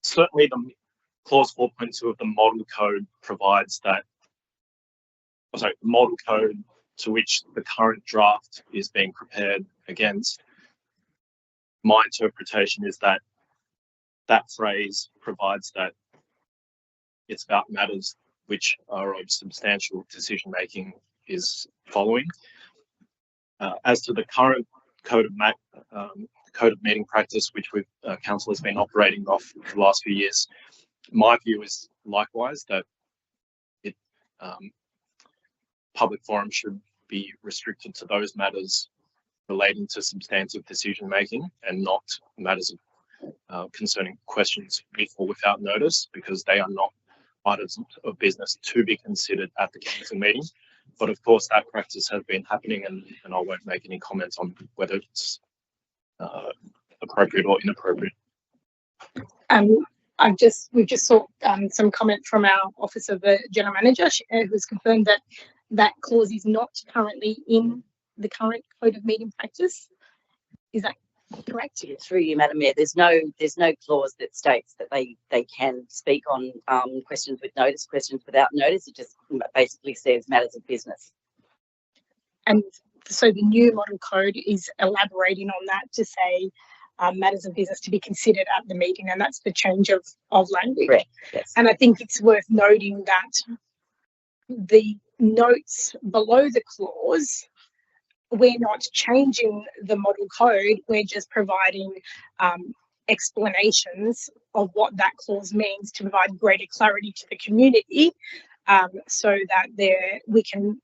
Certainly, the clause 4.2 of the model code provides that, the model code to which the current draft is being prepared against, my interpretation is that that phrase provides that it's about matters which are of substantial decision making is following. As to the current code of meeting practice, which council has been operating off for the last few years, my view is likewise that public forum should be restricted to those matters relating to substantive decision making and not matters concerning questions with or without notice, because they are not items of business to be considered at the council meeting. But of course, that practice has been happening, and I won't make any comments on whether it's appropriate or inappropriate. We've just sought some comment from our Office of the General Manager, who's confirmed that that clause is not currently in the current code of meeting practice. Is that correct? Through you, Madam Mayor, there's no clause that states that they can speak on questions with notice, questions without notice. It just basically says matters of business. And so the new model code is elaborating on that to say matters of business to be considered at the meeting, and that's the change of language. Correct, yes. And I think it's worth noting that the notes below the clause, we're not changing the model code, we're just providing explanations of what that clause means to provide greater clarity to the community, so that we can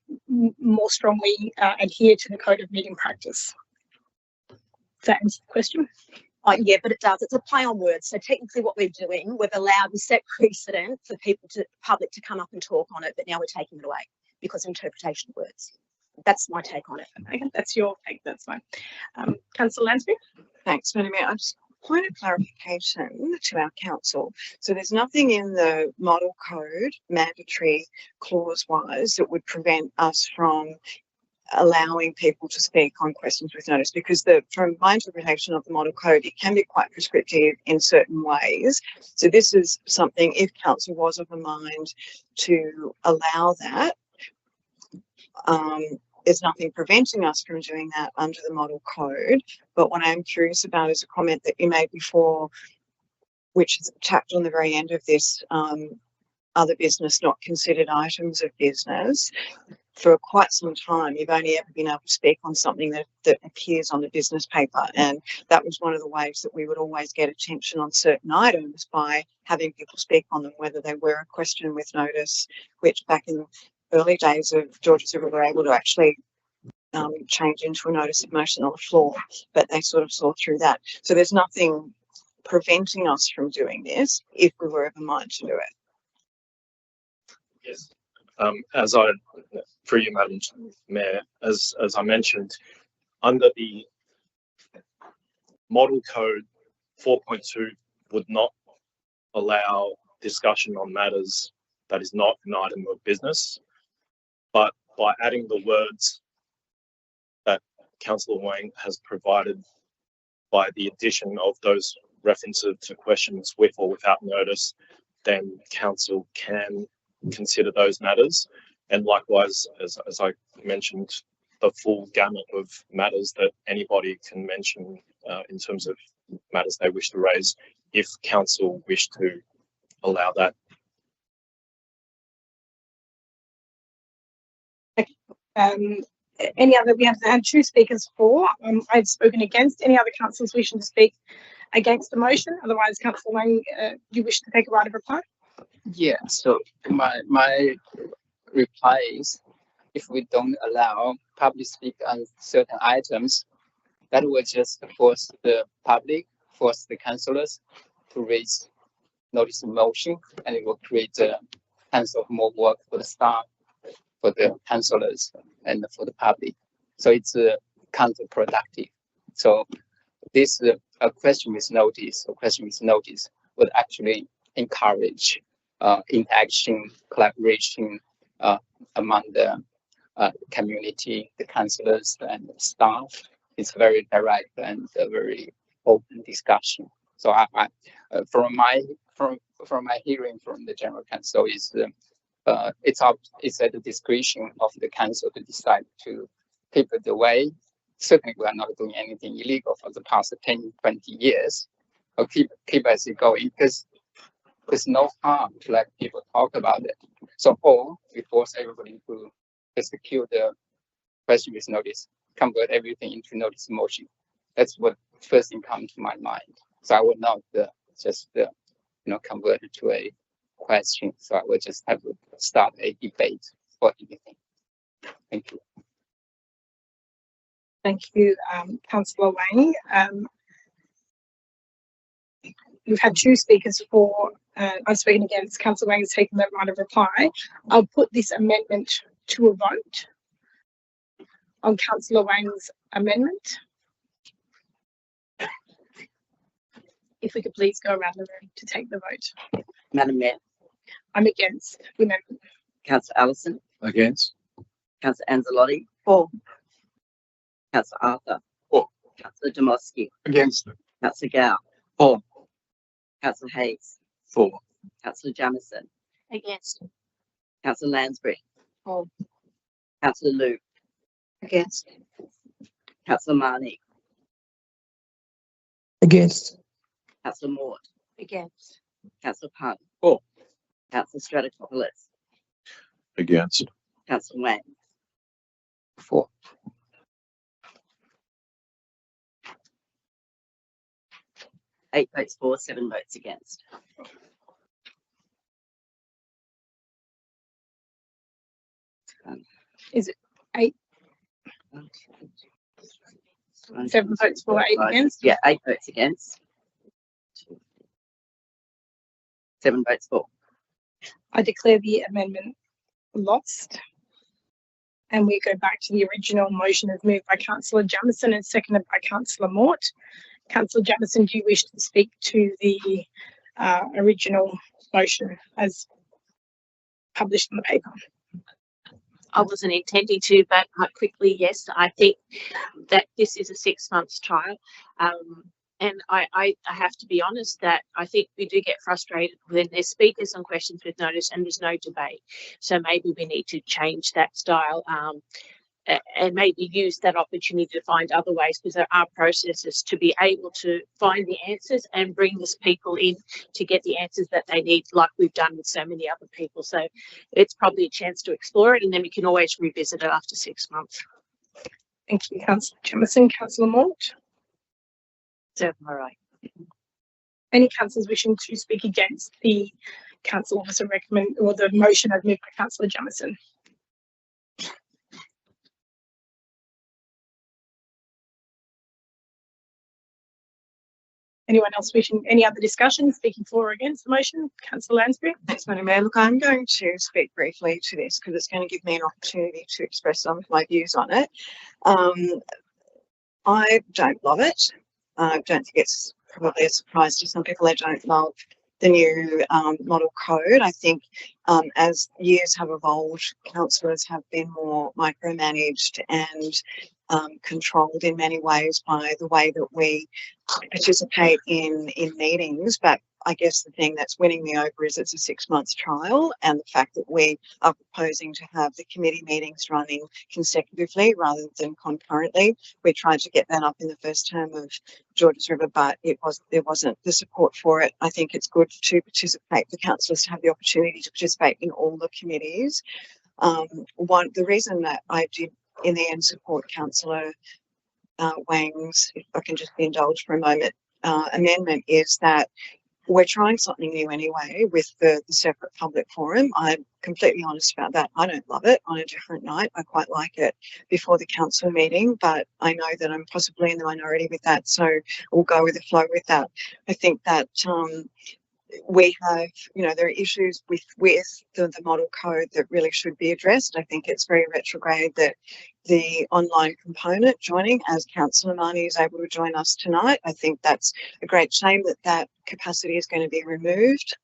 more strongly adhere to the code of meeting practice. Does that answer the question? Yeah, but it does. It's a play on words. So technically what we're doing, we set precedent for public to come up and talk on it, but now we're taking it away because of interpretation of words. That's my take on it. Okay, that's your take, that's fine. Councillor Lansbury? Thanks, Madam Mayor. I just point of clarification to our council. So there's nothing in the model code, mandatory clause-wise, that would prevent us from allowing people to speak on questions with notice, because from my interpretation of the model code, it can be quite prescriptive in certain ways. So this is something, if council was of a mind to allow that, there's nothing preventing us from doing that under the model code. But what I'm curious about is a comment that you made before, which is tacked on the very end of this, other business not considered items of business. For quite some time, you've only ever been able to speak on something that appears on the business paper. And that was one of the ways that we would always get attention on certain items, by having people speak on them, whether they were a question with notice, which back in the early days of Georges River were able to actually change into a notice of motion on the floor, but they sort of saw through that. So there's nothing preventing us from doing this if we were of a mind to do it. Yes. Through you, Madam Mayor, as I mentioned, under the Model Code 4.2 would not allow discussion on matters that is not an item of business, but by adding the words that Councillor Wang has provided by the addition of those references to questions with or without notice, then council can consider those matters. And likewise, as I mentioned, the full gamut of matters that anybody can mention in terms of matters they wish to raise, if council wish to allow that. Any other? We have had 2 speakers for. I've spoken against. Any other councillors wishing to speak against the motion? Otherwise, Councillor Wang, do you wish to take a right of reply? Yeah, so my reply is, if we don't allow public speak on certain items, that will just force the public, force the councillors to raise notice of motion, and it will create a tons of more work for the staff, for the councillors, and for the public. So it's counterproductive. So this a question with notice, would actually encourage interaction, collaboration among the community, the councillors, and the staff. It's very direct and a very open discussion. So from my hearing from the General Counsel is it's at the discretion of the council to decide to keep it away. Certainly, we are not doing anything illegal for the past 10, 20 years. Or keep as it going, because there's no harm to let people talk about it. So, or we force everybody to execute the question with notice, convert everything into notice motion. That's what first thing comes to my mind. So I would not just convert it to a question. So I would just have to start a debate for anything. Thank you. Thank you, Councillor Wang. We've had 2 speakers for. I've spoken against. Councillor Wang has taken the right of reply. I'll put this amendment to a vote on Councillor Wang's amendment. If we could please go around the room to take the vote. Madam Mayor. I'm against the amendment. Councillor Allison. Against. Councillor Anzalotti. For. Councillor Arthur. For. Councillor Demoski. Against. Councillor Gow. For. Councillor Hayes. For. Councillor Jamieson. Against. Councillor Lansbury. For. Councillor Liu. Against. Councillor Marnie. Against. Councillor Mort. Against. Councillor Punt. For. Councillor Stratocopoulos. Against. Councillor Wang. For. 8 votes for, 7 votes against. Is it 8? 7 votes for, 8 against? Yeah, 8 votes against. 7 votes for. I declare the amendment lost. And we go back to the original motion as moved by Councillor Jamieson and seconded by Councillor Mort. Councillor Jamieson, do you wish to speak to the original motion as published in the paper? I wasn't intending to, but quickly, yes, I think that this is a 6 months trial. And I have to be honest that I think we do get frustrated when there's speakers on questions with notice and there's no debate. So maybe we need to change that style and maybe use that opportunity to find other ways, because there are processes to be able to find the answers and bring these people in to get the answers that they need, like we've done with so many other people. So it's probably a chance to explore it, and then we can always revisit it after 6 months. Thank you, Councillor Jamieson. Councillor Mort? Serve my right. Any councillors wishing to speak against the council officer recommend or the motion as moved by Councillor Jamieson? Anyone else wishing any other discussion, speaking for or against the motion? Councillor Lansbury. Thanks, Madam Mayor. Look, I'm going to speak briefly to this because it's going to give me an opportunity to express some of my views on it. I don't love it. I don't think it's probably a surprise to some people. They don't love the new model code. I think as years have evolved, councillors have been more micromanaged and controlled in many ways by the way that we participate in meetings. But I guess the thing that's winning me over is it's a 6-month trial, and the fact that we are proposing to have the committee meetings running consecutively rather than concurrently. We tried to get that up in the first term of Georges River, but there wasn't the support for it. I think it's good to participate, for councillors to have the opportunity to participate in all the committees. The reason that I did in the end support Councillor Wang's, if I can just be indulged for a moment, amendment is that we're trying something new anyway with the separate public forum. I'm completely honest about that. I don't love it on a different night. I quite like it before the council meeting, but I know that I'm possibly in the minority with that, so we'll go with the flow with that. I think that we have, there are issues with the model code that really should be addressed. I think it's very retrograde that the online component joining, as Councillor Marnie is able to join us tonight. I think that's a great shame that capacity is going to be removed.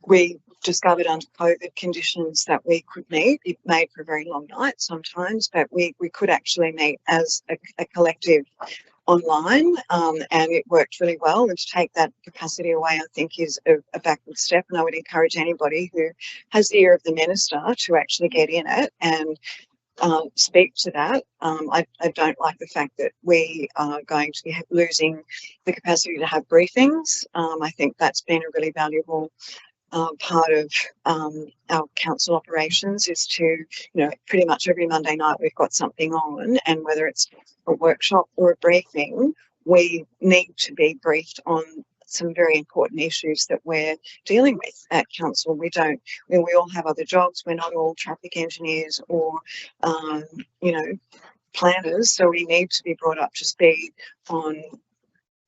We discovered under COVID conditions that we could meet. It made for a very long night sometimes, but we could actually meet as a collective online, and it worked really well. And to take that capacity away, I think, is a backward step. And I would encourage anybody who has the ear of the minister to actually get in it and speak to that. I don't like the fact that we are going to be losing the capacity to have briefings. I think that's been a really valuable part of our council operations, is to, pretty much every Monday night we've got something on, and whether it's a workshop or a briefing, we need to be briefed on some very important issues that we're dealing with at council. We all have other jobs. We're not all traffic engineers or, planners. So we need to be brought up to speed on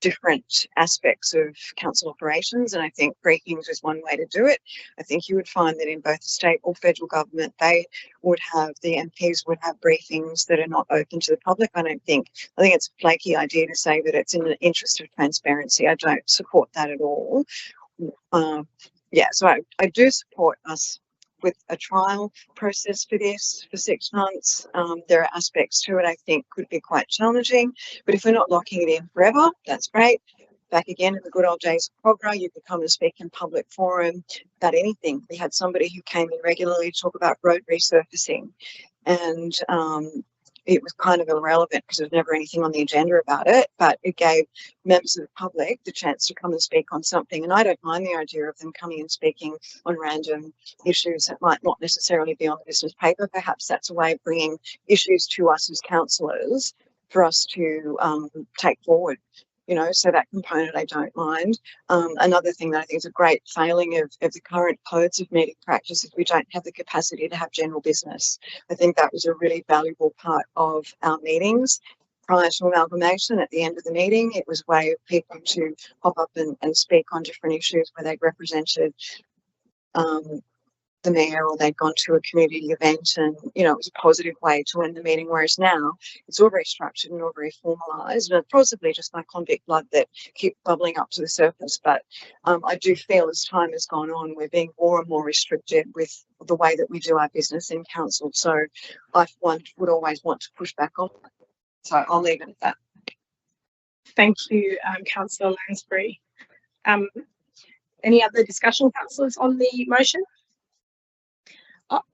different aspects of council operations, and I think briefings is one way to do it. I think you would find that in both state or federal government, the MPs would have briefings that are not open to the public. I think it's a flaky idea to say that it's in the interest of transparency. I don't support that at all. So I do support us with a trial process for this for 6 months. There are aspects to it I think could be quite challenging, but if we're not locking it in forever, that's great. Back again in the good old days of Cogra, you could come and speak in public forum about anything. We had somebody who came in regularly to talk about road resurfacing, and it was kind of irrelevant because there was never anything on the agenda about it, but it gave members of the public the chance to come and speak on something. And I don't mind the idea of them coming and speaking on random issues that might not necessarily be on the business paper. Perhaps that's a way of bringing issues to us as councillors for us to take forward. So that component I don't mind. Another thing that I think is a great failing of the current codes of meeting practice is we don't have the capacity to have general business. I think that was a really valuable part of our meetings. Prior to amalgamation, at the end of the meeting, it was a way of people to pop up and speak on different issues where they represented the mayor, or they'd gone to a community event, and it was a positive way to end the meeting. Whereas now it's all very structured and all very formalised, and possibly just my convict blood that keep bubbling up to the surface. But I do feel as time has gone on, we're being more and more restricted with the way that we do our business in council. So I would always want to push back on it. So I'll leave it at that. Thank you, Councillor Lansbury. Any other discussion, councillors, on the motion?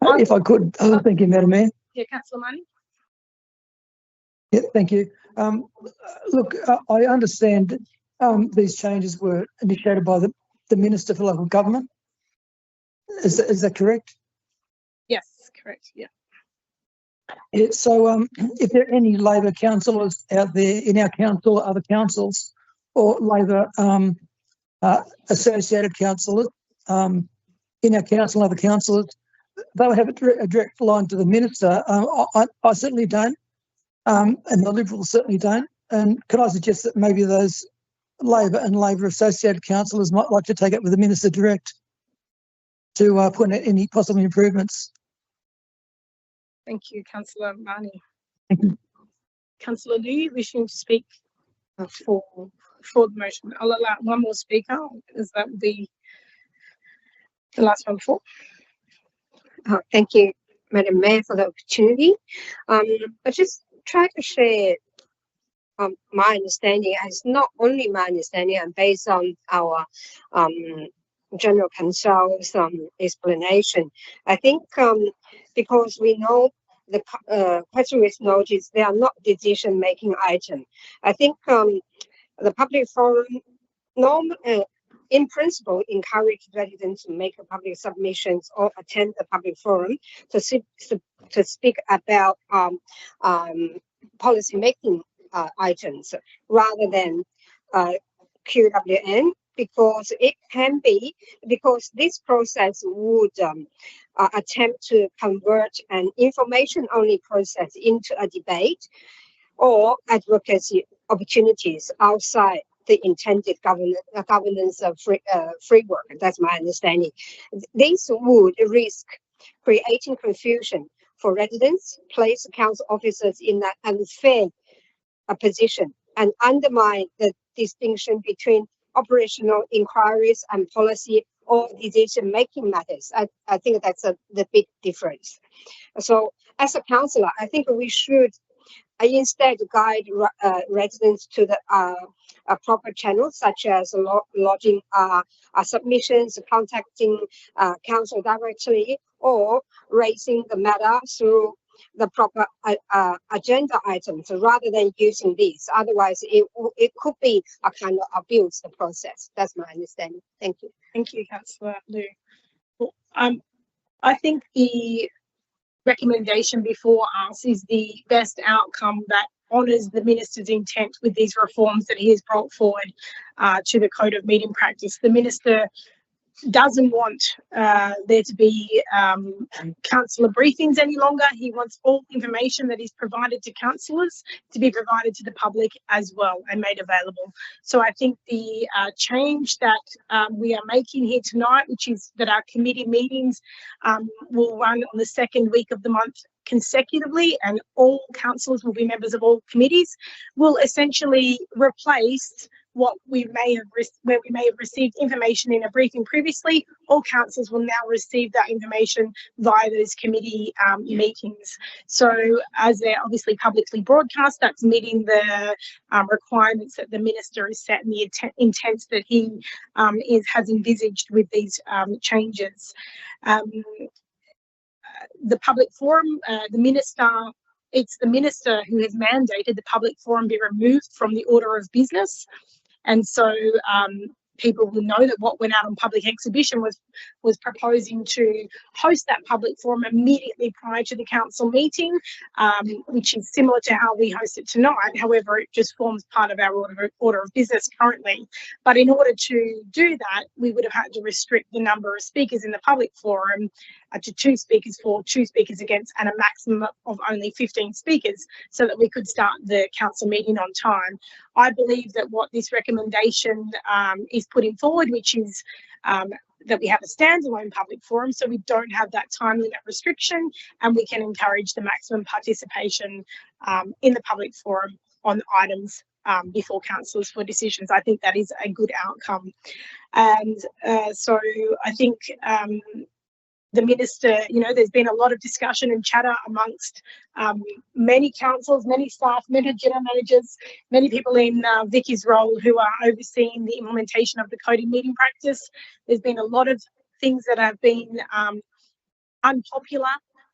If I could, thank you, Madam Mayor. Yeah, Councillor Marnie. Yeah, thank you. Look, I understand these changes were initiated by the Minister for Local Government. Is that correct? Yes, correct. Yeah. Yeah, so if there are any Labor councillors out there in our council or other councils, or Labor associated councillors in our council and other councillors, they would have a direct line to the minister. I certainly don't, and the Liberals certainly don't. And could I suggest that maybe those Labor and Labor associated councillors might like to take it with the Minister direct to put in any possible improvements. Thank you, Councillor Marnie. Thank you. Councillor Liu, wishing to speak for the motion. I'll allow one more speaker, as that will be the last one for. Thank you, Madam Mayor, for the opportunity. I just try to share my understanding, and it's not only my understanding, and based on our General Counsel's explanation. I think because we know the question with notice, they are not decision-making item. I think the public forum in principle encourage residents to make public submissions or attend the public forum to speak about policy making items rather than QWN, because it can be, because this process would attempt to convert an information only process into a debate or advocacy opportunities outside the intended governance of framework. That's my understanding. This would risk creating confusion for residents, place council officers in an unfair position, and undermine the distinction between operational inquiries and policy or decision-making matters. I think that's the big difference. So as a councillor, I think we should instead guide residents to the proper channels, such as lodging submissions, contacting council directly, or raising the matter through the proper agenda items rather than using these. Otherwise, it could be a kind of abuse the process. That's my understanding. Thank you. Thank you, Councillor Liu. Well, I think the recommendation before us is the best outcome that honours the Minister's intent with these reforms that he has brought forward to the Code of Meeting Practice. The Minister doesn't want there to be councillor briefings any longer. He wants all information that is provided to councillors to be provided to the public as well and made available. So I think the change that we are making here tonight, which is that our committee meetings will run on the second week of the month consecutively, and all councillors will be members of all committees, will essentially replace what we may have where we may have received information in a briefing previously. All councillors will now receive that information via those committee meetings. So as they're obviously publicly broadcast, that's meeting the requirements that the Minister has set and the intents that he has envisaged with these changes. The public forum, it's the Minister who has mandated the public forum be removed from the order of business. And so people will know that what went out on public exhibition was proposing to host that public forum immediately prior to the council meeting, which is similar to how we host it tonight. However, it just forms part of our order of business currently. But in order to do that, we would have had to restrict the number of speakers in the public forum to 2 speakers for, 2 speakers against, and a maximum of only 15 speakers, so that we could start the council meeting on time. I believe that what this recommendation is putting forward, which is that we have a standalone public forum, so we don't have that time limit restriction, and we can encourage the maximum participation in the public forum on items before councillors for decisions. I think that is a good outcome. And so I think the Minister, there's been a lot of discussion and chatter amongst many councils, many staff, many general managers, many people in Vicky's role who are overseeing the implementation of the Code of Meeting Practice. There's been a lot of things that have been unpopular,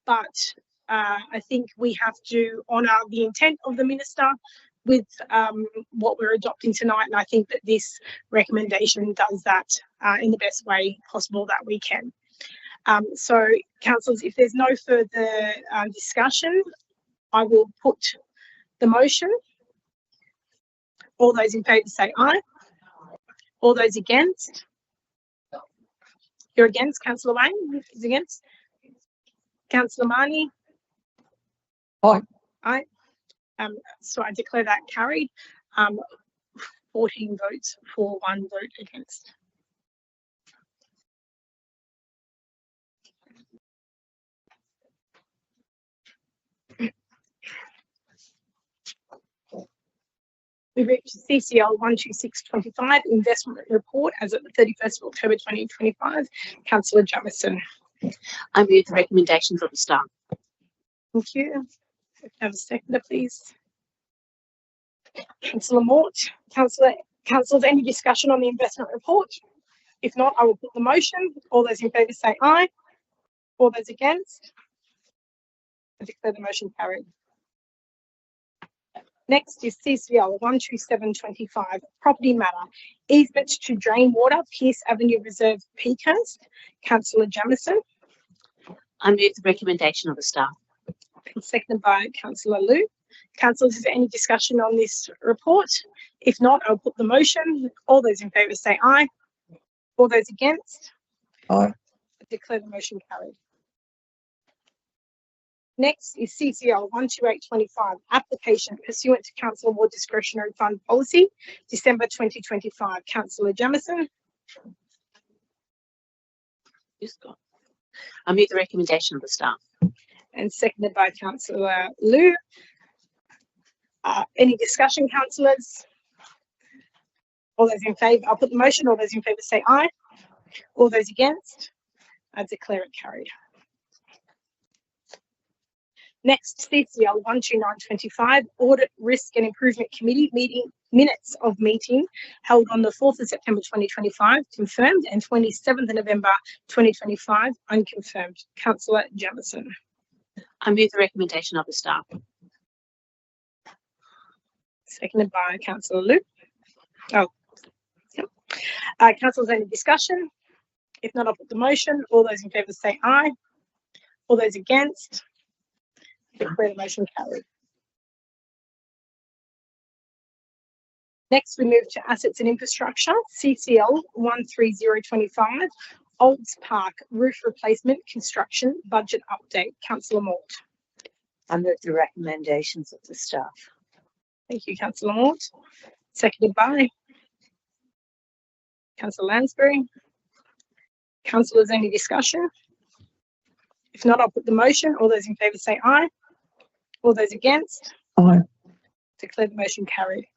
but I think we have to honour the intent of the Minister with what we're adopting tonight, and I think that this recommendation does that in the best way possible that we can. So, councillors, if there's no further discussion, I will put the motion. All those in favour say aye. All those against? You're against, Councillor Wayne? Is against? Councillor Marnie? Aye. Aye. So I declare that carried. 14 votes for, 1 vote against. We move to CCL 12625 investment report as at the 31st of October 2025. Councillor Jamieson. I move the recommendations of the staff. Thank you. Have a seconder, please. Councillor Mort. Councillors, any discussion on the investment report? If not, I will put the motion. All those in favour say aye. All those against? I declare the motion carried. Next is CCL 12725, property matter, easement to drain water, Pierce Avenue Reserve, Peakhurst. Councillor Jamieson. I move the recommendation of the staff. And seconded by Councillor Liu. Councillors, is there any discussion on this report? If not, I'll put the motion. All those in favour say aye. All those against? Aye. I declare the motion carried. Next is CCL 12825, application pursuant to Council Award Discretionary Fund Policy, December 2025. Councillor Jamieson. I move the recommendation of the staff. And seconded by Councillor Liu. Any discussion, councillors? All those in favour, I'll put the motion. All those in favour say aye. All those against? I declare it carried. Next, CCL 12925, Audit Risk and Improvement Committee meeting minutes of meeting held on the 4th of September 2025, confirmed, and 27th of November 2025, unconfirmed. Councillor Jamieson. I move the recommendation of the staff. Seconded by Councillor Liu. Councillors, any discussion? If not, I'll put the motion. All those in favour say aye. All those against? Declare the motion carried. Next, we move to Assets and Infrastructure, CCL 13025, Olds Park Roof Replacement Construction Budget Update. Councillor Mort. I move the recommendations of the staff. Thank you, Councillor Mort. Seconded by Councillor Lansbury. Councillors, any discussion? If not, I'll put the motion. All those in favour say aye. All those against? Aye. Declare the motion carried.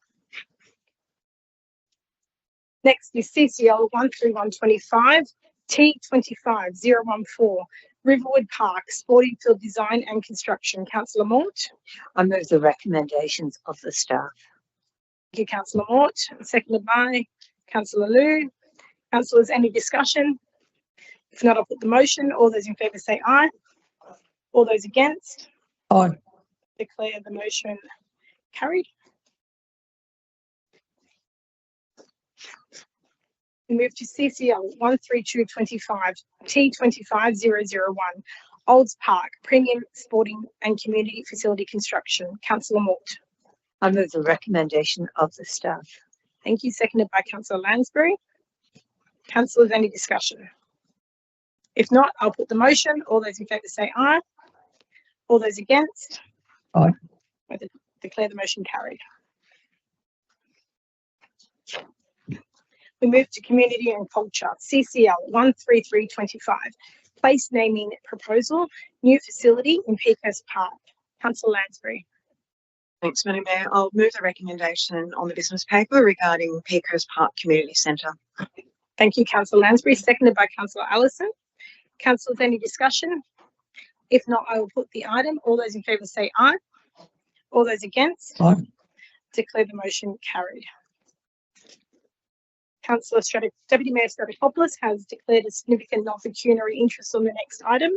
Next is CCL 13125, T25014, Riverwood Park Sporting Field Design and Construction. Councillor Mort. I move the recommendations of the staff. Thank you, Councillor Mort. Seconded by Councillor Liu. Councillors, any discussion? If not, I'll put the motion. All those in favour say aye. All those against? Aye. Declare the motion carried. We move to CCL 13225, T25001, Olds Park Premium Sporting and Community Facility Construction. Councillor Mort. I move the recommendation of the staff. Thank you. Seconded by Councillor Lansbury. Councillors, any discussion? If not, I'll put the motion. All those in favour say aye. All those against? Aye. I declare the motion carried. We move to Community and Culture, CCL 13325, place naming proposal, new facility in Peakhurst Park. Councillor Lansbury. Thanks, Madam Mayor. I'll move the recommendation on the business paper regarding Peakhurst Park Community Centre. Thank you, Councillor Lansbury. Seconded by Councillor Allison. Councillors, any discussion? If not, I will put the item. All those in favour say aye. All those against? Aye. Declare the motion carried. Councillor Deputy Mayor Stratikopoulos has declared a significant non-pecuniary interest on the next item,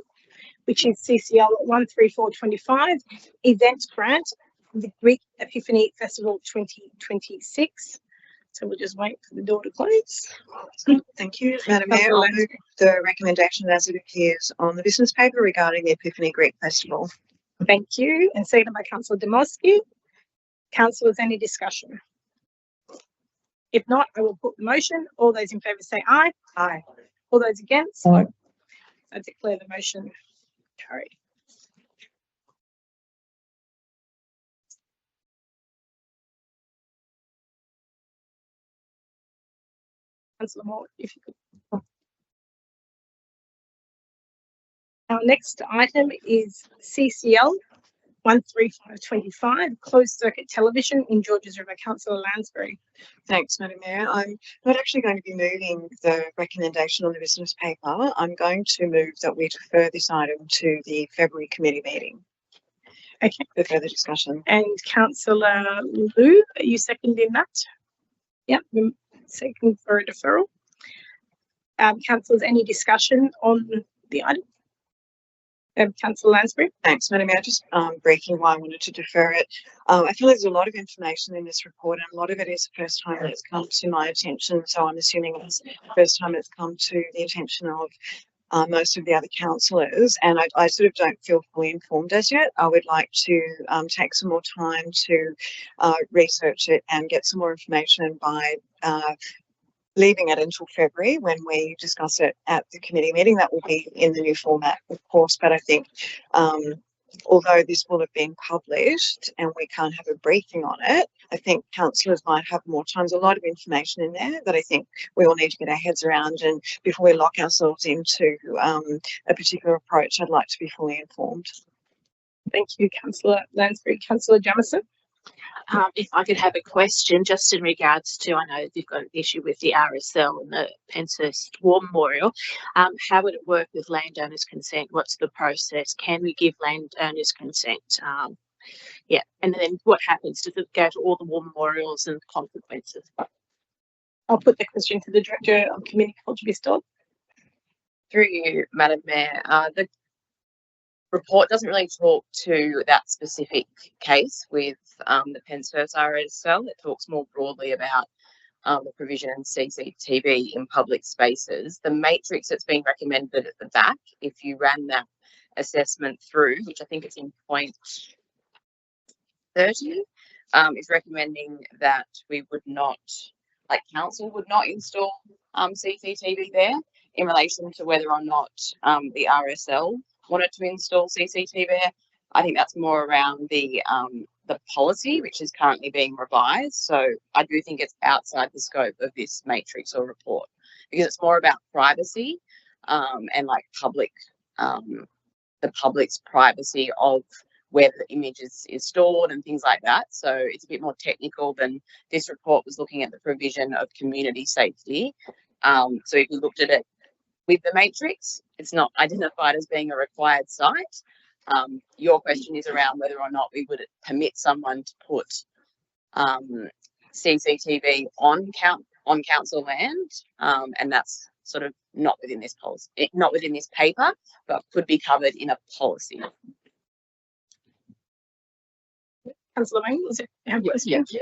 which is CCL 13425, event grant, the Greek Epiphany Festival 2026. So we'll just wait for the door to close. Thank you, Madam Mayor. I'll move the recommendation as it appears on the business paper regarding the Epiphany Greek Festival. Thank you. And seconded by Councillor Demosky. Councillors, any discussion? If not, I will put the motion. All those in favour say aye. Aye. All those against? Aye. I declare the motion carried. Councillor Moore, if you could. Our next item is CCL 13525, closed circuit television in Georges River. Councillor Lansbury. Thanks, Madam Mayor. I'm not actually going to be moving the recommendation on the business paper. I'm going to move that we defer this item to the February committee meeting. Okay. For further discussion. And Councillor Lou, are you seconding that? Yep, second for a deferral. Councillors, any discussion on the item? Councillor Lansbury. Thanks, Madam Mayor. Just briefing why I wanted to defer it. I feel there's a lot of information in this report, and a lot of it is the first time that it's come to my attention. So I'm assuming it's the first time it's come to the attention of most of the other councillors, and I sort of don't feel fully informed as yet. I would like to take some more time to research it and get some more information by leaving it until February when we discuss it at the committee meeting. That will be in the new format, of course, but I think although this will have been published and we can't have a briefing on it, I think councillors might have more time. There's a lot of information in there that I think we all need to get our heads around, and before we lock ourselves into a particular approach, I'd like to be fully informed. Thank you, Councillor Lansbury. Councillor Jamieson. If I could have a question just in regards to, I know you've got an issue with the RSL and the Penshurst War Memorial. How would it work with landowners' consent? What's the process? Can we give landowners' consent? Yeah, and then what happens? Does it go to all the war memorials and consequences? I'll put the question to the Director of Community Culture, Ms. Dodd. Through you, Madam Mayor. The report doesn't really talk to that specific case with the Penshurst RSL. It talks more broadly about the provision of CCTV in public spaces. The matrix that's been recommended at the back, if you ran that assessment through, which I think it's in point 30, is recommending that we would not, like council would not install CCTV there in relation to whether or not the RSL wanted to install CCTV. I think that's more around the policy, which is currently being revised. So I do think it's outside the scope of this matrix or report, because it's more about privacy and like public, the public's privacy of where the image is stored and things like that. So it's a bit more technical than this report was looking at the provision of community safety. So if you looked at it with the matrix, it's not identified as being a required site. Your question is around whether or not we would permit someone to put CCTV on council land, and that's sort of not within this policy, not within this paper, but could be covered in a policy. Councillor Wang, was it? Yeah,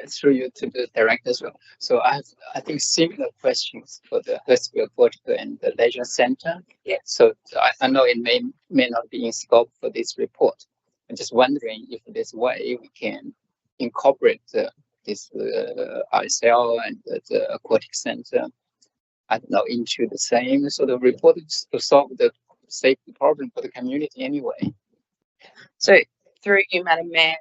through you to the director as well. So I think similar questions for the Hurstville Portico and the Leisure Centre. Yeah. So I know it may not be in scope for this report. I'm just wondering if there's a way we can incorporate this RSL and the aquatic centre, I don't know, into the same sort of report to solve the safety problem for the community anyway. So through you, Madam Mayor,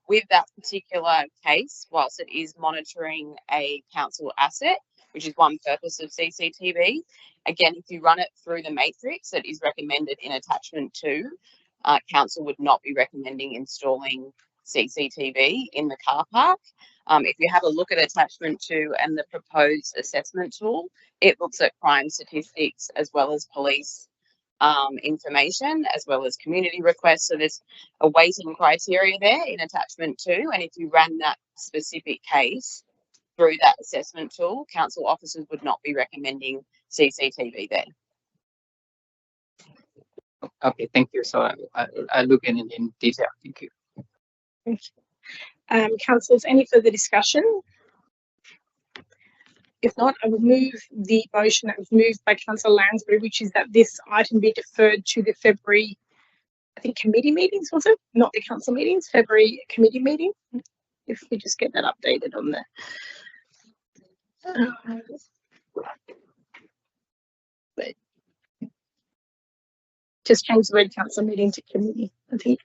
with that particular case, whilst it is monitoring a council asset, which is one purpose of CCTV, again, if you run it through the matrix, it is recommended in attachment 2. Council would not be recommending installing CCTV in the car park. If you have a look at attachment 2 and the proposed assessment tool, it looks at crime statistics as well as police information, as well as community requests. So there's a weighting criteria there in attachment 2, and if you ran that specific case through that assessment tool, council officers would not be recommending CCTV there. Okay, thank you. So I look in detail. Thank you. Thank you. Councillors, any further discussion? If not, I will move the motion that was moved by Councillor Lansbury, which is that this item be deferred to the February, I think, committee meetings, was it? Not the council meetings, February committee meeting. If we just get that updated on there. Just change the word council meeting to committee, I think.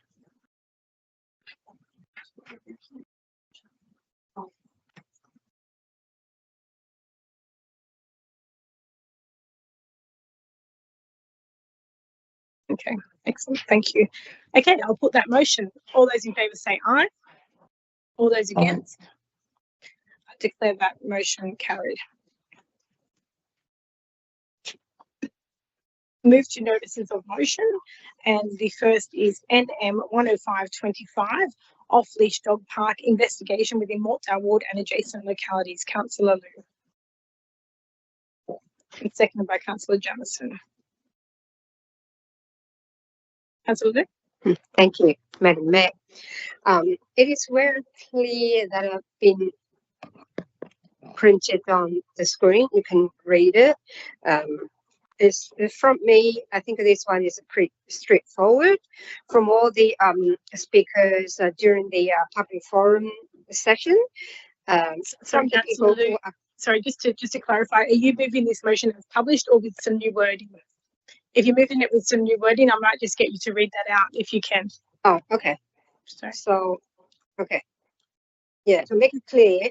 Okay, excellent. Thank you. Okay, I'll put that motion. All those in favour say aye. All those against? I declare that motion carried. Move to notices of motion, and the first is NM 10525, off-leash dog park investigation within Mortdale Ward and adjacent localities. Councillor Liu. And seconded by Councillor Jamieson. Councillor Liu. Thank you, Madam Mayor. It is very clear that have been printed on the screen. You can read it. It's from me. I think this one is pretty straightforward. From all the speakers during the public forum session. Sorry, Councillor Liu. Sorry, just to clarify, are you moving this motion as published or with some new wording? If you're moving it with some new wording, I might just get you to read that out if you can. Oh, okay. Sorry. So, okay. Yeah, to make it clear,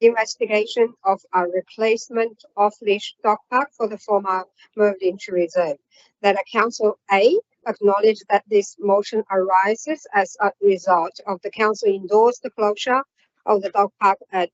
investigation of a replacement off-leash dog park for the former Mervynshire Reserve. That Council A acknowledge that this motion arises as a result of the council endorsed the closure of the dog park at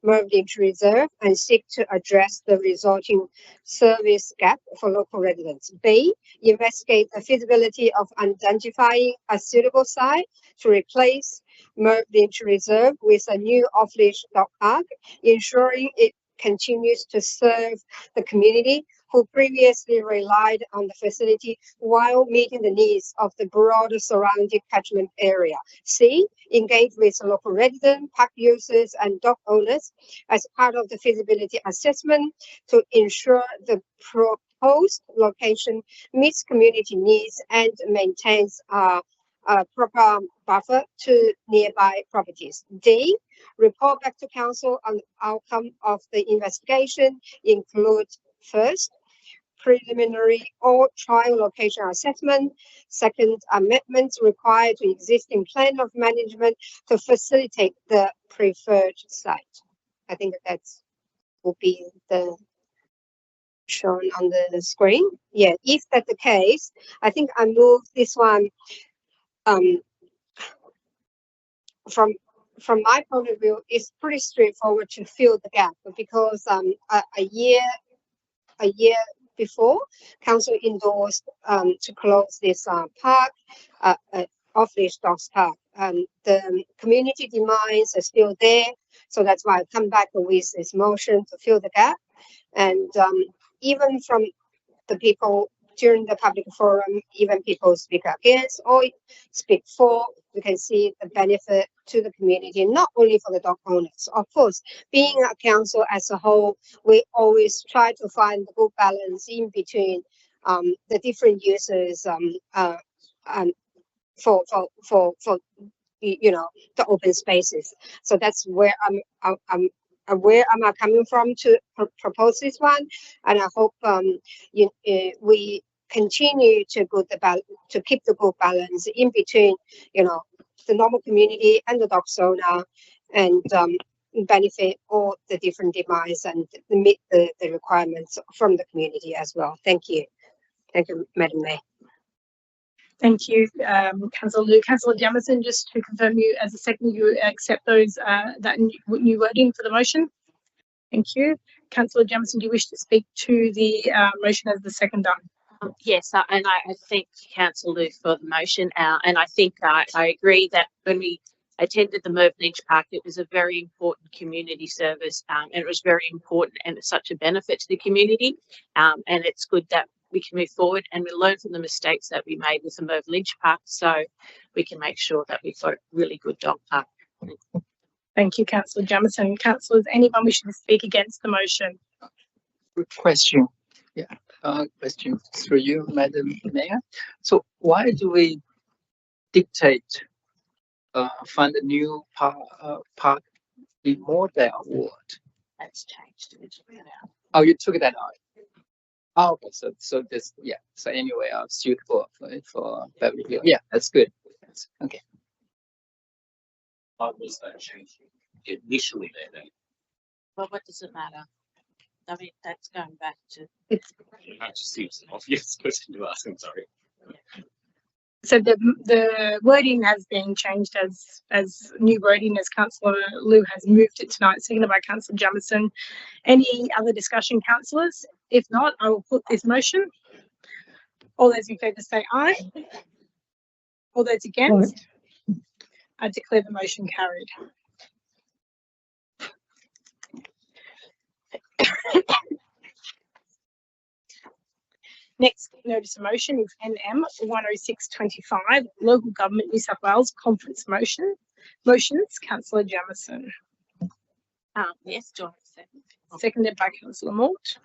Mervynshire Reserve and seek to address the resulting service gap for local residents. B, investigate the feasibility of identifying a suitable site to replace Mervynshire Reserve with a new off-leash dog park, ensuring it continues to serve the community who previously relied on the facility while meeting the needs of the broader surrounding catchment area. C, engage with local residents, park users and dog owners as part of the feasibility assessment to ensure the proposed location meets community needs and maintains a proper buffer to nearby properties. D, report back to council on the outcome of the investigation, include first, preliminary or trial location assessment. Second, amendments required to existing plan of management to facilitate the preferred site. I think that's will be the shown on the screen. Yeah, if that's the case, I think I move this one from my point of view, it's pretty straightforward to fill the gap because a year before, council endorsed to close this park, off-leash dogs park. The community demands are still there, so that's why I come back with this motion to fill the gap. And even from the people during the public forum, even people speak against or speak for, we can see the benefit to the community, not only for the dog owners. Of course, being a council as a whole, we always try to find the good balance in between the different users for you know, the open spaces. So that's where where am I coming from to propose this one, and I hope we continue to keep the good balance in between, you know, the normal community and the dog owner, and benefit all the different demands and meet the requirements from the community as well. Thank you. Thank you, Madam Mayor. Thank you, Councillor Liu. Councillor Jamieson, just to confirm, you as a second, you accept those that new wording for the motion? Thank you. Councillor Jamieson, do you wish to speak to the motion as the seconder? Yes, and I thank Councillor Liu for the motion, and I think I agree that when we attended the Mervynshire Park, it was a very important community service, and it was very important and it's such a benefit to the community, and it's good that we can move forward and we learn from the mistakes that we made with the Mervynshire Park, so we can make sure that we've got a really good dog park. Thank you, Councillor Jamieson. Councillors, anyone wishing to speak against the motion? Good question. Yeah, question through you, Madam Mayor. So why do we dictate find a new park in Mortdale Ward? That's changed. Oh, you took that out. Oh, okay. So this, yeah. So anyway, suitable for Beverly Hills. Yeah, that's good. That's, okay. What was that change initially there then? Well, what does it matter? I mean, that's going back to. That just seems an obvious question to ask. I'm sorry. So the wording has been changed as new wording as Councillor Liu has moved it tonight, seconded by Councillor Jamieson. Any other discussion, councillors? If not, I will put this motion. All those in favour say aye. All those against? I declare the motion carried. Next notice of motion is NM 10625, Local Government New South Wales Conference motion. Motions, Councillor Jamieson. Yes, John. Seconded by Councillor Mort.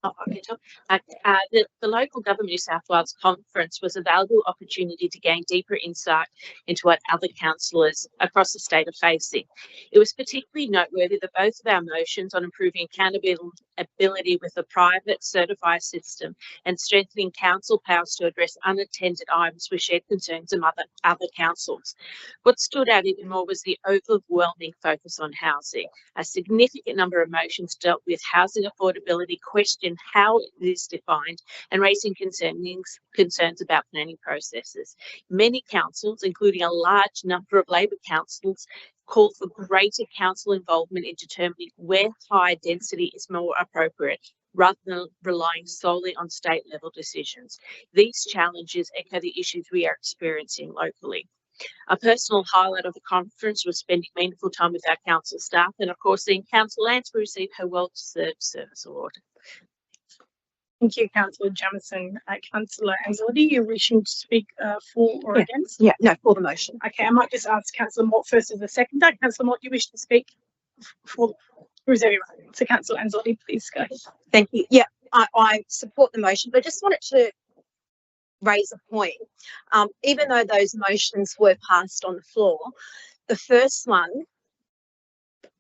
The Local Government New South Wales Conference was a valuable opportunity to gain deeper insight into what other councillors across the state are facing. It was particularly noteworthy that both of our motions on improving accountability with the private certified system and strengthening council powers to address unattended items were shared concerns of other councils. What stood out even more was the overwhelming focus on housing. A significant number of motions dealt with housing affordability, questioned how it is defined, and raising concerns about planning processes. Many councils, including a large number of Labor councils, call for greater council involvement in determining where high density is more appropriate, rather than relying solely on state level decisions. These challenges echo the issues we are experiencing locally. A personal highlight of the conference was spending meaningful time with our council staff and, of course, seeing Councillor Lansbury receive her well-deserved service award. Thank you, Councillor Jamieson. Councillor Anzaldi, you're wishing to speak for or against? Yeah, no, for the motion. Okay, I might just ask Councillor Mort first as a seconder. Councillor Mort, do you wish to speak for, or is everyone? So Councillor Anzaldi, please go ahead. Thank you. Yeah, I support the motion, but I just wanted to raise a point. Even though those motions were passed on the floor, the first one,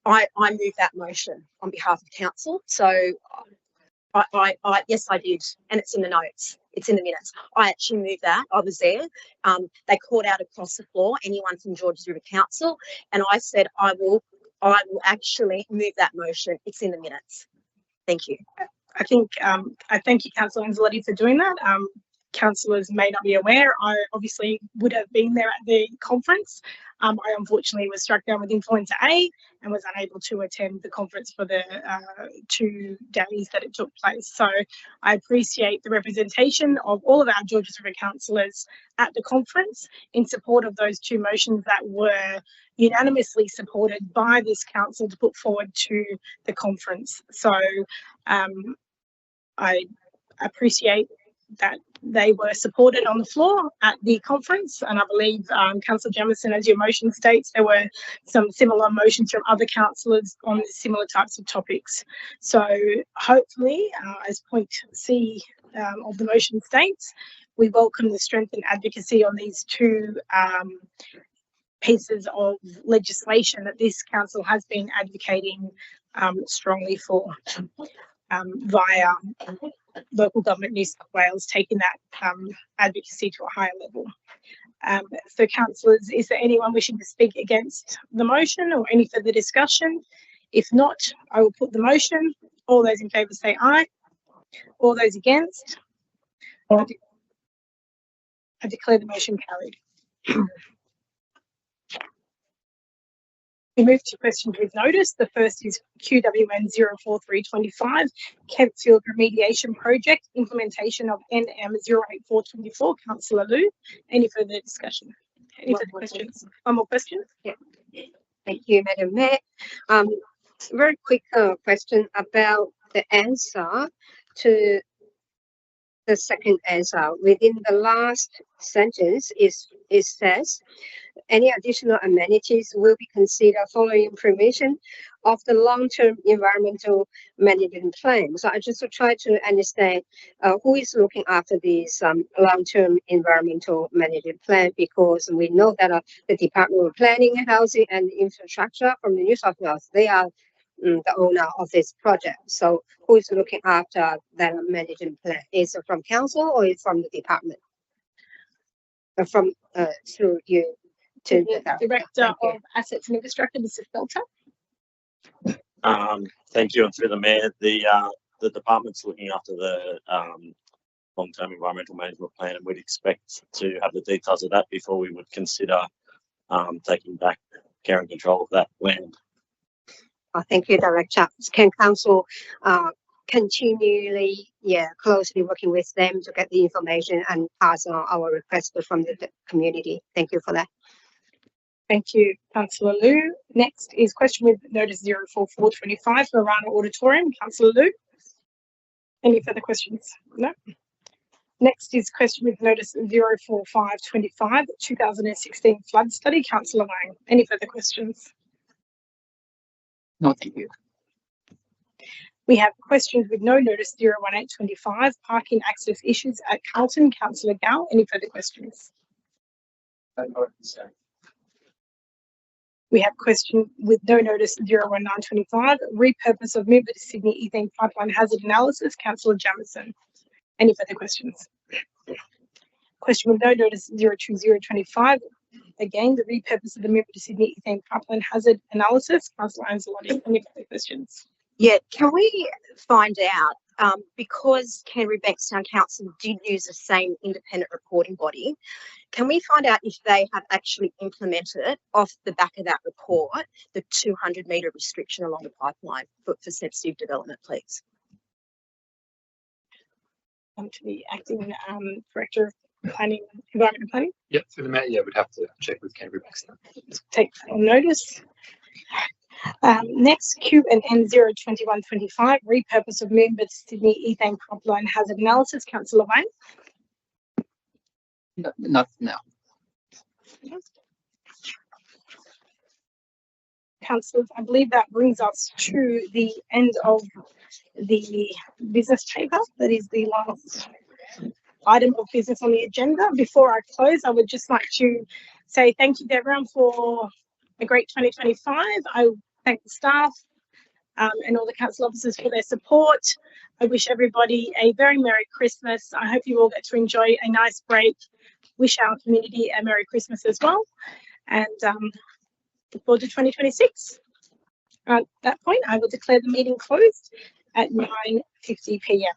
I moved that motion on behalf of council. So yes, I did, and it's in the notes. It's in the minutes. I actually moved that. I was there. They called out across the floor, anyone from Georges River Council, and I said I will actually move that motion. It's in the minutes. Thank you. I think I thank you, Councillor Anzaldi, for doing that. Councillors may not be aware, I obviously would have been there at the conference. I unfortunately was struck down with influenza A and was unable to attend the conference for the 2 days that it took place. So I appreciate the representation of all of our Georges River councillors at the conference in support of those 2 motions that were unanimously supported by this council to put forward to the conference. So I appreciate that they were supported on the floor at the conference, and I believe Councillor Jamieson, as your motion states, there were some similar motions from other councillors on similar types of topics. So hopefully, as point C of the motion states, we welcome the strength and advocacy on these 2 pieces of legislation that this council has been advocating strongly for via Local Government New South Wales, taking that advocacy to a higher level. So councillors, is there anyone wishing to speak against the motion or any further discussion? If not, I will put the motion. All those in favour say aye. All those against? I declare the motion carried. We move to questions with notice. The first is QWN 04325, Kempsfield Remediation Project, implementation of NM 08424. Councillor Liu, any further discussion? Any further questions? One more question? Yeah. Thank you, Madam Mayor. Very quick question about the answer to the second answer. Within the last sentence, it says, any additional amenities will be considered following permission of the long-term environmental management plan. So I just try to understand who is looking after this long-term environmental management plan, because we know that the Department of Planning, Housing and Infrastructure from the New South Wales, they are the owner of this project. So who is looking after that management plan? Is it from council or is it from the department? From through you to the Director of Assets and Infrastructure, Mr. Felter. Thank you, and through the mayor, the department's looking after the long-term environmental management plan, and we'd expect to have the details of that before we would consider taking back care and control of that land. Thank you, Director. Can council continually, closely working with them to get the information and pass on our requests from the community? Thank you for that. Thank you, Councillor Liu. Next is question with notice 04425 for Marana Auditorium. Councillor Liu. Any further questions? No. Next is question with notice 04525, 2016 flood study. Councillor Wang. Any further questions? No, thank you. We have questions with no notice 01825, parking access issues at Carlton. Councillor Gao. Any further questions? We have question with no notice 01925, repurpose of Moomba to Sydney ethane pipeline hazard analysis. Councillor Jamieson. Any further questions? Question with no notice 02025, again, the repurpose of the Moomba to Sydney ethane pipeline hazard analysis. Councillor Anzalotti. Any further questions? Yeah, can we find out, because Canterbury Bankstown Council did use the same independent reporting body, can we find out if they have actually implemented off the back of that report the 200-metre restriction along the pipeline for sensitive development, please? To the acting director of planning, environment and planning. Yep, through the mayor, yeah, we'd have to check with Canterbury Bankstown. Take on notice. Next, Q&N 02125, repurpose of Moomba to Sydney ethane pipeline hazard analysis. Councillor Wang. No, not now. Councillors, I believe that brings us to the end of the business paper. That is the last item of business on the agenda. Before I close, I would just like to say thank you to everyone for a great 2025. I thank the staff and all the council officers for their support. I wish everybody a very Merry Christmas. I hope you all get to enjoy a nice break. Wish our community a Merry Christmas as well. And look forward to 2026. At that point, I will declare the meeting closed at 9:50 p.m.